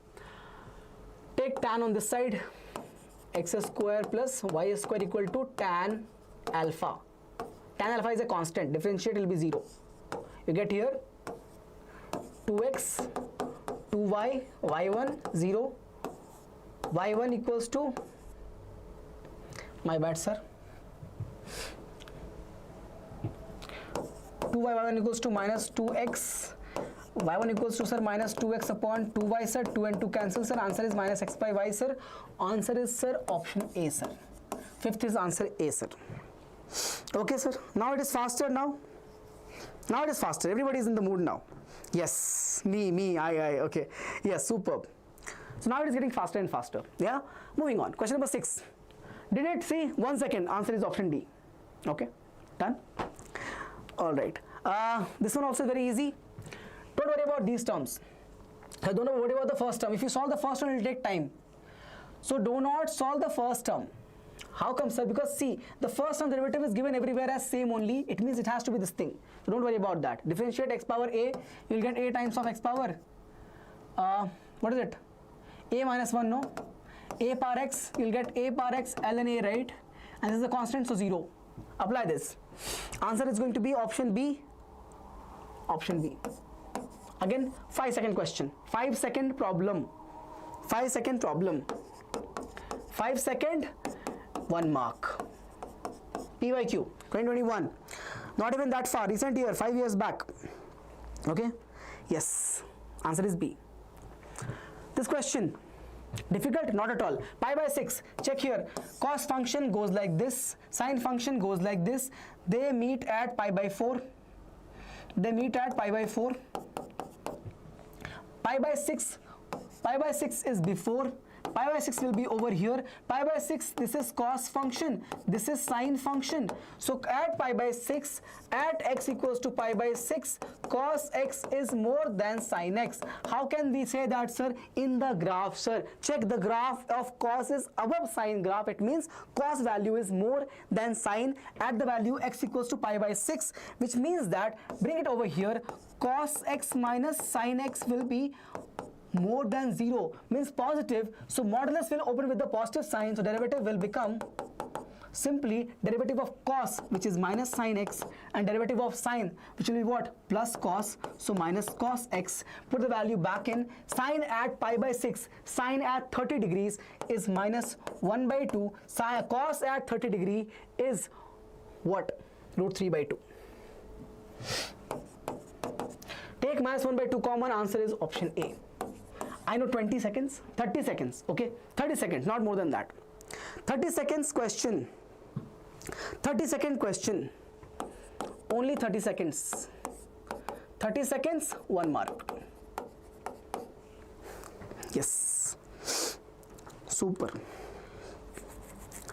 Take tan on this side. X square plus y square equal to tan alpha. Tan alpha is a constant. Differentiate will be 0. You get here 2x, 2y, y1, 0. y1 equals to, my bad, sir. 2y, y1 equals to minus 2x. y1 equals to, sir, minus 2x upon 2y, sir. 2 and 2 cancel, sir. Answer is minus x by y, sir. Answer is, sir, option A, sir. Fifth is answer A, sir. Okay, sir. Now it is faster now. Now it is faster. Everybody is in the mood now. Yes. I. Okay. Yes, superb. So now it is getting faster and faster. Yeah. Moving on. Question number 6. Did it see? 1 second. Answer is option D. Okay. Done. All right. This one also is very easy. Don't worry about these terms. Don't worry about the first term. If you solve the first term, it will take time. So do not solve the first term. How come, sir? Because see, the first term derivative is given everywhere as same only. It means it has to be this thing. So don't worry about that. Differentiate x power a. You will get a times of x power. What is it? A minus 1, no? A power x. You will get a power x ln a, right? And this is a constant, so 0. Apply this. Answer is going to be option B. Option B. Again, 5-second question. 5-second problem. 5-second problem. 5 second, 1 mark. PYQ 2021. Not even that far. Recent year, 5 years back. Okay. Yes. Answer is B. This question, difficult? Not at all. Pi by 6. Check here. Cos function goes like this. Sine function goes like this. They meet at pi by 4. they meet at pi by 4. Pi by 6 is before, pi by 6 will be over here. Pi by 6, this is cos function, this is sine function. So at pi by 6, at x equals to pi by 6, cos x is more than sine x. How can we say that, sir? In the graph, sir. Check, the graph of cos is above sine graph. It means cos value is more than sine at the value x equals to pi by 6, which means that, bring it over here, cos x minus sine x will be more than 0, means positive. So modulus will open with the positive sign, so derivative will become simply derivative of cos, which is minus sine x, and derivative of sine, which will be what? Plus cos, so minus cos x. Put the value back in. Sine at pi by 6, sine at 30 degrees is minus 1 by 2. Cos at 30 degree is what? Root 3 by 2. Take minus 1 by 2 common, answer is option A. I know 20 seconds, 30 seconds, okay? 30 seconds, not more than that. 30 seconds question. 30 second question. Only 30 seconds. 30 seconds, 1 mark. Yes. Super.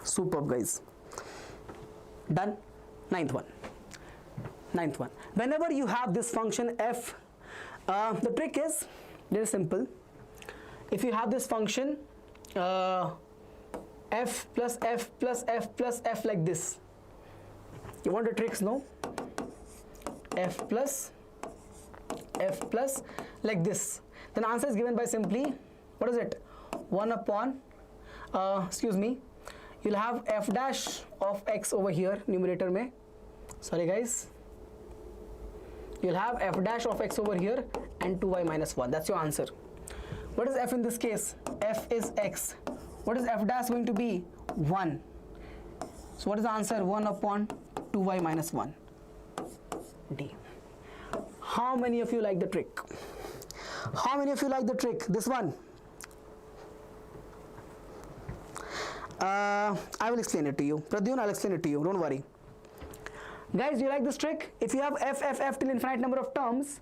Superb, guys. Done. Ninth one. Whenever you have this function f, the trick is very simple. If you have this function f plus f plus f plus f like this, you want the tricks, no? F plus like this, then answer is given by simply, what is it? 1 upon, you'll have f dash of x over here, numerator mein. Sorry guys. You'll have f dash of x over here and 2y minus 1. That's your answer. What is f in this case? F is x. What is f dash going to be? 1. So what is the answer? 1 upon 2y minus 1. D. How many of you like the trick? How many of you like the trick? This one. I will explain it to you. Pradyun, I'll explain it to you. Don't worry. Guys, do you like this trick? If you have f till infinite number of terms,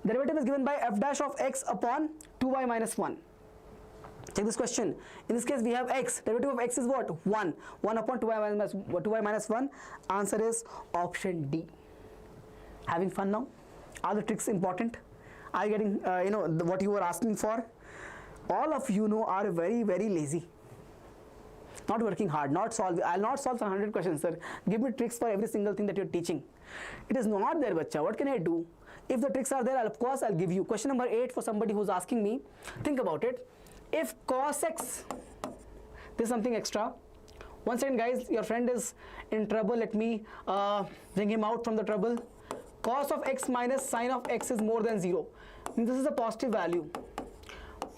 derivative is given by f dash of x upon 2y minus 1. Check this question. In this case, we have x. Derivative of x is what? 1. 1 upon 2y minus 1. Answer is option D. Having fun now? Are the tricks important? Are you getting, what you were asking for? All of you know are very, very lazy. Not working hard, not solve. I'll not solve 100 questions, sir. Give me tricks for every single thing that you're teaching. It is not there, bacha. What can I do? If the tricks are there, of course, I'll give you. Question number 8 for somebody who's asking me. Think about it. If cos x, this is something extra. One second, guys. Your friend is in trouble. Let me bring him out from the trouble. Cos of x minus sine of x is more than 0. This is a positive value.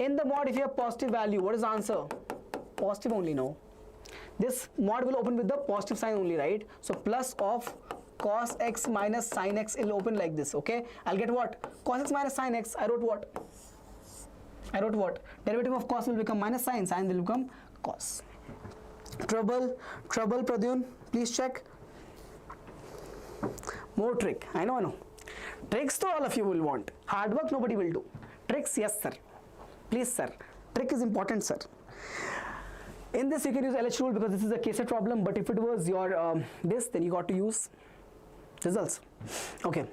In the mod, if you have positive value, what is the answer? Positive only, no. This mod will open with the positive sign only, right? So plus of cos x minus sine x will open like this, okay? I'll get what? Cos x minus sine x, I wrote what? Derivative of cos will become minus sine, sine will become cos. Trouble, Pradyun, please check. More trick, I know. Tricks to all of you will want. Hard work nobody will do. Tricks, yes sir. Please sir. Trick is important, sir. In this you can use LH rule because this is a KCET problem, but if it was your this, then you got to use results. Okay.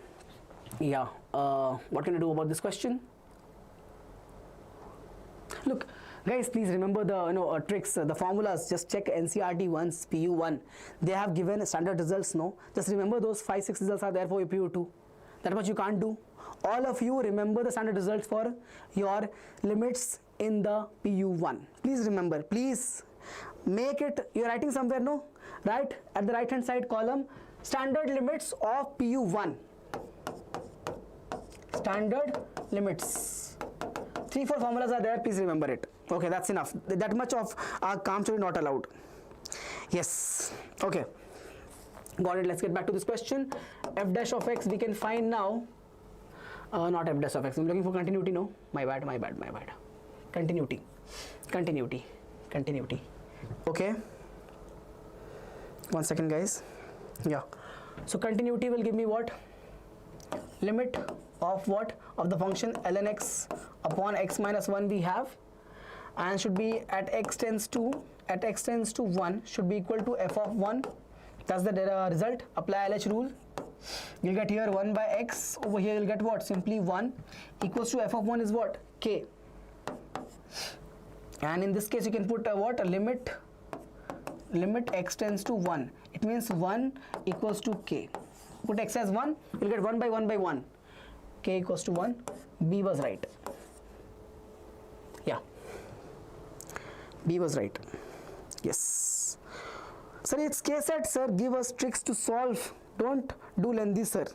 Yeah. What can I do about this question? Look, guys, please remember the tricks, the formulas. Just check NCERT once, PU1. They have given standard results. No, just remember those 5-6 results are there for your PU2. That much you can't do. All of you remember the standard results for your limits in the PU1. Please remember. Please make it. You're writing somewhere, no? Right at the right hand side column. Standard limits of PU1. Standard limits. 3-4 formulas are there, please remember it. Okay, that's enough. That much of calm story not allowed. Yes. Okay. Got it. Let's get back to this question. F dash of x we can find now. Not f dash of x. I'm looking for continuity. No, my bad. Continuity. Okay. 1 second, guys. Yeah. So continuity will give me what? limit of what? Of the function ln x upon x minus 1 we have, and should be at x tends to 1 should be equal to f of 1. That's the result. Apply LH rule. You'll get here 1 by x. Over here you'll get what? Simply 1 equals to f of 1 is what? K. And in this case you can put what? A limit x tends to 1. It means 1 equals to k. Put x as 1, you'll get 1 by 1 by 1. K equals to 1. B was right. Yeah. B was right. Yes. Sir, it's KCET, sir. Give us tricks to solve. Don't do lengthy, sir.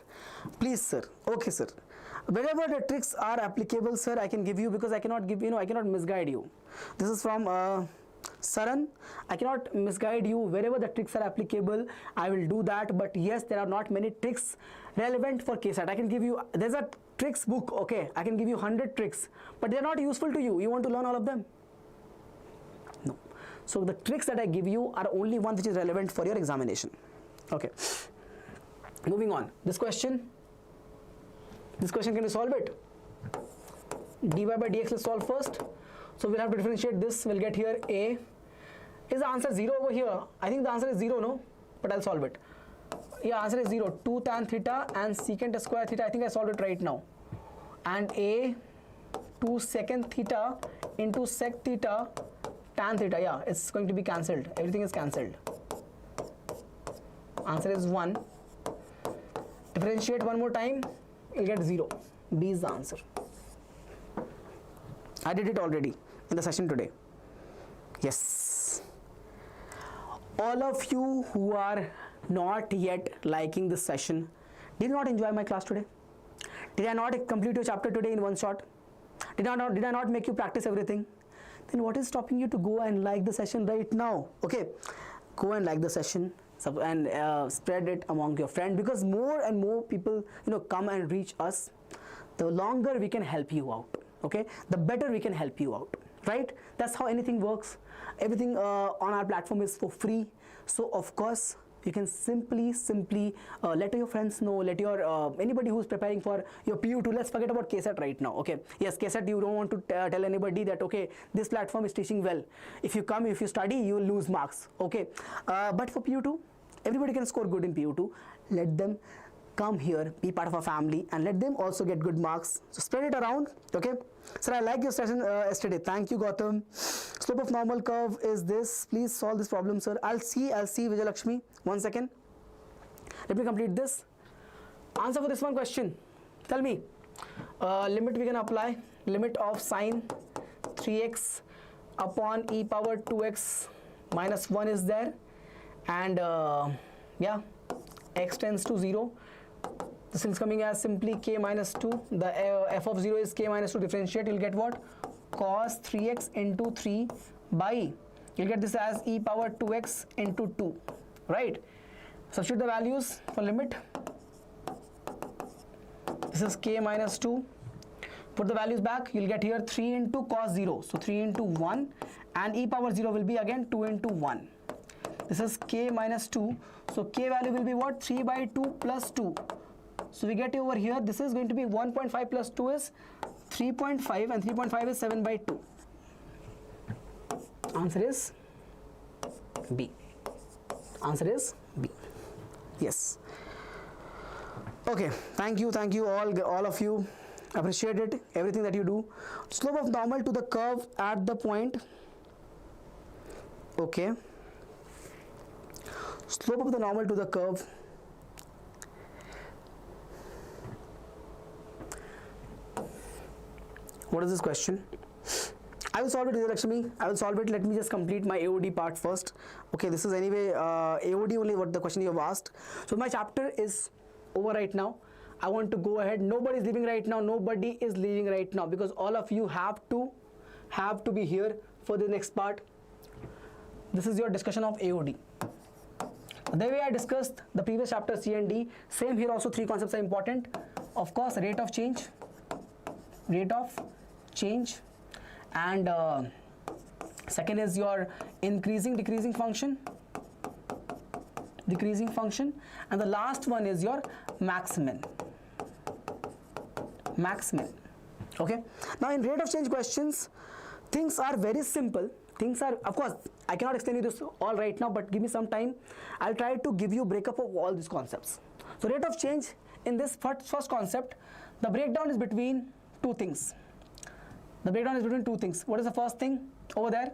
Please, sir. Okay, sir. Wherever the tricks are applicable, sir, I can give you, because I cannot give, I cannot misguide you. This is from Saran. I cannot misguide you. Wherever the tricks are applicable, I will do that. But yes, there are not many tricks relevant for KCET. I can give you, there's a tricks book, okay. I can give you 100 tricks, but they're not useful to you. You want to learn all of them? No. So the tricks that I give you are only one which is relevant for your examination. Okay. Moving on. This question, can you solve it? dy by dx, let's solve first. So we'll have to differentiate this. We'll get here a. Is the answer 0 over here? I think the answer is 0, no? But I'll solve it. Yeah, answer is 0. 2 tan theta and secant square theta. I think I solved it right now. And a 2 secant theta into sec theta tan theta. Yeah, it's going to be cancelled. Everything is cancelled. Answer is 1. Differentiate one more time, you'll get 0. B is the answer. I did it already in the session today. Yes. All of you who are not yet liking this session, did you not enjoy my class today? Did I not complete your chapter today in one shot? Did I not make you practice everything? Then what is stopping you to go and like the session right now? Okay, go and like the session and spread it among your friends, because more and more people come and reach us, the longer we can help you out. Okay, the better we can help you out, right? That's how anything works. Everything on our platform is for free. So of course you can simply let your friends know, let your anybody who's preparing for your PU2. Let's forget about KCET right now. Okay, yes, KCET, you don't want to tell anybody that okay, this platform is teaching well. If you come, if you study, you will lose marks. Okay, but for PU2, everybody can score good in PU2. Let them come here, be part of our family, and let them also get good marks. So spread it around. Okay, sir, I like your session yesterday. Thank you, Gautam. Slope of normal curve is this. Please solve this problem, sir. I'll see Vijay Lakshmi. 1 second. Let me complete this. Answer for this one question. Tell me. Limit we can apply. Limit of sine 3x upon e power 2x minus 1 is there, and yeah, x tends to 0. This is coming as simply k minus 2. The f of 0 is k minus 2. Differentiate, you'll get what? Cos 3x into 3 by, you'll get this as e power 2x into 2, right? Substitute the values for limit. This is k minus 2. Put the values back, you'll get here 3 into cos 0. So 3 into 1, and e power 0 will be again 2 into 1. This is k minus 2. So k value will be what? 3 by 2 plus 2. So we get over here, this is going to be 1.5 plus 2 is 3.5, and 3.5 is 7 by 2. Answer is B. Answer is B. Yes. Okay, thank you all of you. Appreciate it, everything that you do. Slope of normal to the curve at the point. Okay. Slope of the normal to the curve. What is this question? I will solve it, Lakshmi. I will solve it. Let me just complete my AOD part first. Okay, this is anyway AOD only what the question you have asked. So my chapter is over right now. I want to go ahead. Nobody is leaving right now. Nobody is leaving right now, because all of you have to be here for the next part. This is your discussion of AOD. The way I discussed the previous chapter C and D, same here also 3 concepts are important. Of course, rate of change, and second is your decreasing function, and the last one is your max min. max min. Okay, now in rate of change questions, things are very simple. Things are, of course, I cannot explain you this all right now, but give me some time. I'll try to give you breakup of all these concepts. So rate of change in this first concept, the breakdown is between two things. The breakdown is between two things. What is the first thing over there?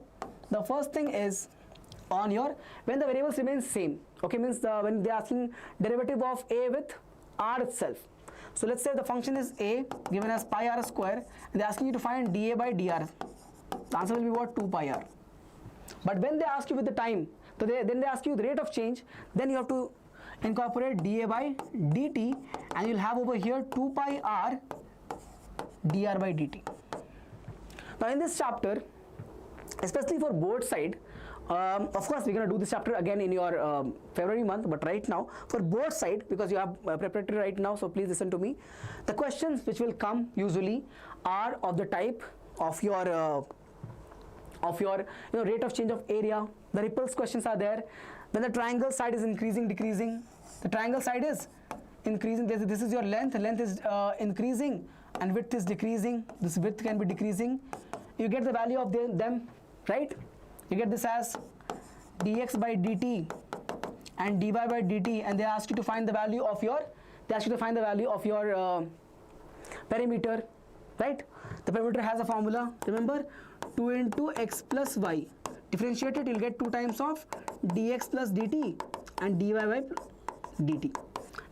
The first thing is on your, when the variables remain same, okay, means when they are asking derivative of a with r itself. So let's say the function is a given as pi r square, and they're asking you to find dA by dr. The answer will be what? 2 pi r. But when they ask you with the time, so then they ask you the rate of change, then you have to incorporate dA by dt, and you'll have over here 2 pi r dr by dt. Now in this chapter, especially for board side, of course we're going to do this chapter again in your February month, but right now for board side, because you have preparatory right now, so please listen to me. The questions which will come usually are of the type of your rate of change of area. The ripples questions are there. When the triangle side is increasing, decreasing, the triangle side is increasing. This is your length is increasing and width is decreasing. This width can be decreasing. You get the value of them, right? You get this as dx by dt and dy by dt, and they ask you to find the value of your, perimeter, right? The perimeter has a formula, remember, 2 into x plus y. Differentiate it, you'll get 2 times of dx plus dt and dy by dt.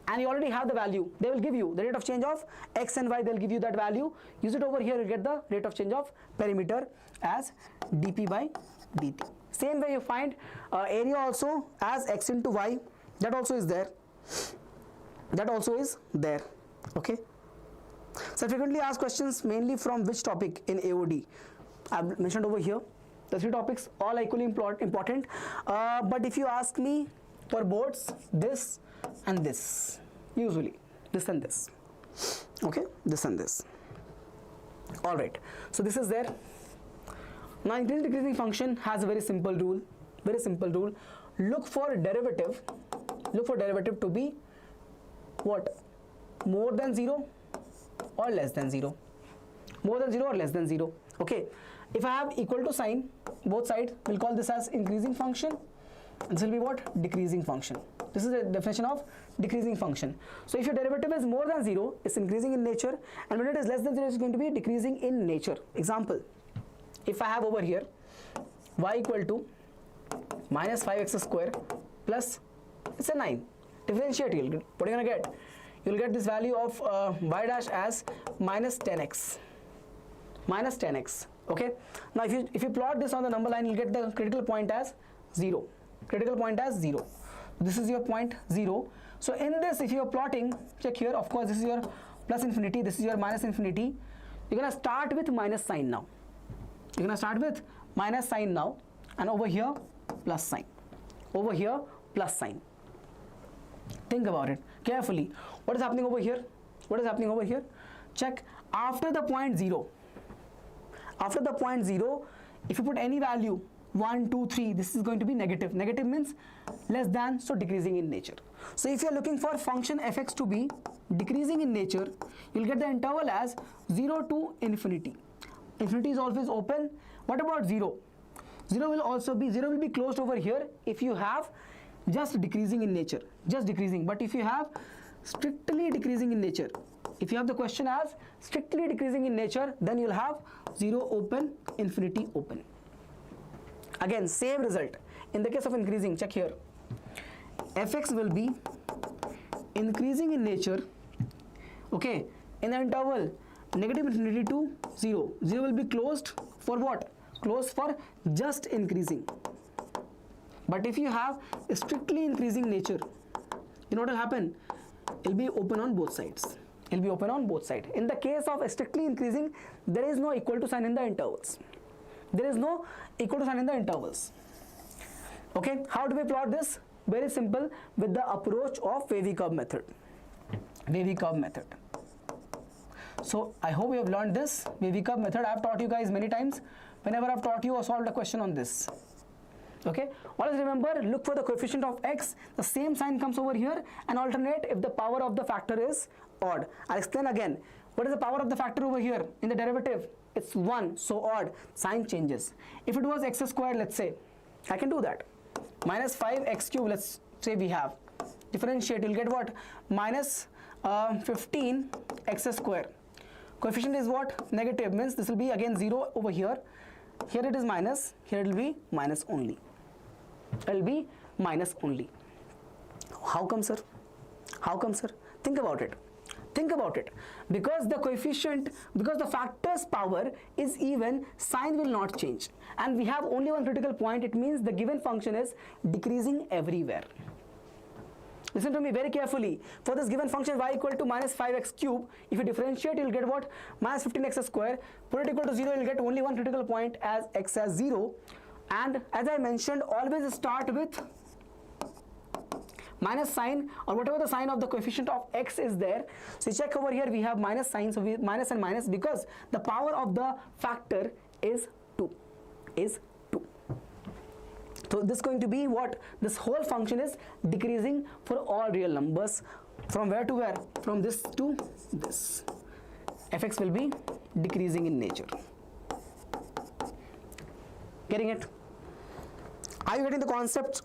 And you already have the value. They will give you the rate of change of x and y, they'll give you that value. Use it over here, you get the rate of change of perimeter as dp by dt. Same way you find area also as x into y, that also is there. Okay. So frequently asked questions mainly from which topic in AOD? I've mentioned over here. The 3 topics all equally important. But if you ask me for boards, this and this, usually this and this. Okay, this and this. All right. So this is there. Now increasing decreasing function has a very simple rule. Look for derivative to be what? More than 0 or less than 0. More than 0 or less than 0. Okay. If I have equal to sign, both sides, we'll call this as increasing function. This will be what? Decreasing function. This is the definition of decreasing function. So if your derivative is more than 0, it's increasing in nature, and when it is less than 0, it's going to be decreasing in nature. Example, if I have over here y equal to minus 5x square plus, it's a 9. Differentiate, what are you going to get? You'll get this value of y dash as minus 10x. Okay. Now if you plot this on the number line, you'll get the critical point as 0. This is your point 0. So in this, if you are plotting, check here, of course this is your plus infinity, this is your minus infinity. You're going to start with minus sign now. And over here plus sign. Think about it carefully. What is happening over here? Check, after the point 0, if you put any value 1, 2, 3, this is going to be negative. Negative means less than, so decreasing in nature. So if you are looking for function fx to be decreasing in nature, you'll get the interval as 0 to infinity. Infinity is always open. What about 0? 0 will be closed over here if you have just decreasing in nature, but if you have strictly decreasing in nature, if you have the question as strictly decreasing in nature, then you'll have 0 open, infinity open. Again, same result. In the case of increasing, check here, fx will be increasing in nature, okay, in the interval negative infinity to 0. 0 will be closed for what? Closed for just increasing. But if you have a strictly increasing nature, you know what will happen? It will be open on both sides. In the case of strictly increasing, there is no equal to sign in the intervals. Okay, how do we plot this? Very simple, with the approach of wavy curve method. So I hope you have learned this wavy curve method. I have taught you guys many times. Whenever I have taught you or solved a question on this. Okay, always remember, look for the coefficient of x, the same sign comes over here, and alternate if the power of the factor is odd. I'll explain again. What is the power of the factor over here in the derivative? It's 1, so odd. Sign changes. If it was x squared, let's say, I can do that. Minus 5x cube, let's say we have. Differentiate, you'll get what? Minus 15x square. Coefficient is what? Negative, means this will be again 0 over here. Here it is minus, here it will be minus only. It will be minus only. How come, sir? How come, sir? Think about it. Think about it. Because the coefficient, because the factor's power is even, sign will not change. And we have only one critical point. It means the given function is decreasing everywhere. Listen to me very carefully. For this given function y equal to minus 5x cube, if you differentiate, you'll get what? Minus 15x square. Put it equal to 0, you'll get only one critical point as x as 0. And as I mentioned, always start with minus sign, or whatever the sign of the coefficient of x is there. So check over here, we have minus sign, so we minus and minus, because the power of the factor is 2. So this is going to be what? This whole function is decreasing for all real numbers. From where to where? From this to this. Fx will be decreasing in nature. Getting it? Are you getting the concepts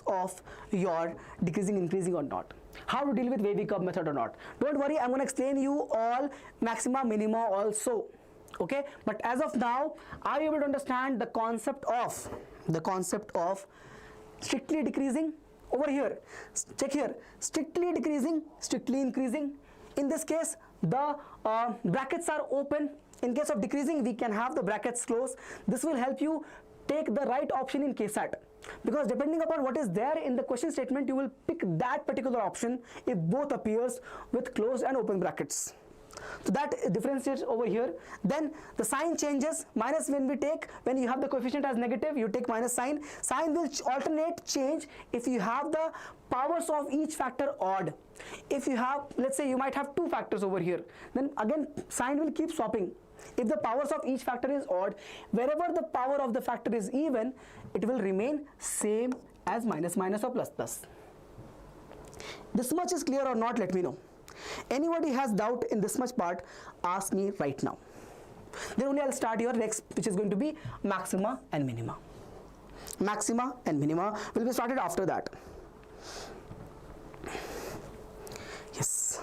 of your decreasing, increasing or not? How to deal with wavy curve method or not? Don't worry, I'm going to explain you all maxima, minima also. Okay, but as of now, are you able to understand the concept of strictly decreasing? Over here, check here, strictly decreasing, strictly increasing. In this case, the brackets are open. In case of decreasing, we can have the brackets closed. This will help you take the right option in KCET, because depending upon what is there in the question statement, you will pick that particular option if both appears with closed and open brackets. So that differentiates over here. Then the sign changes. Minus when you have the coefficient as negative, you take minus sign. Sign will alternate change if you have the powers of each factor odd. If you have, let's say you might have two factors over here, then again sign will keep swapping. If the powers of each factor is odd, wherever the power of the factor is even, it will remain same as minus minus or plus plus. This much is clear or not? Let me know. Anybody has doubt in this much part, ask me right now. Then only I'll start your next, which is going to be maxima and minima. Maxima and minima will be started after that. Yes.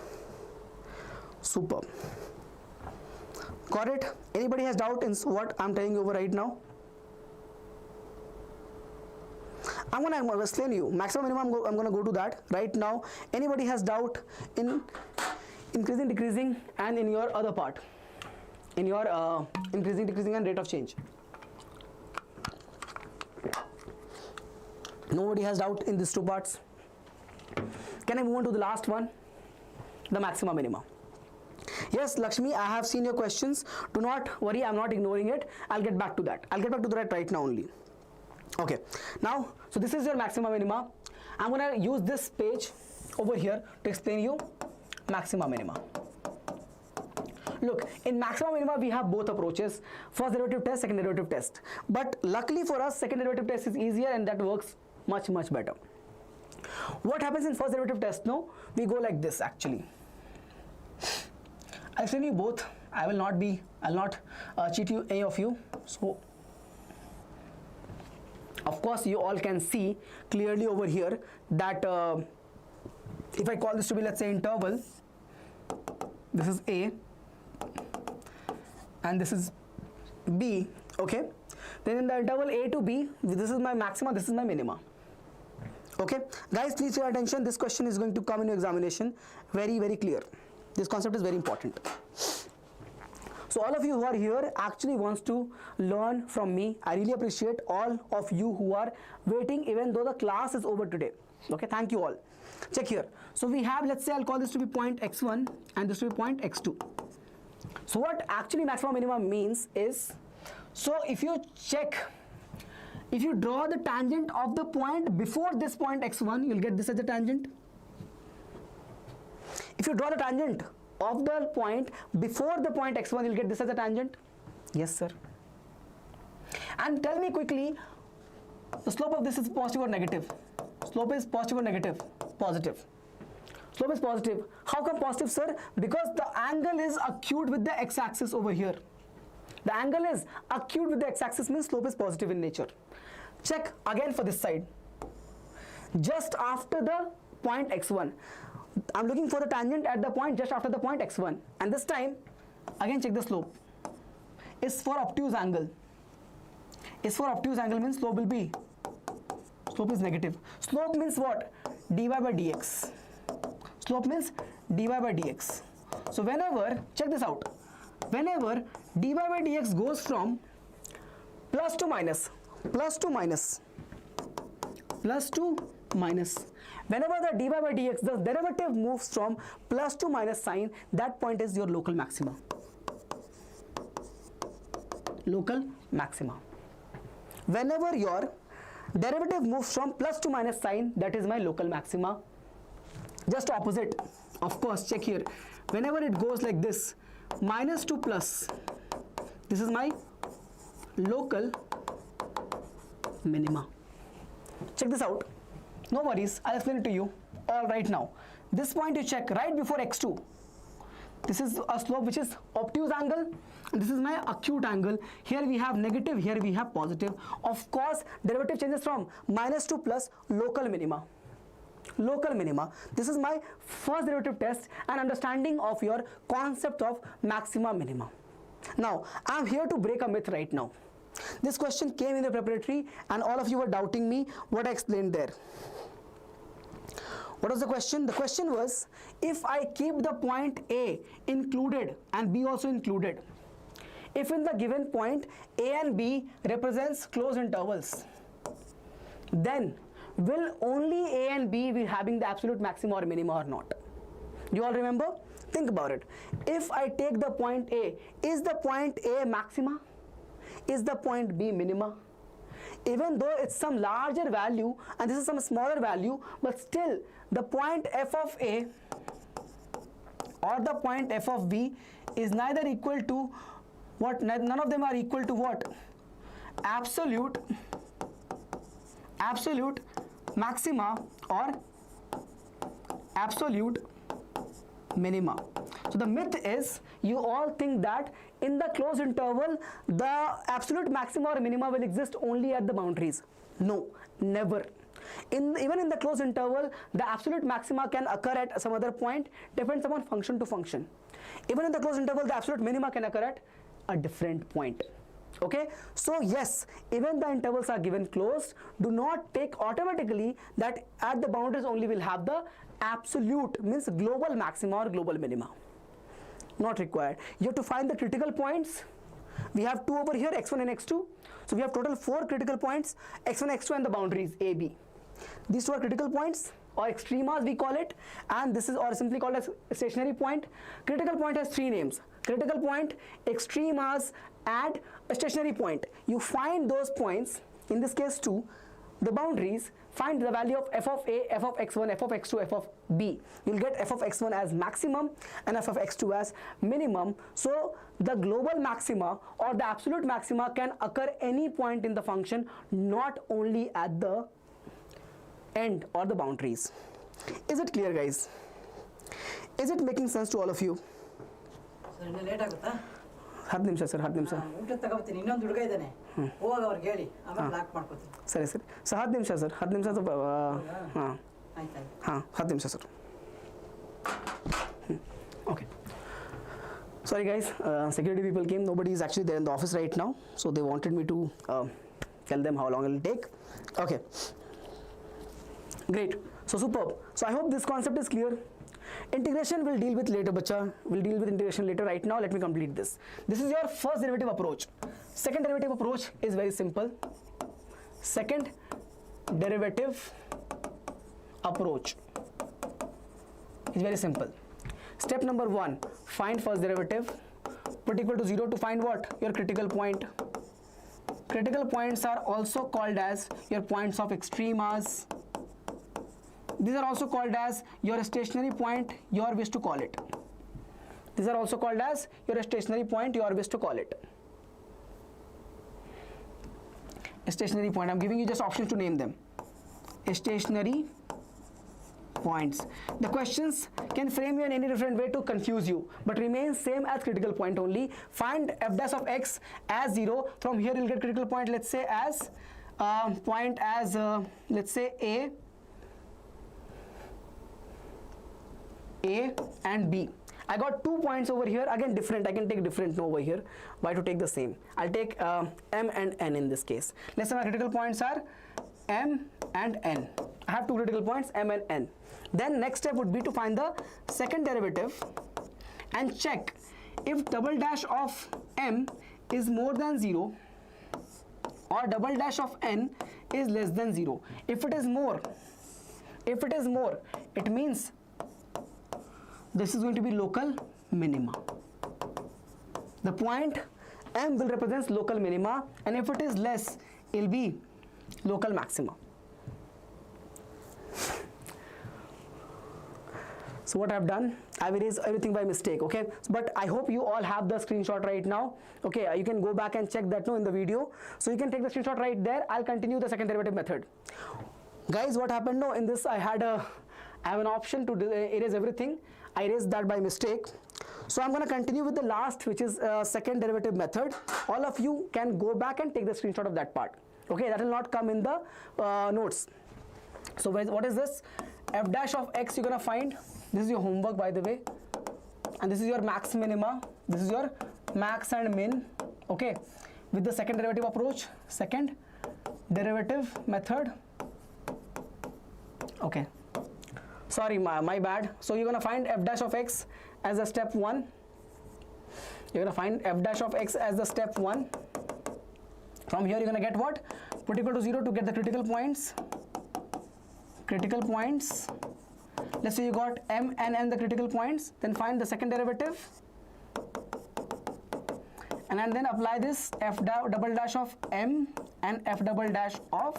Superb. Got it? Anybody has doubt in what I'm telling you over right now? I'm going to explain you. Maximum, minimum, I'm going to go to that right now. Anybody has doubt in increasing, decreasing, and in your other part? In your increasing, decreasing, and rate of change? Nobody has doubt in these two parts? Can I move on to the last one? The maxima, minima. Yes, Lakshmi, I have seen your questions. Do not worry, I'm not ignoring it. I'll get back to that. I'll get back to that right now only. Okay, now, so this is your maxima, minima. I'm going to use this page over here to explain you maxima, minima. Look, in maxima, minima, we have both approaches. First derivative test, second derivative test. But luckily for us, second derivative test is easier and that works much, much better. What happens in first derivative test? No, we go like this actually. I'll explain you both. I'll not cheat you, any of you. So, of course, you all can see clearly over here that if I call this to be, let's say, interval, this is A and this is B, okay? Then in the interval A to B, this is my maxima, this is my minima. Okay, guys, please pay attention. This question is going to come in your examination. Very, very clear. This concept is very important. So all of you who are here actually wants to learn from me. I really appreciate all of you who are waiting even though the class is over today. Okay, thank you all. Check here. So we have, let's say I'll call this to be point x1 and this to be point x2. So what actually maximum minimum means is, so if you check, if you draw the tangent of the point before this point x1, you'll get this as a tangent. If you draw the tangent of the point before the point x1, you'll get this as a tangent. Yes, sir. And tell me quickly, the slope of this is positive or negative? Slope is positive or negative? Positive. Slope is positive. How come positive, sir? Because the angle is acute with the x-axis over here. The angle is acute with the x-axis means slope is positive in nature. Check again for this side. Just after the point x1. I'm looking for the tangent at the point just after the point x1. And this time, again check the slope. Is for obtuse angle. Is for obtuse angle means slope will be, slope is negative. Slope means what? dy by dx. Slope means dy by dx. So whenever, check this out, whenever dy by dx goes from plus to minus, plus to minus, plus to minus, whenever the dy by dx, the derivative moves from plus to minus sign, that point is your local maxima. Local maxima. Whenever your derivative moves from plus to minus sign, that is my local maxima. Just opposite, of course, check here. Whenever it goes like this, minus to plus, this is my local minima. Check this out. No worries, I'll explain it to you all right now. This point you check right before x2. This is a slope which is obtuse angle, and this is my acute angle. Here we have negative, here we have positive. Of course, derivative changes from minus to plus, local minima. Local minima. This is my first derivative test and understanding of your concept of maxima minima. Now, I am here to break a myth right now. This question came in the preparatory and all of you were doubting me what I explained there. What was the question? The question was, if I keep the point A included and B also included, if in the given point A and B represents closed intervals, then will only A and B be having the absolute maxima or minima or not? You all remember? Think about it. If I take the point A, is the point A maxima? Is the point B minima? Even though it's some larger value and this is some smaller value, but still the point f of A or the point f of B is neither equal to what? None of them are equal to what? Absolute maxima or absolute minima. So the myth is, you all think that in the closed interval the absolute maxima or minima will exist only at the boundaries. No, never. Even in the closed interval, the absolute maxima can occur at some other point, depends upon function to function. Even in the closed interval, the absolute minima can occur at a different point. Okay, so yes, even the intervals are given closed, do not take automatically that at the boundaries only will have the absolute, means global maxima or global minima. Not required. You have to find the critical points. We have two over here, x1 and x2. So we have total 4 critical points, x1, x2 and the boundaries a, b. These two are critical points or extremas we call it, and this is or simply called as stationary point. Critical point has 3 names: critical point, extremas and a stationary point. You find those points, in this case 2, the boundaries, find the value of f of A, f of x1, f of x2, f of b. You'll get f of x1 as maximum and f of x2 as minimum. So the global maxima or the absolute maxima can occur any point in the function, not only at the end or the boundaries. Is it clear, guys? Is it making sense to all of you? 10 ನಿಮಿಷ sir, 10 ನಿಮಿಷ. ಊಟ ತಗೋತೀನಿ, ಇನ್ನೊಂದು ಹುಡುಗ ಇದ್ದಾನೆ, ಹೋಗ ಅವ್ರಿಗೆ ಹೇಳಿ, ಆಮೇಲೆ ಲಾಕ್ ಮಾಡ್ಕೋತೀನಿ. ಸರಿ ಸರ್, 10 ನಿಮಿಷ ಸರ್, 10 ನಿಮಿಷ. ಹಾಂ ಹಾಂ 10 ನಿಮಿಷ sir. Okay. Sorry guys, security people came. Nobody is actually there in the office right now, so they wanted me to tell them how long it will take. Okay. Great. So superb. So I hope this concept is clear. Integration we'll deal with later, bacha. We'll deal with integration later. Right now, let me complete this. This is your first derivative approach. Second derivative approach is very simple. Second derivative approach is very simple. Step number 1, find first derivative. Put equal to 0 to find what? Your critical point. Critical points are also called as your points of extremas. These are also called as your stationary point, your wish to call it. These are also called as your stationary point, your wish to call it. A stationary point, I'm giving you just options to name them. A stationary points. The questions can frame you in any different way to confuse you, but remains same as critical point only. Find f dash of x as 0. From here you'll get critical point, let's say as let's say A and B. I got 2 points over here, again different, I can take different over here. Why to take the same? I'll take M and N in this case. Let's say my critical points are M and N. I have 2 critical points, M and N. Then next step would be to find the second derivative and check if double dash of M is more than 0 or double dash of N is less than 0. If it is more, it means this is going to be local minima. The point M will represent local minima, and if it is less, it will be local maxima. So what I've done, I've erased everything by mistake, okay? But I hope you all have the screenshot right now. Okay, you can go back and check that in the video. So you can take the screenshot right there. I'll continue the second derivative method. Guys, what happened now in this, I have an option to erase everything. I erased that by mistake. So I'm going to continue with the last, which is second derivative method. All of you can go back and take the screenshot of that part. Okay, that will not come in the notes. So what is this? F dash of x you're going to find. This is your homework, by the way. And this is your max minima. This is your max and min. Okay, with the second derivative approach, second derivative method. Okay. Sorry, my bad. So you're going to find f dash of x as a step 1. You're going to find f dash of x as the step 1. From here you're going to get what? Put equal to 0 to get the critical points. Critical points. Let's say you got M and N the critical points. Then find the second derivative. And then apply this f double dash of M and f double dash of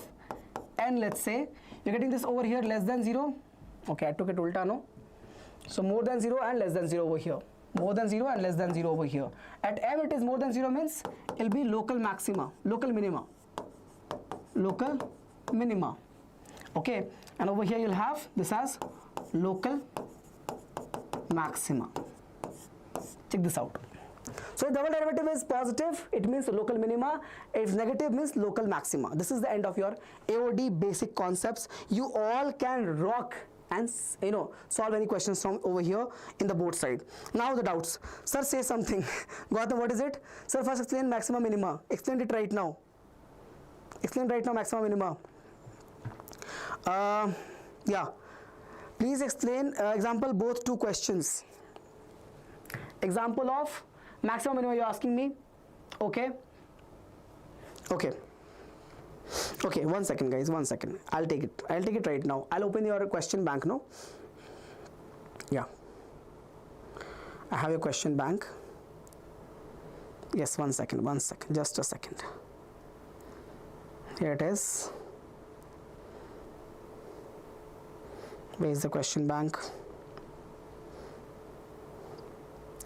N, let's say. You're getting this over here less than 0. Okay, I took it ulta, no? So more than 0 and less than 0 over here. More than 0 and less than 0 over here. At M it is more than 0 means it will be local maxima, local minima. Local minima. Okay, and over here you'll have this as local maxima. Check this out. So if double derivative is positive, it means local minima. If negative means local maxima. This is the end of your AOD basic concepts. You all can rock and solve any questions from over here in the board side. Now the doubts. Sir, say something. Gautam, what is it? Sir, first explain maxima minima. Explain it right now. Explain right now maxima minima. Yeah. Please explain example both 2 questions. Example of maximum minimum you're asking me. Okay. Okay. Okay, 1 second guys, 1 second. I'll take it right now. I'll open your question bank now. Yeah. I have your question bank. Yes, 1 second, just a second. Here it is. Where is the question bank?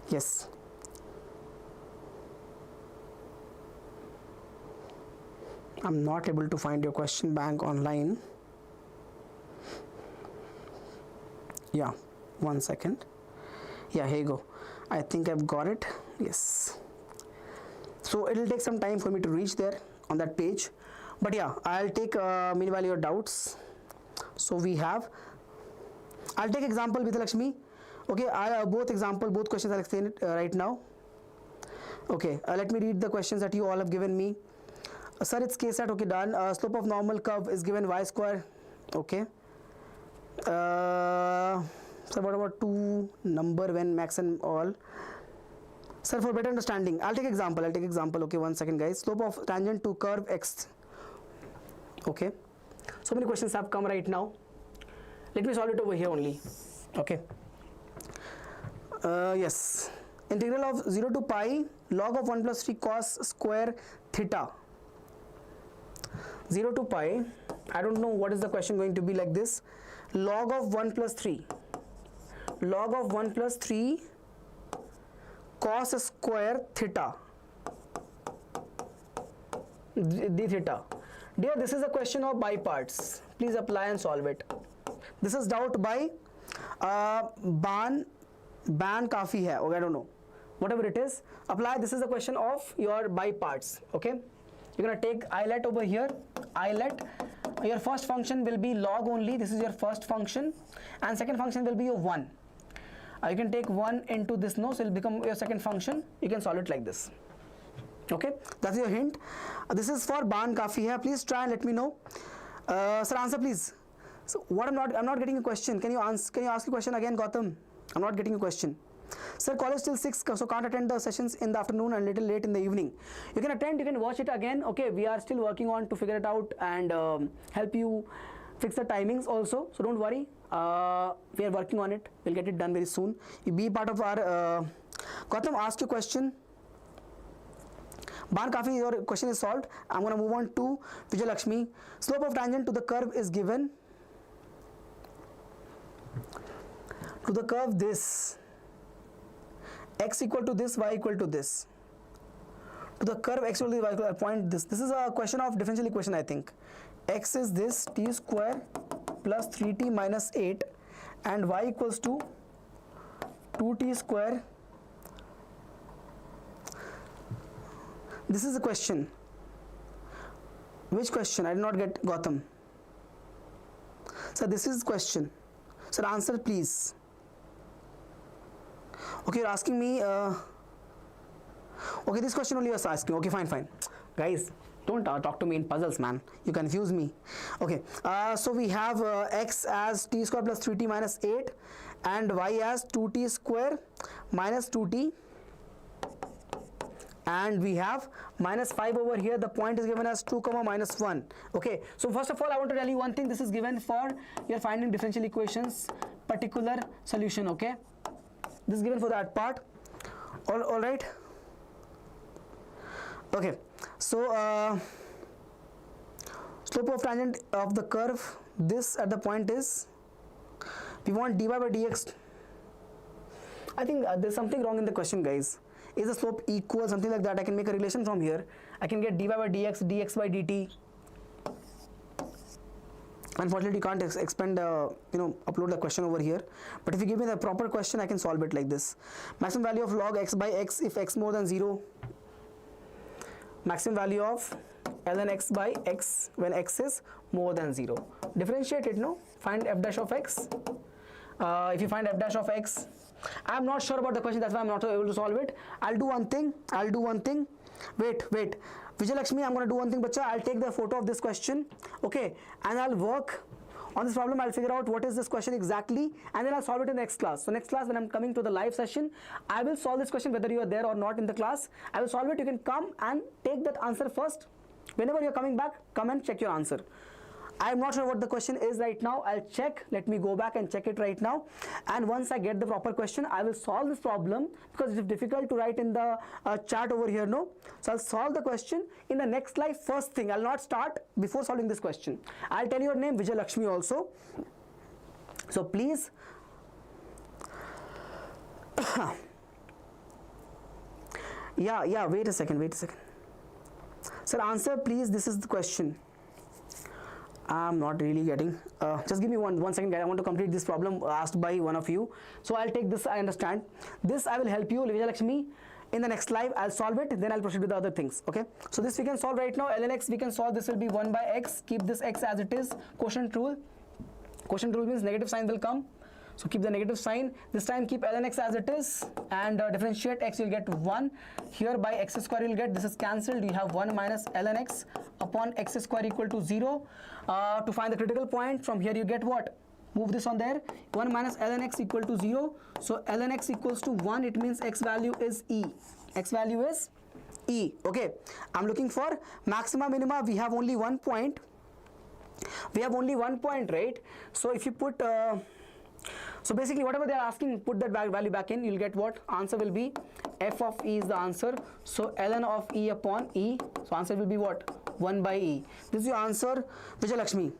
Yes. I'm not able to find your question bank online. Yeah, 1 second. Yeah, here you go. I think I've got it. Yes. So it'll take some time for me to reach there on that page. But yeah, I'll take meanwhile your doubts. So we have, I'll take example Vidhalakshmi. Okay, both questions I'll explain it right now. Okay, let me read the questions that you all have given me. Sir, it's KCET. Okay, done. Slope of normal curve is given y square. Okay. So what about 2 number when max and all? Sir, for better understanding, I'll take example. Okay, 1 second guys. Slope of tangent to curve x. Okay. So many questions have come right now. Let me solve it over here only. Okay. Yes. Integral of 0 to pi log of 1 plus 3 cos square theta. 0 to pi, I don't know what is the question going to be like this. Log of 1 plus 3. Log of 1 plus 3 cos square theta. D theta. Dear, this is a question of by parts. Please apply and solve it. This is doubt by ban kafi hai, okay, I don't know, whatever it is. Apply. This is a question of your by parts. Okay, you're gonna take eyelet over here. Eyelet. Your first function will be log only. This is your first function, and second function will be your 1. You can take 1 into this, no, so it will become your second function. You can solve it like this. Okay, that's your hint. This is for ban kafi hai. Please try and let me know. Sir, answer please. So what I'm not getting a question. Can you ask a question again, Gautam? I'm not getting a question. Sir, college till 6, so can't attend the sessions in the afternoon and little late in the evening. You can attend, you can watch it again. Okay, we are still working on to figure it out and help you fix the timings also. So don't worry. We are working on it. We'll get it done very soon. You be part of our. Gautam, ask your question. Ban kafi, your question is solved. I'm going to move on to Vijay Lakshmi. Slope of tangent to the curve is given. To the curve this. X equal to this, y equal to this. To the curve x equal to y equal to point this. This is a question of differential equation, I think. X is this, t square plus 3t minus 8, and y equals to 2t square. This is the question. Which question? I did not get, Gautam. So this is the question. Sir, answer please. Okay, you're asking me. Okay, this question only was asking. Okay, fine. Guys, don't talk to me in puzzles, man. You confuse me. Okay, so we have x as t square plus 3t minus 8 and y as 2t square minus 2t. And we have minus 5 over here. The point is given as 2, minus 1. Okay, so first of all, I want to tell you one thing. This is given for your finding differential equations particular solution. Okay, this is given for that part. All right. Okay, so slope of tangent of the curve, this at the point is, we want dy by dx. I think there's something wrong in the question, guys. Is the slope equal, something like that? I can make a relation from here. I can get dy by dx, dx by dt. Unfortunately, you can't upload the question over here. But if you give me the proper question, I can solve it like this. Maximum value of log x by x if x more than 0. Maximum value of ln x by x when x is more than 0. Differentiate it, no? Find f dash of x. If you find f dash of x, I'm not sure about the question, that's why I'm not able to solve it. I'll do one thing. Wait. Vijay Lakshmi, I'm going to do one thing, bacha. I'll take the photo of this question, okay, and I'll work on this problem. I'll figure out what is this question exactly, and then I'll solve it in the next class. So next class, when I'm coming to the live session, I will solve this question whether you are there or not in the class. I will solve it. You can come and take that answer first. Whenever you're coming back, come and check your answer. I'm not sure what the question is right now. I'll check. Let me go back and check it right now. And once I get the proper question, I will solve this problem, because it's difficult to write in the chat over here, no? So I'll solve the question in the next live first thing. I'll not start before solving this question. I'll tell your name, Vijay Lakshmi, also. So please. Yeah, wait a second. Sir, answer please. This is the question. I'm not really getting. Just give me one second, guys. I want to complete this problem asked by one of you. So I'll take this. I understand. This I will help you, Vijay Lakshmi. In the next live, I'll solve it. Then I'll proceed with the other things. Okay. So this we can solve right now. ln x we can solve. This will be 1 by x. Keep this x as it is. Quotient rule. Quotient rule means negative sign will come. So keep the negative sign. This time keep ln x as it is and differentiate x. You'll get 1. Here by x square you'll get, this is cancelled. You have 1 minus ln x upon x square equal to 0. To find the critical point, from here you get what? Move this on there. 1 minus ln x equal to 0. So ln x equals to 1. It means x value is e. X value is e. Okay. I'm looking for maxima, minima. We have only 1 point. Right? So if you put so basically whatever they are asking, put that value back in, you'll get what? Answer will be f of e is the answer. So ln of e upon e. So answer will be what? 1 by e. This is your answer, Vijay Lakshmi.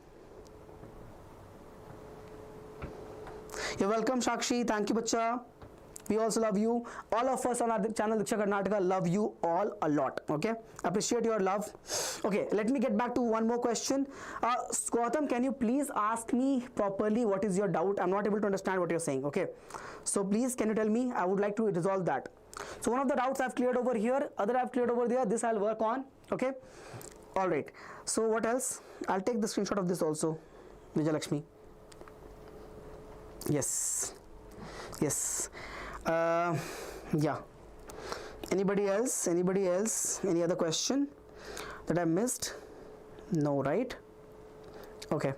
You're welcome, Shakshi. Thank you, bacha. We also love you. All of us on our channel Deeksha Karnataka love you all a lot. Okay, appreciate your love. Okay, let me get back to one more question. Gautam, can you please ask me properly what is your doubt? I'm not able to understand what you're saying. Okay, so please can you tell me? I would like to resolve that. So one of the doubts I've cleared over here, other I've cleared over there. This I'll work on. Okay, all right. So what else? I'll take the screenshot of this also. Vijayalakshmi. Yes. Yes. Yeah. Anybody else? Anybody else? Any other question that I missed? No, right? Okay.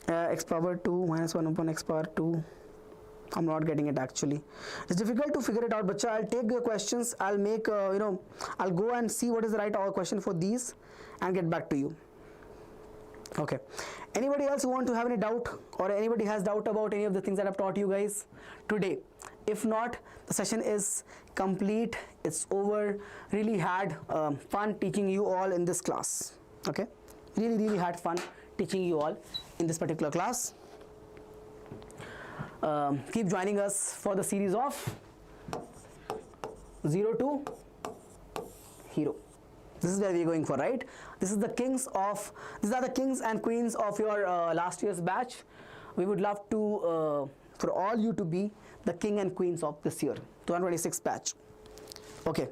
X power 2 minus 1 upon x power 2. I'm not getting it actually. It's difficult to figure it out, but I'll take your questions. I'll make, I'll go and see what is the right question for these and get back to you. Okay. Anybody else who want to have any doubt, or anybody has doubt about any of the things that I've taught you guys today? If not, the session is complete. It's over. Really had fun teaching you all in this class. Okay. Really had fun teaching you all in this particular class. Keep joining us for the series of 0 to hero. This is where we're going for, right? These are the kings and queens of your last year's batch. We would love to for all you to be the king and queens of this year 2026 batch. Okay,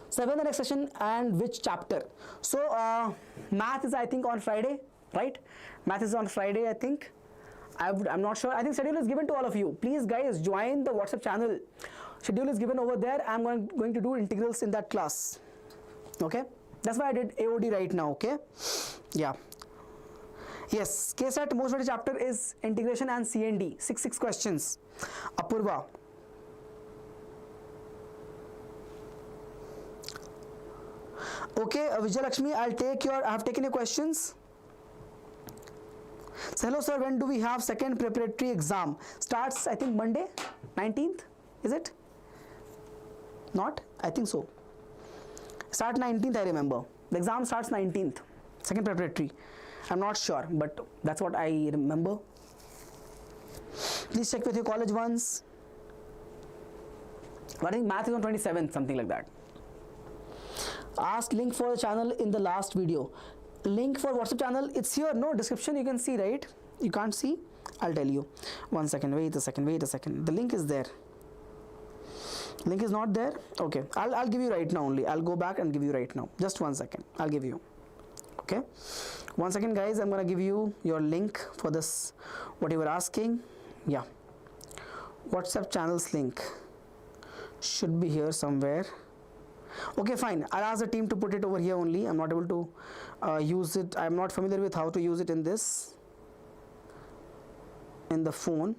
so when the next session and which chapter? So math is I think on Friday, right? Math is on Friday I think. I'm not sure. I think schedule is given to all of you. Please guys join the WhatsApp channel. Schedule is given over there. I'm going to do integrals in that class. Okay, that's why I did AOD right now. Okay, yeah, yes. KCET most of the chapter is integration and CND. 6 questions. Apurva. Okay, Vijayalakshmi, I have taken your questions. So hello sir, when do we have second preparatory exam? Starts I think Monday, 19th. Is it? Not? I think so. Start 19th, I remember. The exam starts 19th, second preparatory. I'm not sure, but that's what I remember. Please check with your college ones. But I think math is on 27th, something like that. Ask link for the channel in the last video. Link for WhatsApp channel, it's here, no description, you can see, right? You can't see? I'll tell you. 1 second, wait a second. The link is there. Link is not there? Okay, I'll give you right now only. I'll go back and give you right now. Just 1 second. I'll give you. Okay. 1 second, guys. I'm gonna give you your link for this. What you were asking. Yeah. WhatsApp channels link should be here somewhere. Okay, fine. I'll ask the team to put it over here only. I'm not able to use it. I'm not familiar with how to use it in the phone.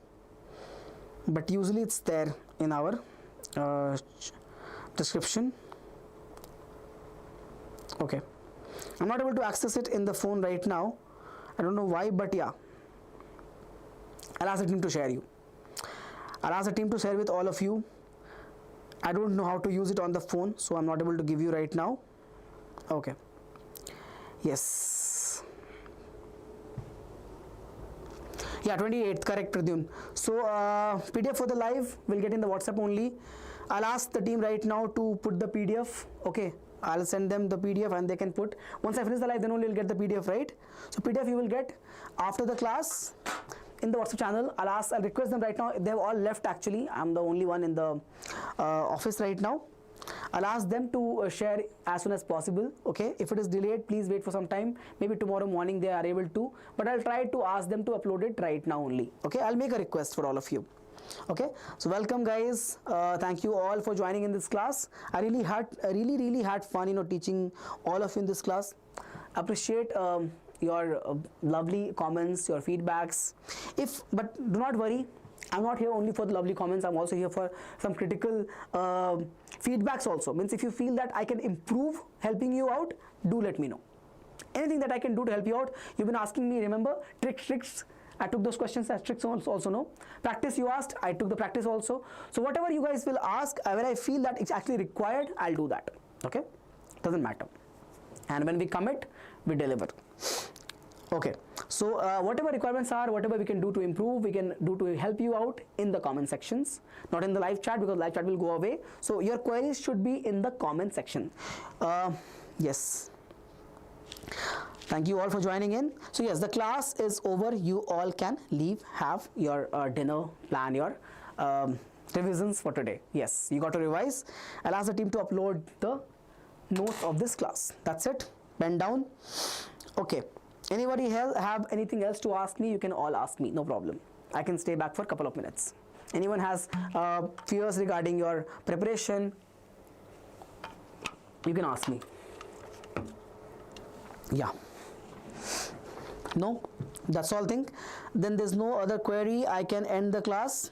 But usually it's there in our description. Okay, I'm not able to access it in the phone right now. I don't know why, but yeah, I'll ask the team to share you. I'll ask the team to share with all of you. I don't know how to use it on the phone, so I'm not able to give you right now. Okay. Yes. Yeah, 28th, correct, Pradyumn. So PDF for the live will get in the WhatsApp only. I'll ask the team right now to put the PDF. Okay, I'll send them the PDF and they can put. Once I finish the live, then only you'll get the PDF, right? So PDF you will get after the class in the WhatsApp channel. I'll request them right now. They have all left actually. I'm the only one in the office right now. I'll ask them to share as soon as possible. Okay, if it is delayed, please wait for some time. Maybe tomorrow morning they are able to, but I'll try to ask them to upload it right now only. Okay, I'll make a request for all of you. Okay, so welcome guys. Thank you all for joining in this class. I really had fun, teaching all of you in this class. Appreciate your lovely comments, your feedbacks. But do not worry, I'm not here only for the lovely comments. I'm also here for some critical feedbacks also. Means if you feel that I can improve helping you out, do let me know. Anything that I can do to help you out. You've been asking me, remember, tricks. I took those questions as tricks also no. Practice you asked, I took the practice also. So whatever you guys will ask, when I feel that it's actually required, I'll do that. Okay, doesn't matter. And when we commit, we deliver. Okay, So whatever requirements are, whatever we can do to improve, we can do to help you out in the comment sections, not in the live chat, because live chat will go away. So your queries should be in the comment section. Yes. Thank you all for joining in. So yes, the class is over. You all can leave, have your dinner, plan your revisions for today. Yes, you got to revise. I'll ask the team to upload the notes of this class. That's it. Pen down. Okay. Anybody have anything else to ask me? You can all ask me. No problem. I can stay back for a couple of minutes. Anyone has fears regarding your preparation? You can ask me. Yeah. No? That's all thing. Then there's no other query. I can end the class.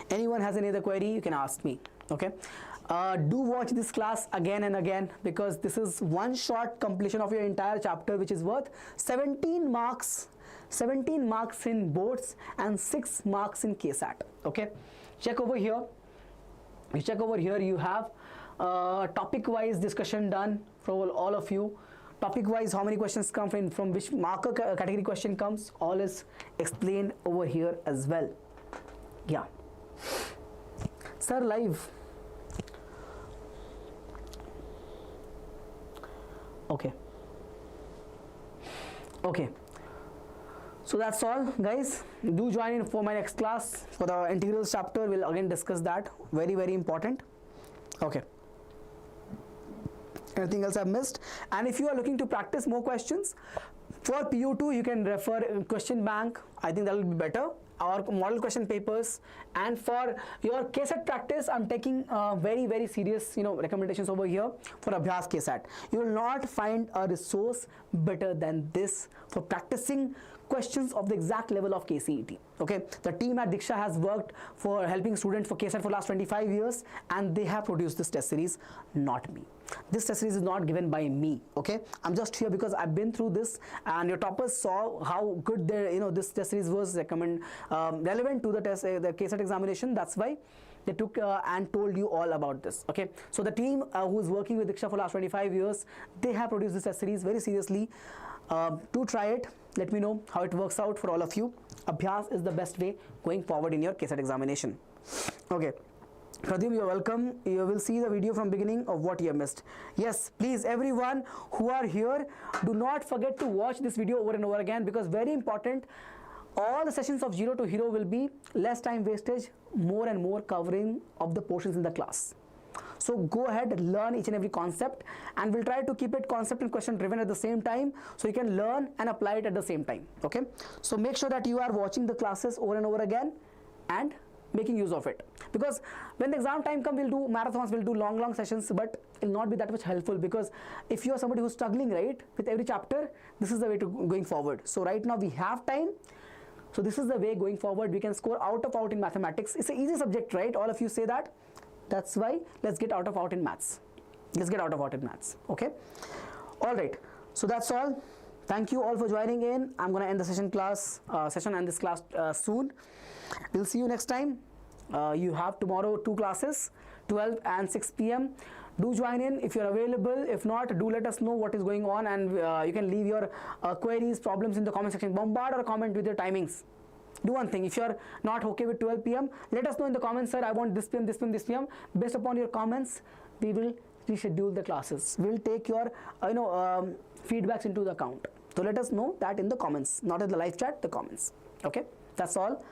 Anyone has any other query, you can ask me. Okay. Do watch this class again and again, because this is one shot completion of your entire chapter, which is worth 17 marks. 17 marks in boards and 6 marks in KCET. Okay. Check over here. You check over here. You have topic-wise discussion done for all of you. Topic-wise, how many questions come from which marker category question comes, all is explained over here as well. Yeah. Sir, live. Okay. Okay. So that's all, guys. Do join in for my next class for the integrals chapter. We'll again discuss that. Very, very important. Okay. Anything else I've missed? And if you are looking to practice more questions for PU2, you can refer question bank. I think that will be better. Our model question papers. And for your KCET practice, I'm taking very, very serious recommendations over here for ABHYAS KCET. You will not find a resource better than this for practicing questions of the exact level of KCET. Okay, the team at Deeksha has worked for helping students for KCET for last 25 years, and they have produced this test series, not me. This test series is not given by me. Okay, I'm just here because I've been through this, and your toppers saw how good this test series was relevant to the test, the KCET examination. That's why they took and told you all about this. Okay, so the team who is working with Deeksha for last 25 years, they have produced this test series very seriously. Do try it. Let me know how it works out for all of you. ABHYAS is the best way going forward in your KCET examination. Okay. Pradyum, you're welcome. You will see the video from beginning of what you have missed. Yes, please, everyone who are here, do not forget to watch this video over and over again, because very important, all the sessions of Zero to Hero will be less time wastage, more and more covering of the portions in the class. So go ahead, learn each and every concept, and we'll try to keep it concept and question driven at the same time, so you can learn and apply it at the same time. Okay, so make sure that you are watching the classes over and over again and making use of it, because when the exam time comes, we'll do marathons, we'll do long sessions, but it will not be that much helpful, because if you are somebody who's struggling, right, with every chapter, this is the way to going forward. So right now we have time, so this is the way going forward. We can score out in mathematics. It's an easy subject, right? All of you say that. That's why let's get out in maths. Let's get out in maths. Okay. All right. So that's all. Thank you all for joining in. I'm gonna end the session and this class soon. We'll see you next time. You have tomorrow 2 classes, 12 and 6 p.m. Do join in if you're available. If not, do let us know what is going on, and you can leave your queries, problems in the comment section. Bombard or comment with your timings. Do one thing, if you're not okay with 12 p.m, let us know in the comments, sir, I want this p.m, this p.m, this p.m. Based upon your comments, we will reschedule the classes. We'll take your feedbacks into the account. So let us know that in the comments, not in the live chat, the comments. Okay, that's all.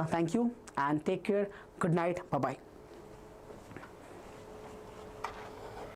Thank you and take care. Good night. Bye-bye.